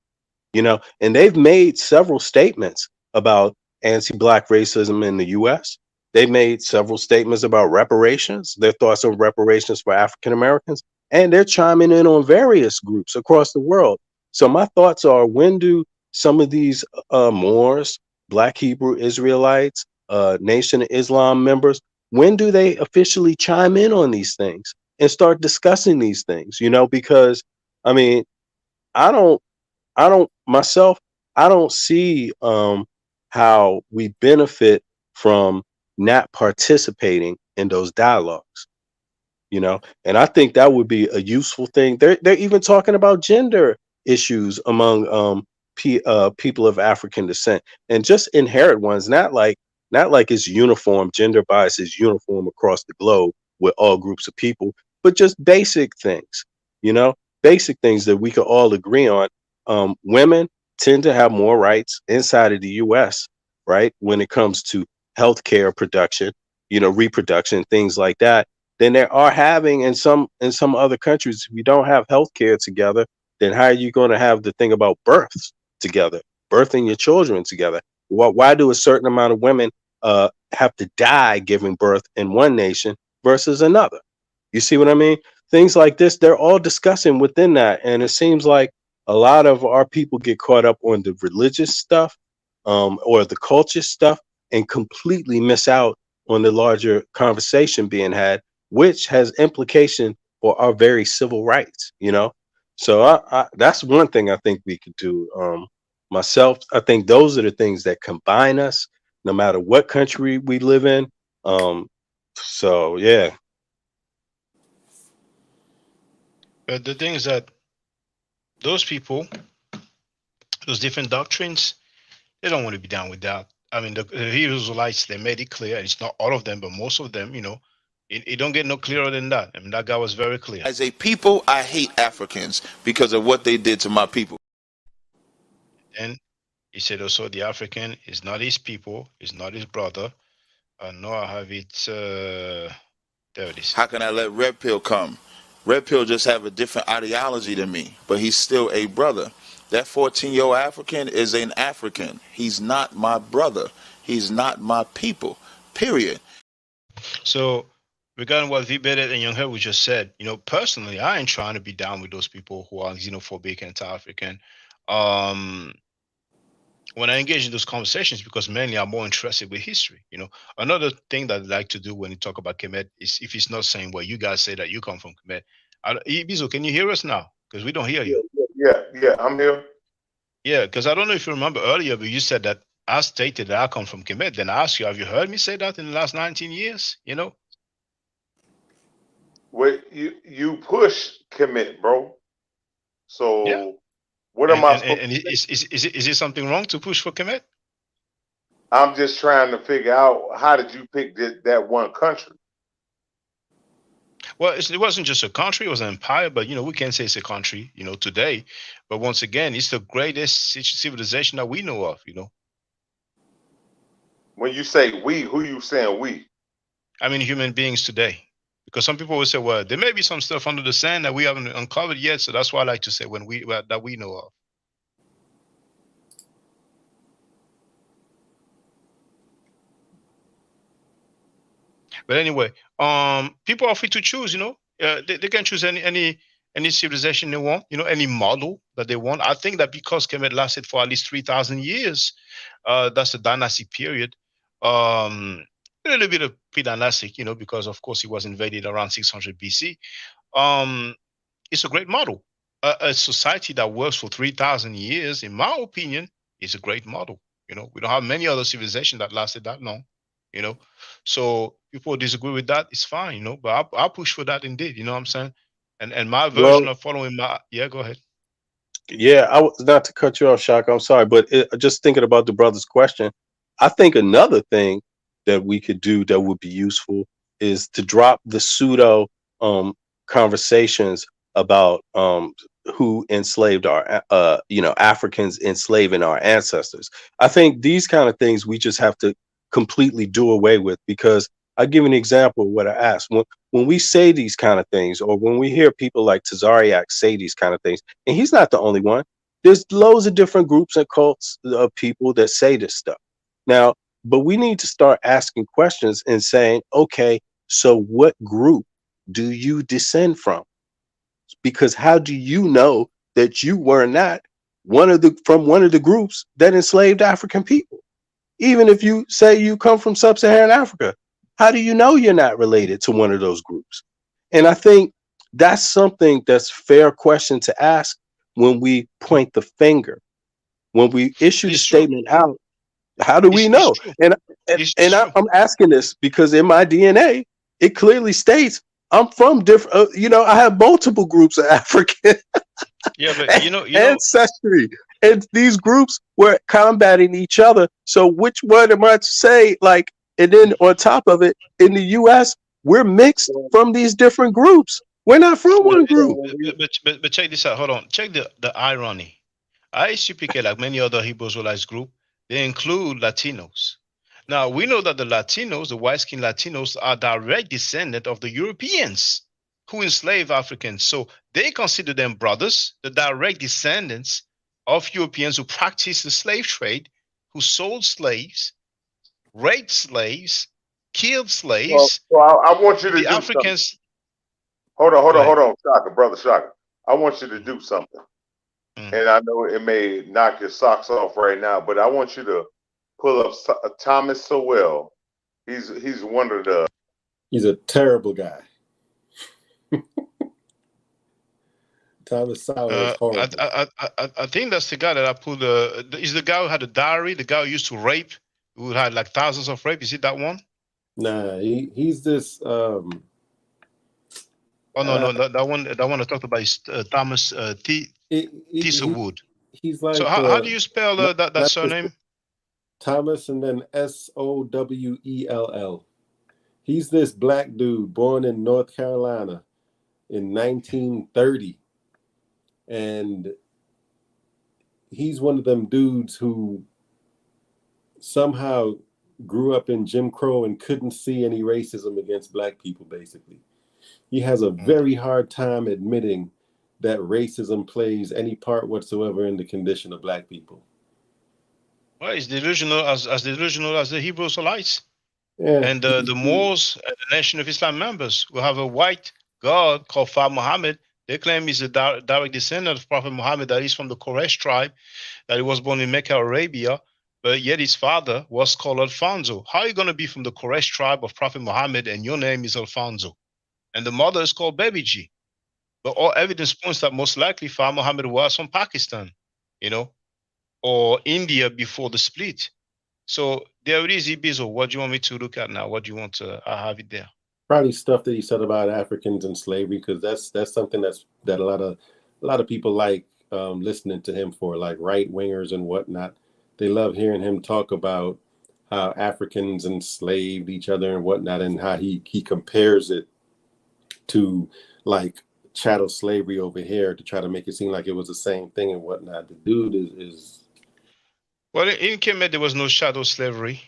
And they've made several statements about anti-black racism in the US. They've made several statements about reparations, their thoughts on reparations for African Americans, and they're chiming in on various groups across the world. So my thoughts are, when do some of these Moors, Black Hebrew Israelites, Nation of Islam members, when do they officially chime in on these things and start discussing these things? Because I mean, I don't I don't myself, I don't see how we benefit from not participating in those dialogues. And I think that would be a useful thing. They're even talking about gender issues among people of African descent, and just inherent ones, not like it's uniform. Gender bias is uniform across the globe with all groups of people, but just you know basic things that we could all agree on. Women tend to have more rights inside of the US, right, when it comes to healthcare production, reproduction, things like that, than there are having in some other countries. If you don't have healthcare together, then how are you going to have the thing about births together, birthing your children together? Why do a certain amount of women have to die giving birth in one nation versus another? You see what I mean? Things like this, they're all discussing within that. And it seems like a lot of our people get caught up on the religious stuff, or the culture stuff, and completely miss out on the larger conversation being had, which has implication for our very civil rights. So that's one thing I think we could do. Myself, I think those are the things that combine us, no matter what country we live in. So yeah. But the thing is that those people, those different doctrines, they don't want to be down with that. I mean, the Israelites, they made it clear. It's not all of them, but most of them, it don't get no clearer than that. I mean, that guy was very clear. As a people, I hate Africans because of what they did to my people. And he said also the African is not his people, is not his brother. No, I have it. There it is. How can I let Red Pill come? Red Pill just have a different ideology than me, but he's still a brother. That 14-year-old African is an African. He's not my brother. He's not my people, period. So regarding what V Bennett and Young Herb just said, personally, I ain't trying to be down with those people who are xenophobic and anti-African. Um, when I engage in those conversations, because mainly I'm more interested with history. Another thing that I like to do when you talk about Kemet is, if it's not saying, well, you guys say that you come from Kemet. Ibizo, can you hear us now? Because we don't hear you. Yeah, I'm here. Yeah, because I don't know if you remember earlier, but you said that I stated that I come from Kemet. Then I asked you, have you heard me say that in the last 19 years? Well, you push commit, bro. Yeah. So what am And I and, supposed and to say? is it something wrong to push for Kemet? I'm just trying to figure out, how did you pick that one country? Well, it wasn't just a country; it was an empire. But we can't say it's a country, today. But once again, it's the greatest civilization that we know of. When you say we, who you saying we? I mean, human beings today. Because some people will say, well, there may be some stuff under the sand that we haven't uncovered yet. So that's why I like to say that we know of. But anyway, people are free to choose. They can choose any civilization they want. Any model that they want. I think that because Kemet lasted for at least 3,000 years, that's a dynastic period. A little bit of pre-dynastic, because of course he was invaded around 600 BC. It's a great model. A society that works for 3,000 years, in my opinion, is a great model. We don't have many other civilizations that lasted that long. You know, so people disagree with that. It's fine. But I'll push for that indeed. You know what I'm saying? And my version Well, of following my go ahead. yeah, I was not to cut you off, Shaka. I'm sorry, but just thinking about the brother's question, I think another thing that we could do that would be useful is to drop the pseudo um, conversations about who enslaved our Africans enslaving our ancestors. I think these kind of things we just have to completely do away with, because I'll give an example of what I asked. When we say these kind of things, or when we hear people like Tazariak say these kind of things, and he's not the only one. There's loads of different groups and cults of people that say this stuff. Now, but we need to start asking questions and saying, okay, so what group do you descend from? Because how do you know that you were not one of the groups that enslaved African people? Even if you say you come from sub-Saharan Africa, how do you know you're not related to one of those groups? And I think that's something that's fair question to ask when we point the finger, when we issue the It's true. statement out. How do we It's know? true. And It's true. I'm asking this because in my DNA, it clearly states I'm from different. I have multiple groups of African Yeah, but ancestry, and these groups were combating each other. So which one am I to say? Like, and then on top of it, in the U.S., we're mixed from these different groups. We're not from but, one group. but check this out. Hold on. Check the irony. ICPK, like many other Hebrew Israelites group, they include Latinos. Now we know that the Latinos, the white-skinned Latinos, are direct descendant of the Europeans who enslaved Africans. So they consider them brothers, the direct descendants of Europeans who practiced the slave trade, who sold slaves, raped slaves, killed slaves. So I want you to The do something. Africans. Hold Go ahead. on, Shaka, brother Shaka. I want you to do something. And I know it may knock your socks off right now, but I want you to pull up Thomas Sowell. He's one of the. He's a terrible guy. Thomas Sowell is horrible. I think that's the guy that I pulled. Is the guy who had a diary? The guy who used to rape, who had like thousands of rape. Is it that one? Nah, he's this. Oh no, that one I talked about is Thomas Tisselwood. He's like. So how do you spell that surname? Thomas and then Sowell. He's this black dude born in North Carolina in 1930. And he's one of them dudes who somehow grew up in Jim Crow and couldn't see any racism against black people, basically. He has a very hard time admitting that racism plays any part whatsoever in the condition of black people. Well, he's delusional as delusional as the Hebrew Israelites. Yeah. And the Moors and the Nation of Islam members will have a white god called Fa Muhammad. They claim he's a direct descendant of Prophet Muhammad, that he's from the Quraysh tribe, that he was born in Mecca, Arabia, but yet his father was called Alfonso. How are you going to be from the Quraysh tribe of Prophet Muhammad and your name is Alfonso? And the mother is called Baby G. But all evidence points that most likely Fa Muhammad was from Pakistan, you know, or India before the split. So there it is, Ibizo. What do you want me to look at now? What do you want to I have it there? Probably stuff that he said about Africans and slavery, because that's something that a lot of people like listening to him for, like right wingers and whatnot. They love hearing him talk about how Africans enslaved each other and whatnot, and how he compares it to like chattel slavery over here to try to make it seem like it was the same thing and whatnot. The dude is Well, in Kemet, there was no shadow slavery.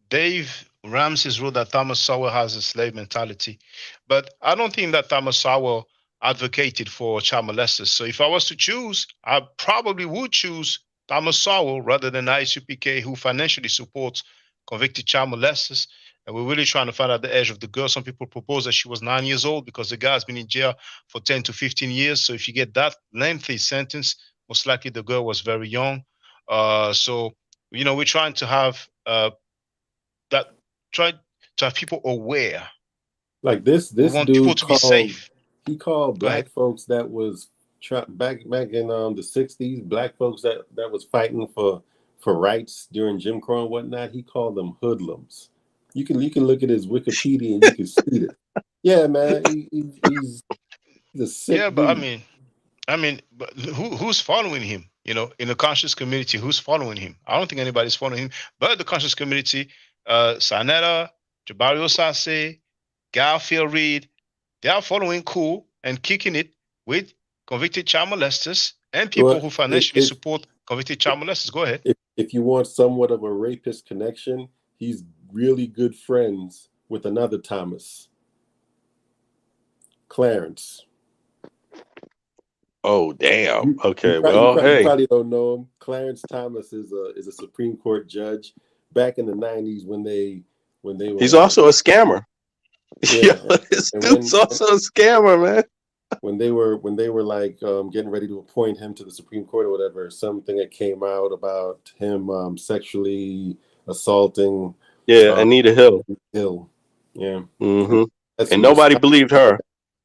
Dave Ramses wrote that Thomas Sowell has a slave mentality, but I don't think that Thomas Sowell advocated for child molesters. So if I was to choose, I probably would choose Thomas Sowell rather than ISUPK, who financially supports convicted child molesters. And we're really trying to find out the age of the girl. Some people propose that she was 9 years old because the guy's been in jail for 10 to 15 years. So if you get that lengthy sentence, most likely the girl was very young. So, you know, we're trying to have that try to have people aware. like this We want people dude to be safe. he called Go ahead. black folks that was back in the 60s, black folks that was fighting for rights during Jim Crow and whatnot. He called them hoodlums. You can look at his Wikipedia and you can see it. Yeah, man, he's a sick Yeah, but dude. but who's following him? You know, in the conscious community, who's following him? I don't think anybody's following him. But the conscious community, Sanetta, Jabari Osase, Garfield Reed, they are following cool and kicking it with convicted child molesters and people Well, who financially support convicted child molesters. Go ahead. if you want somewhat of a rapist connection, he's really good friends with another Thomas, Clarence. Oh damn. Okay. You Well, hey. probably don't know him. Clarence Thomas is a Supreme Court judge back in the 90s when they were. He's also a scammer. Yeah, this dude's also a scammer, man. When they were like getting ready to appoint him to the Supreme Court or whatever, something that came out about him sexually assaulting. Yeah, Anita Hill. Yeah. Mm-hmm. And nobody believed her.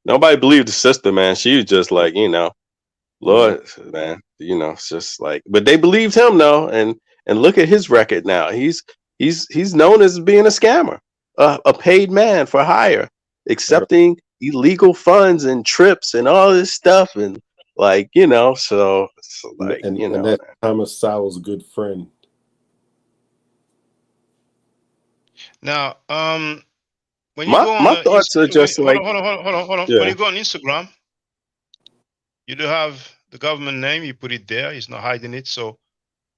Nobody believed the sister, man. She was just like, you know, Lord, man, you know, it's just like, but they believed him though, and look at his record now. He's known as being a scammer, a paid man for hire, accepting illegal funds and trips and all this stuff, and like, you know, so like, and, you know, and that Thomas Sowell's good friend. Now, when you go on my thoughts are just like, hold on. Yeah. When you go on Instagram, you do have the government name. You put it there. He's not hiding it, so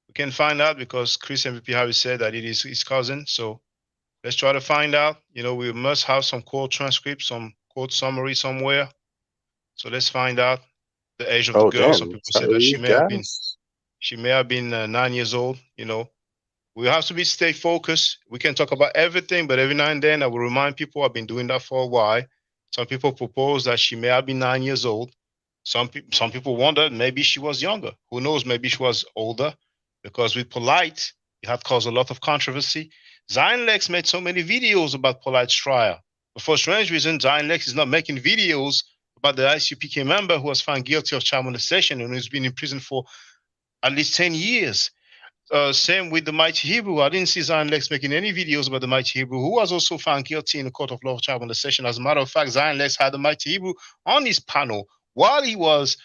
we can find out because Chris MVP Harris said that it is his cousin. So let's try to find out. You know, we must have some court transcript, some court summary somewhere. So let's find out the age of the girl. Damn, Some people say that she may have been 9 years old. You know, we have to stay focused. We can talk about everything, but every now and then I will remind people I've been doing that for a while. Some people propose that she may have been 9 years old. Some people wonder maybe she was younger. Who knows? Maybe she was older, because with Polite, it had caused a lot of controversy. Zion Lex made so many videos about Polite's trial. But for strange reason, Zion Lex is not making videos about the ICPK member who was found guilty of child molestation and who's been in prison for at least 10 years. Same with the Mighty Hebrew. I didn't see Zion Lex making any videos about the Mighty Hebrew, who was also found guilty in the court of law of child molestation. As a matter of fact, Zion Lex had the Mighty Hebrew on his panel while he was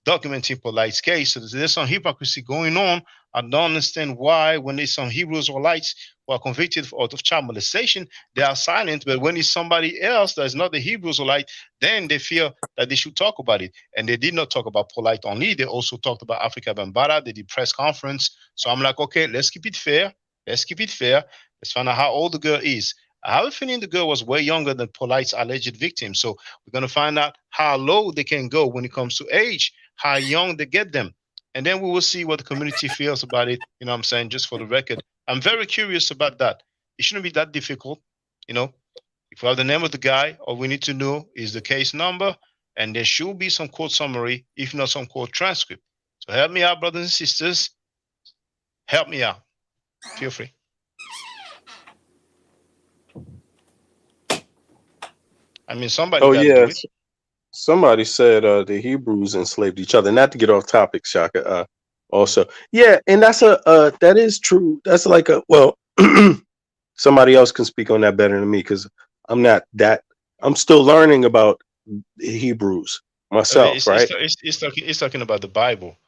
documenting Polite's case. So there's some hypocrisy going on. I don't understand why, when there's some Hebrews or lights who are convicted of child molestation, they are silent. But when it's somebody else that is not the Hebrews or light, then they feel that they should talk about it. And they did not talk about Polite only. They also talked about Africa Bambara. They did press conference. So I'm like, okay, let's keep it fair. Let's find out how old the girl is. I have a feeling the girl was way younger than Polite's alleged victim. So we're going to find out how low they can go when it comes to age, how young they get them. And then we will see what the community feels about it. You know what I'm saying? Just for the record, I'm very curious about that. It shouldn't be that difficult. You know, if we have the name of the guy, all we need to know is the case number, and there should be some quote summary, if not some quote transcript. So help me out, brothers and sisters. Help me out. Feel free. I mean, somebody Oh got to do it. yes, somebody said the Hebrews enslaved each other. Not to get off topic, Shaka. Also, yeah, and that's that is true. That's like a well, somebody else can speak on that better than me because I'm not that. I'm still learning about Hebrews myself, right? It's talking about the Bible,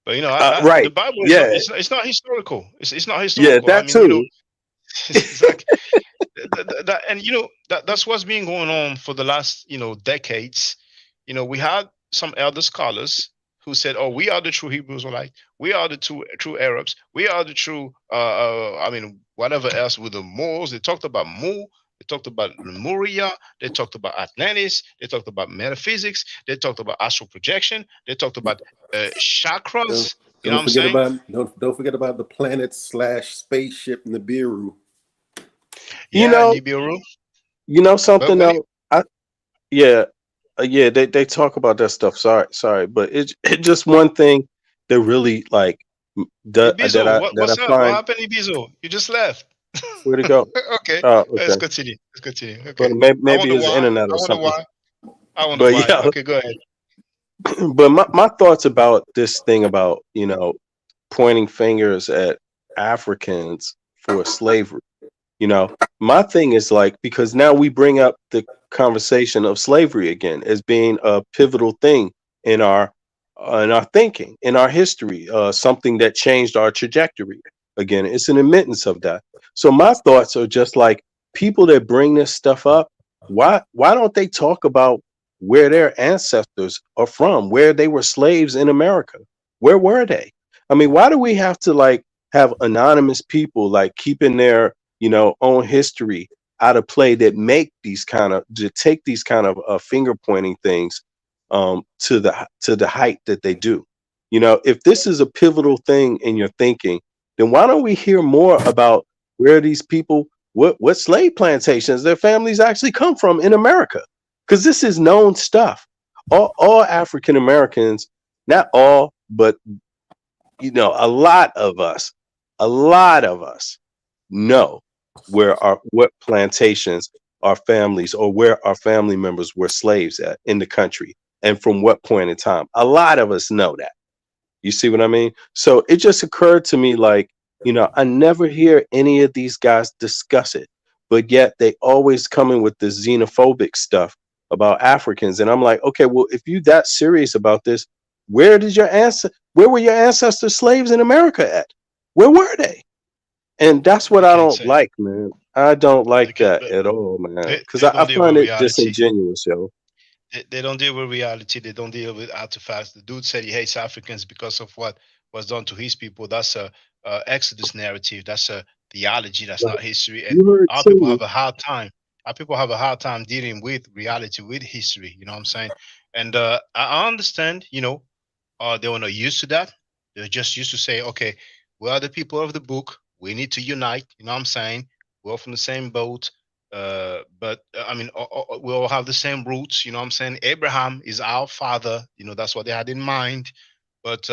but the Right. Bible is not Yeah. it's not historical. It's not Yeah. historical. I That mean, too. it's like and that's what's been going on for the last decades. We had some elder scholars who said, "Oh, we are the true Hebrews, like we are the true Arabs, we are the true I mean, whatever else with the Moors." They talked about Mu, they talked about Lemuria, they talked about Atlantis, they talked about metaphysics, they talked about astral projection, they talked about chakras. You know what I'm saying? Don't forget about the planet / spaceship Nibiru. Yeah, Nibiru. You know But something when else? Yeah, yeah. They talk about that stuff. Sorry, but it's just one thing that really like Ibizo, that I what's up? What find. happened, Ibizo? You just left. Where to go? Okay, Oh, let's okay. continue. Let's continue. But Okay. I maybe wonder his why. internet I or wonder something. why. I wonder But why. yeah, Okay, go ahead. but my thoughts about this thing about pointing fingers at Africans for slavery. My thing is like because now we bring up the conversation of slavery again as being a pivotal thing in our thinking, in our history, something that changed our trajectory. Again, it's an admittance of that. So my thoughts are just like people that bring this stuff up. Why don't they talk about where their ancestors are from, where they were slaves in America? Where were they? I mean, why do we have to like have anonymous people like keeping their own history out of play that make these kind of to take these kind of finger pointing things to the height that they do. If this is a pivotal thing in your thinking, then why don't we hear more about where these people, what slave plantations their families actually come from in America? Because this is known stuff. All African Americans, not all, but a lot of us know what plantations our families or where our family members were slaves at in the country and from what point in time. A lot of us know that. You see what I mean? So it just occurred to me like, I never hear any of these guys discuss it, but yet they always come in with this xenophobic stuff about Africans. And I'm like, okay, well, if you that serious about this, where were your ancestors slaves in America at? Where were they? And that's what They I can't don't say. like, man. I don't They like can't. that at all, man. Because They I don't deal with find it reality. disingenuous, yo. They don't deal with reality. They don't deal with artifacts. The dude said he hates Africans because of what was done to his people. That's a Exodus narrative. That's a theology. That's Like, not history. And you heard our people too. have a hard time. Our people have a hard time dealing with reality, with history. You know what I'm saying? And I understand. They were not used to that. They're just used to say, okay, we are the people of the book. We need to unite. You know what I'm saying? We're all from the same boat. But I mean, we all have the same roots. You know what I'm saying? Abraham is our father. That's what they had in mind. But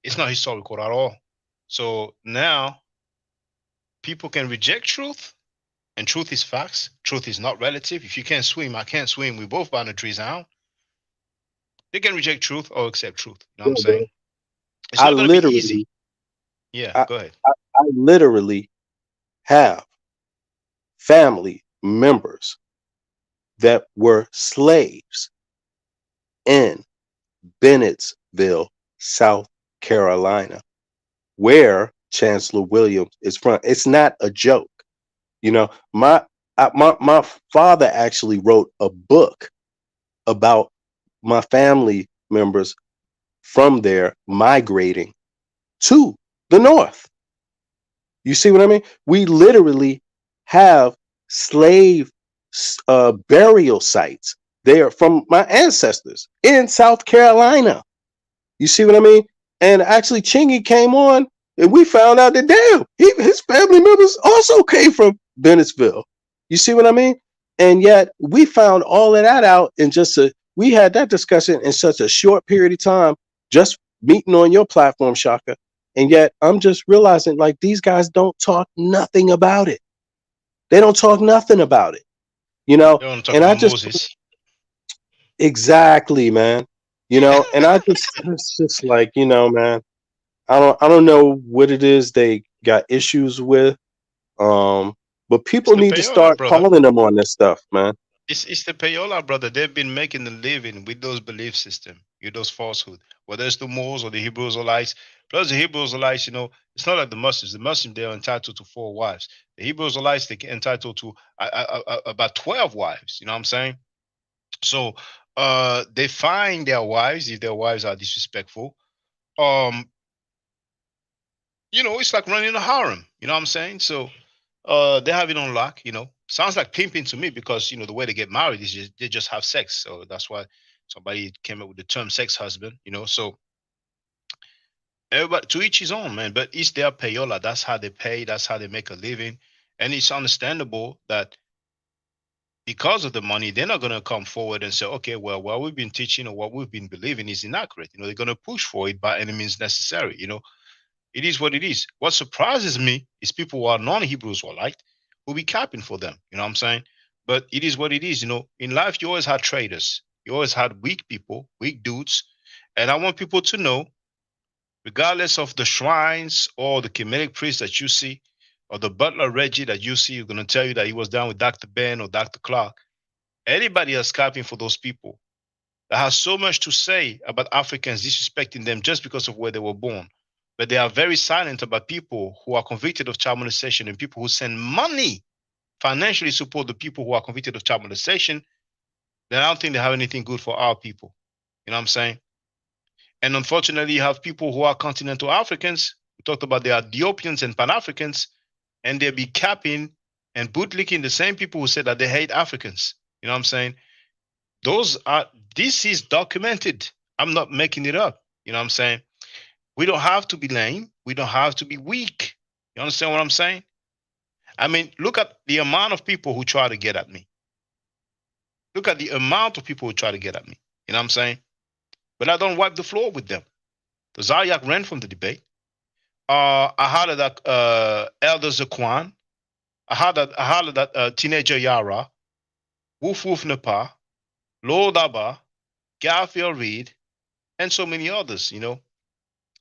it's not historical at all. So now people can reject truth, and truth is facts. Truth is not relative. If you can't swim, I can't swim. We both bound the trees out. They can reject truth or accept truth. You know what I'm Yeah, bro. saying? It's I not going to be easy. literally, Yeah, I, go ahead. I literally have family members that were slaves in Bennettsville, South Carolina, where Chancellor Williams is from. It's not a joke. My father actually wrote a book about my family members from there migrating to the north. You see what I mean? We literally have slave burial sites there from my ancestors in South Carolina. You see what I mean? And actually, Chingy came on, and we found out that damn, his family members also came from Bennettsville. You see what I mean? And yet we found all of that out in we had that discussion in such a short period of time, just meeting on your platform, Shaka. And yet I'm just realizing like these guys don't talk nothing about it. They don't talk nothing about it, you know? They want to talk And I about just Moses. exactly, man. And I just it's just like, man, I don't know what it is they got issues with. But It's people the need to payola, start brother. calling them on this stuff, man. It's the payola, brother. They've been making a living with those belief system, with those falsehood, whether it's the Moors or the Hebrew Israelites. Plus the Hebrew Israelites, it's not like the Muslims. The Muslims, they're entitled to 4 wives. The Hebrew Israelites, they get entitled to about 12 wives. You know what I'm saying? So they find their wives if their wives are disrespectful. Um, it's like running a harem. You know what I'm saying? So they have it on lock. Sounds like pimping to me because the way they get married is they just have sex. So that's why somebody came up with the term sex husband. So everybody to each his own, man. But it's their payola. That's how they pay, that's how they make a living. And it's understandable that because of the money, they're not gonna come forward and say, okay, well, what we've been teaching or what we've been believing is inaccurate. They're gonna push for it by any means necessary. It is what it is. What surprises me is people who are non-Hebrews or like will be capping for them. You know what I'm saying? But it is what it is. In life, you always had traitors. You always had weak people, weak dudes. And I want people to know, regardless of the shrines or the Kemetic priest that you see, or the butler Reggie that you see, who's going to tell you that he was down with Dr. Ben or Dr. Clark. Anybody that's capping for those people that has so much to say about Africans disrespecting them just because of where they were born. But they are very silent about people who are convicted of child molestation and people who send money financially support the people who are convicted of child molestation. Then I don't think they have anything good for our people. You know what I'm saying? And unfortunately, you have people who are continental Africans. We talked about the Ethiopians and Pan Africans, and they be capping and bootlicking the same people who said that they hate Africans. You know what I'm saying? This is documented. I'm not making it up. You know what I'm saying? We don't have to be lame. We don't have to be weak. You understand what I'm saying? I mean, look at the amount of people who try to get at me. Look at the amount of people who try to get at me. You know what I'm saying? But I don't wipe the floor with them. The Zayak ran from the debate. I hollered at Elder Zaquan. I hollered at Teenager Yara, Woof Woof Napa, Lord Abba, Garfield Reed, and so many others.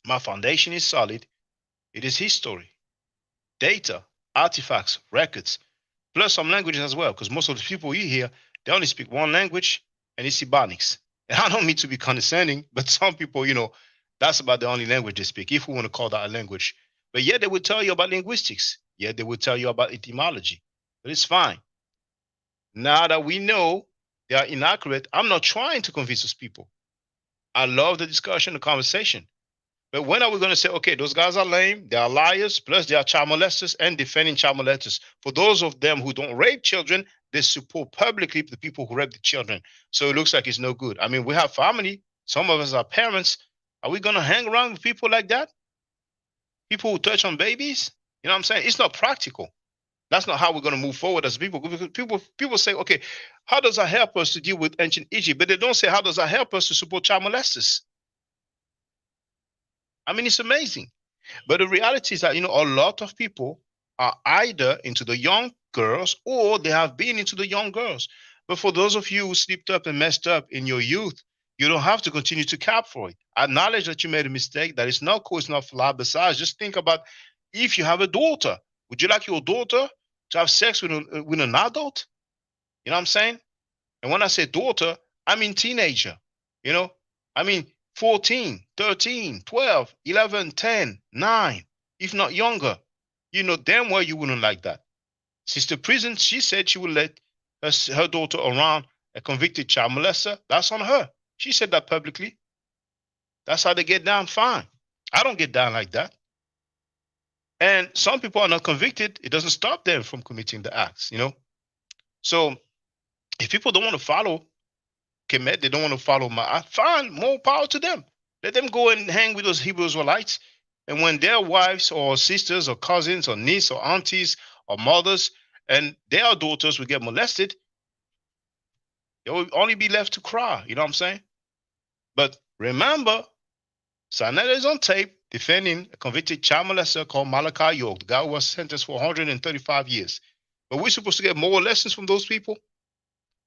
My foundation is solid. It is history, data, artifacts, records, plus some languages as well, because most of the people you hear, they only speak one language, and it's Ebonics. And I don't mean to be condescending, but some people, that's about the only language they speak, if we want to call that a language. But yeah, they will tell you about linguistics. Yeah, they will tell you about etymology. But it's fine. Now that we know they are inaccurate, I'm not trying to convince those people. I love the discussion, the conversation. But when are we going to say, okay, those guys are lame, they are liars, plus they are child molesters and defending child molesters? For those of them who don't rape children, they support publicly the people who rape the children. So it looks like it's no good. I mean, we have family. Some of us are parents. Are we going to hang around with people like that? People who touch on babies? You know what I'm saying? It's not practical. That's not how we're going to move forward as people. People say, okay, how does that help us to deal with ancient Egypt? But they don't say, how does that help us to support child molesters? I mean, it's amazing. But the reality is that, a lot of people are either into the young girls or they have been into the young girls. But for those of you who slipped up and messed up in your youth, you don't have to continue to cap for it. Acknowledge that you made a mistake, that it's not cool, it's not fly. Besides, just think about if you have a daughter, would you like your daughter to have sex with an adult? You know what I'm saying? And when I say daughter, I mean teenager. I mean 14, 13, 12, 11, 10, 9, if not younger. Damn well you wouldn't like that. Sister Prison, she said she would let her daughter around a convicted child molester. That's on her. She said that publicly. That's how they get down, fine. I don't get down like that. And some people are not convicted. It doesn't stop them from committing the acts, So if people don't want to follow Kemet, they don't want to follow my, fine, more power to them. Let them go and hang with those Hebrew Israelites. And when their wives or sisters or cousins or nieces or aunties or mothers and their daughters will get molested, they will only be left to cry. You know what I'm saying? But remember, Sanetta is on tape defending a convicted child molester called Malachi York. The guy was sentenced for 135 years. But we're supposed to get more lessons from those people.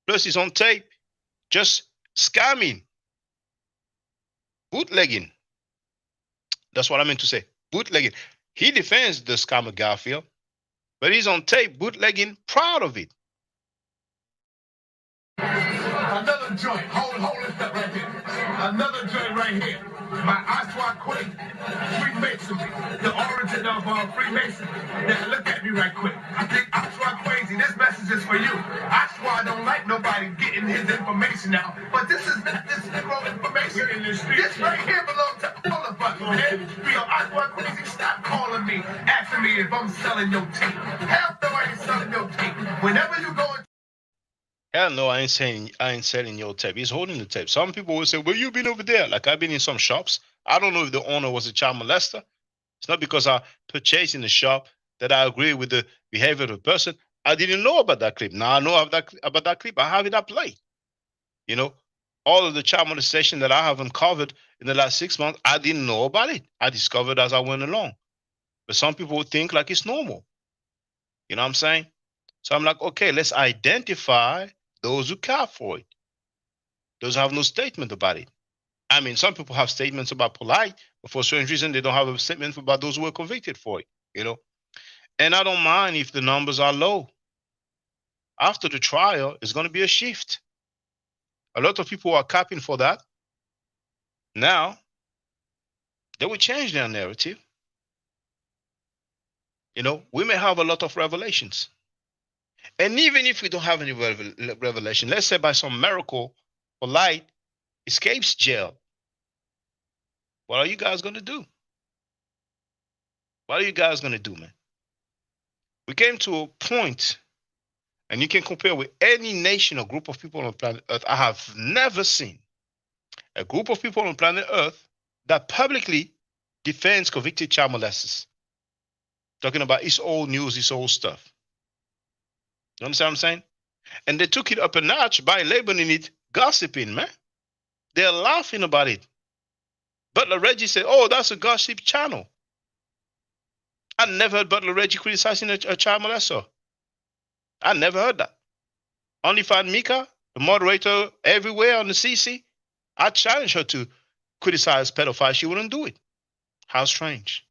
Plus, he's on tape just scamming, bootlegging. That's what I meant to say. Bootlegging. He defends the scammer Garfield, but he's on tape bootlegging, proud of it. Another joint. Hold it up right here. Another joint right here. My Oswald Quake, Freemasonry, the origin of Freemasonry. Now look at me right quick. I think Oswald crazy. This message is for you. Oswald don't like nobody getting his information out, but this is not this Negro information in the street. This right here belongs to all of us, man. We are Oswald crazy. Stop calling me, asking me if I'm selling your tape. Hell no, I ain't selling your tape. Whenever you go. Hell no, I ain't selling your tape. He's holding the tape. Some people will say, well, you've been over there. Like I've been in some shops. I don't know if the owner was a child molester. It's not because I purchased in the shop that I agree with the behavior of the person. I didn't know about that clip. Now I know about that clip. I have it at play. You know, all of the child molestation that I have uncovered in the last 6 months, I didn't know about it. I discovered as I went along. But some people would think like it's normal. You know what I'm saying? So I'm like, okay, let's identify those who care for it. Those have no statement about it. I mean, some people have statements about polite, but for certain reason, they don't have a statement about those who were convicted for it, you know? And I don't mind if the numbers are low. After the trial, it's going to be a shift. A lot of people are capping for that. Now, they will change their narrative. You know, we may have a lot of revelations. And even if we don't have any revelation, let's say by some miracle, polite escapes jail. What are you guys going to do? What are you guys going to do, man? We came to a point, and you can compare with any nation or group of people on planet Earth. I have never seen a group of people on planet Earth that publicly defends convicted child molesters. Talking about it's old news, it's old stuff. You understand what I'm saying? And they took it up a notch by labeling it gossiping, man. They're laughing about it. Butler Reggie said, oh, that's a gossip channel. I never heard Butler Reggie criticizing a child molester. I never heard that. Only found Mika, the moderator everywhere on the CC. I challenged her to criticize pedophiles. She wouldn't do it. How strange.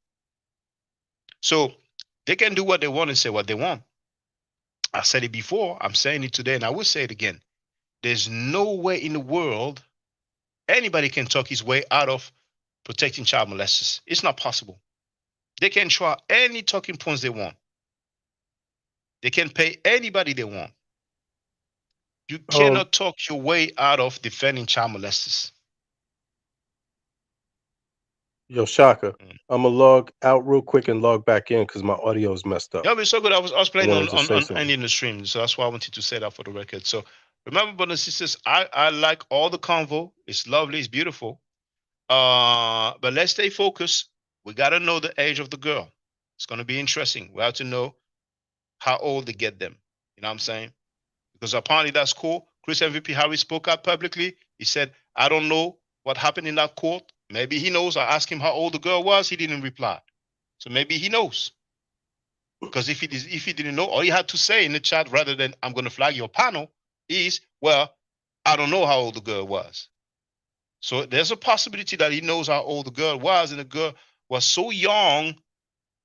So they can do what they want and say what they want. I said it before, I'm saying it today, and I will say it again. There's no way in the world anybody can talk his way out of protecting child molesters. It's not possible. They can try any talking points they want. They can pay anybody they want. You cannot talk your way out of defending child molesters. Yo, Shaka, I'm going to log out real quick and log back in because my audio is messed up. Yeah, but so good. I was playing on something. ending the stream, so that's why I wanted to say that for the record. So remember, brothers and sisters, I like all the convo. It's lovely, it's beautiful. But let's stay focused. We got to know the age of the girl. It's going to be interesting. We have to know how old they get them. You know what I'm saying? Because apparently that's cool. Chris MVP Harris spoke out publicly. He said, I don't know what happened in that court. Maybe he knows. I asked him how old the girl was. He didn't reply. So maybe he knows. Because if he didn't know, all he had to say in the chat, rather than I'm going to flag your panel, is, well, I don't know how old the girl was. So there's a possibility that he knows how old the girl was, and the girl was so young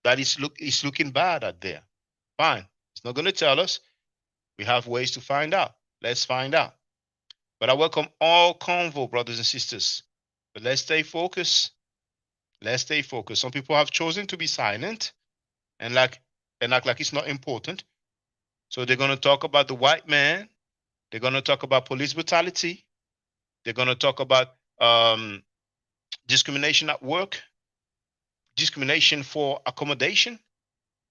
that it's looking bad out there. Fine. It's not going to tell us. We have ways to find out. Let's find out. But I welcome all convo, brothers and sisters. But let's stay focused. Let's stay focused. Some people have chosen to be silent and act like it's not important. So they're going to talk about the white man. They're going to talk about police brutality. They're going to talk about discrimination at work, discrimination for accommodation.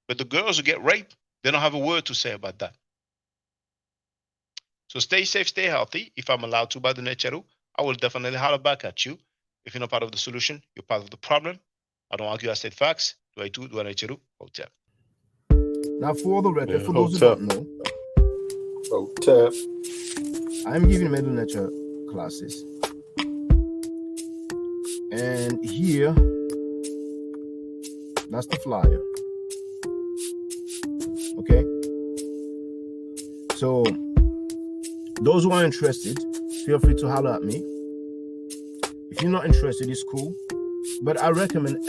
But the girls who get raped, they don't have a word to say about that. So stay safe, stay healthy. If I'm allowed to by the Necheru, I will definitely holler back at you. If you're not part of the solution, you're part of the problem. I don't argue, I state facts. Do I do? Do I Necheru? Hotel. Now, for the record, Yeah, for those who Hotep. don't know, Hotep. I'm giving middle nature classes. And here, that's the flyer. Okay? So, those who are interested, feel free to holler at me. If you're not interested, it's cool. But I recommend that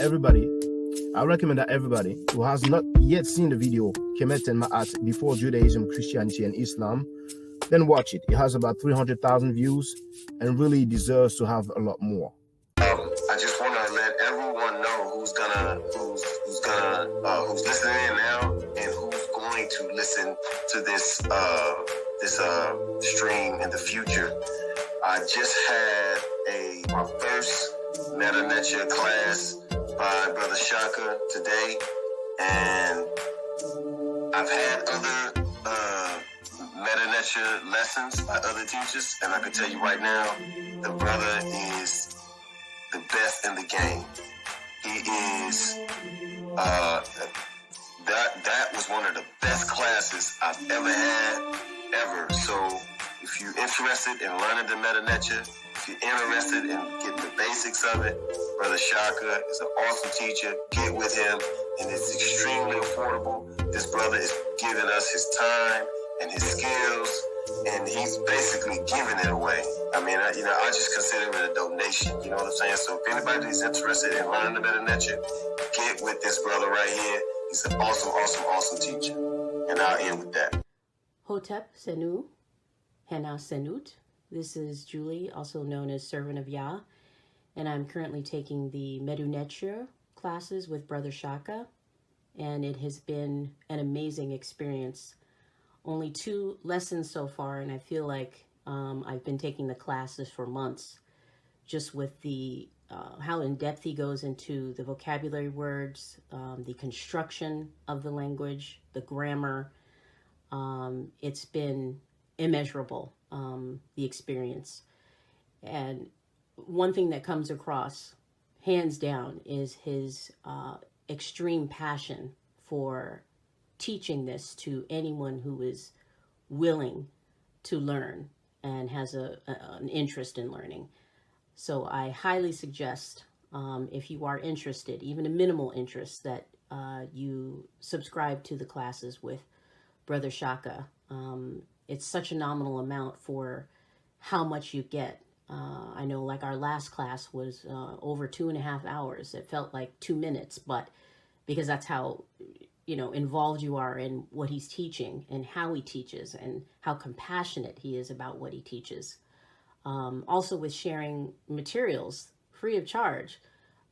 everybody who has not yet seen the video, Kemet and Ma'at, Before Judaism, Christianity, and Islam, then watch it. It has about 300,000 views and really deserves to have a lot more. I just want to let everyone know who's listening in now and who's going to listen to this stream in the future. I just had my first Meta Nature class by Brother Shaka today, and I've had other Meta Nature lessons by other teachers, and I can tell you right now, the brother is the best in the game. He is that was one of the best classes I've ever had, ever. So if you're interested in learning the Meta Nature, if you're interested in getting the basics of it, Brother Shaka is an awesome teacher. Get with him, and it's extremely affordable. This brother is giving us his time and his skills, and he's basically giving it away. I mean, I just consider it a donation. You know what I'm saying? So if anybody's interested in learning the Meta Nature, get with this brother right here. He's an awesome, awesome, awesome teacher. And I'll end with that. Hotep Senu, Hena Senut. This is Julie, also known as Servant of Yah, and I'm currently taking the Medu Neture classes with Brother Shaka, and it has been an amazing experience. Only 2 lessons so far, and I feel like I've been taking the classes for months, just with the how in depth he goes into the vocabulary words, the construction of the language, the grammar. It's been immeasurable, the experience. And one thing that comes across, hands down, is his extreme passion for teaching this to anyone who is willing to learn and has an interest in learning. So I highly suggest, if you are interested, even a minimal interest, that you subscribe to the classes with Brother Shaka. It's such a nominal amount for how much you get. I know, like, our last class was over 2.5 hours. It felt like 2 minutes, but because that's how, involved you are in what he's teaching and how he teaches and how compassionate he is about what he teaches. Also with sharing materials free of charge,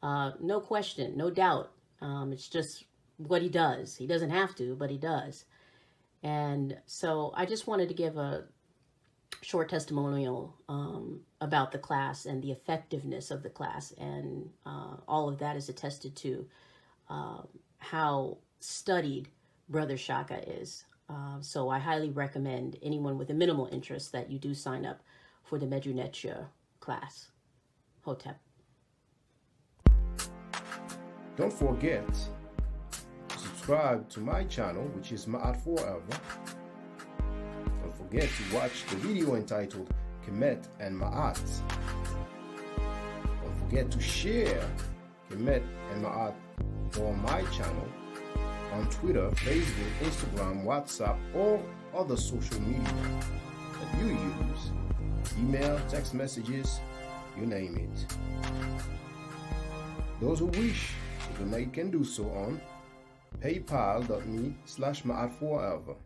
no question, no doubt. It's just what he does. He doesn't have to, but he does. And so I just wanted to give a short testimonial about the class and the effectiveness of the class. And all of that is attested to how studied Brother Shaka is. So I highly recommend anyone with a minimal interest that you do sign up for the Medu Neture class. Hotep. Don't forget to subscribe to my channel, which is Ma'at Forever. Don't forget to watch the video entitled Kemet and Ma'at. Don't forget to share Kemet and Ma'at on my channel on Twitter, Facebook, Instagram, WhatsApp, or other social media that you use. Email, text messages, you name it. Those who wish to donate can do so on paypal.me/ma'atforever.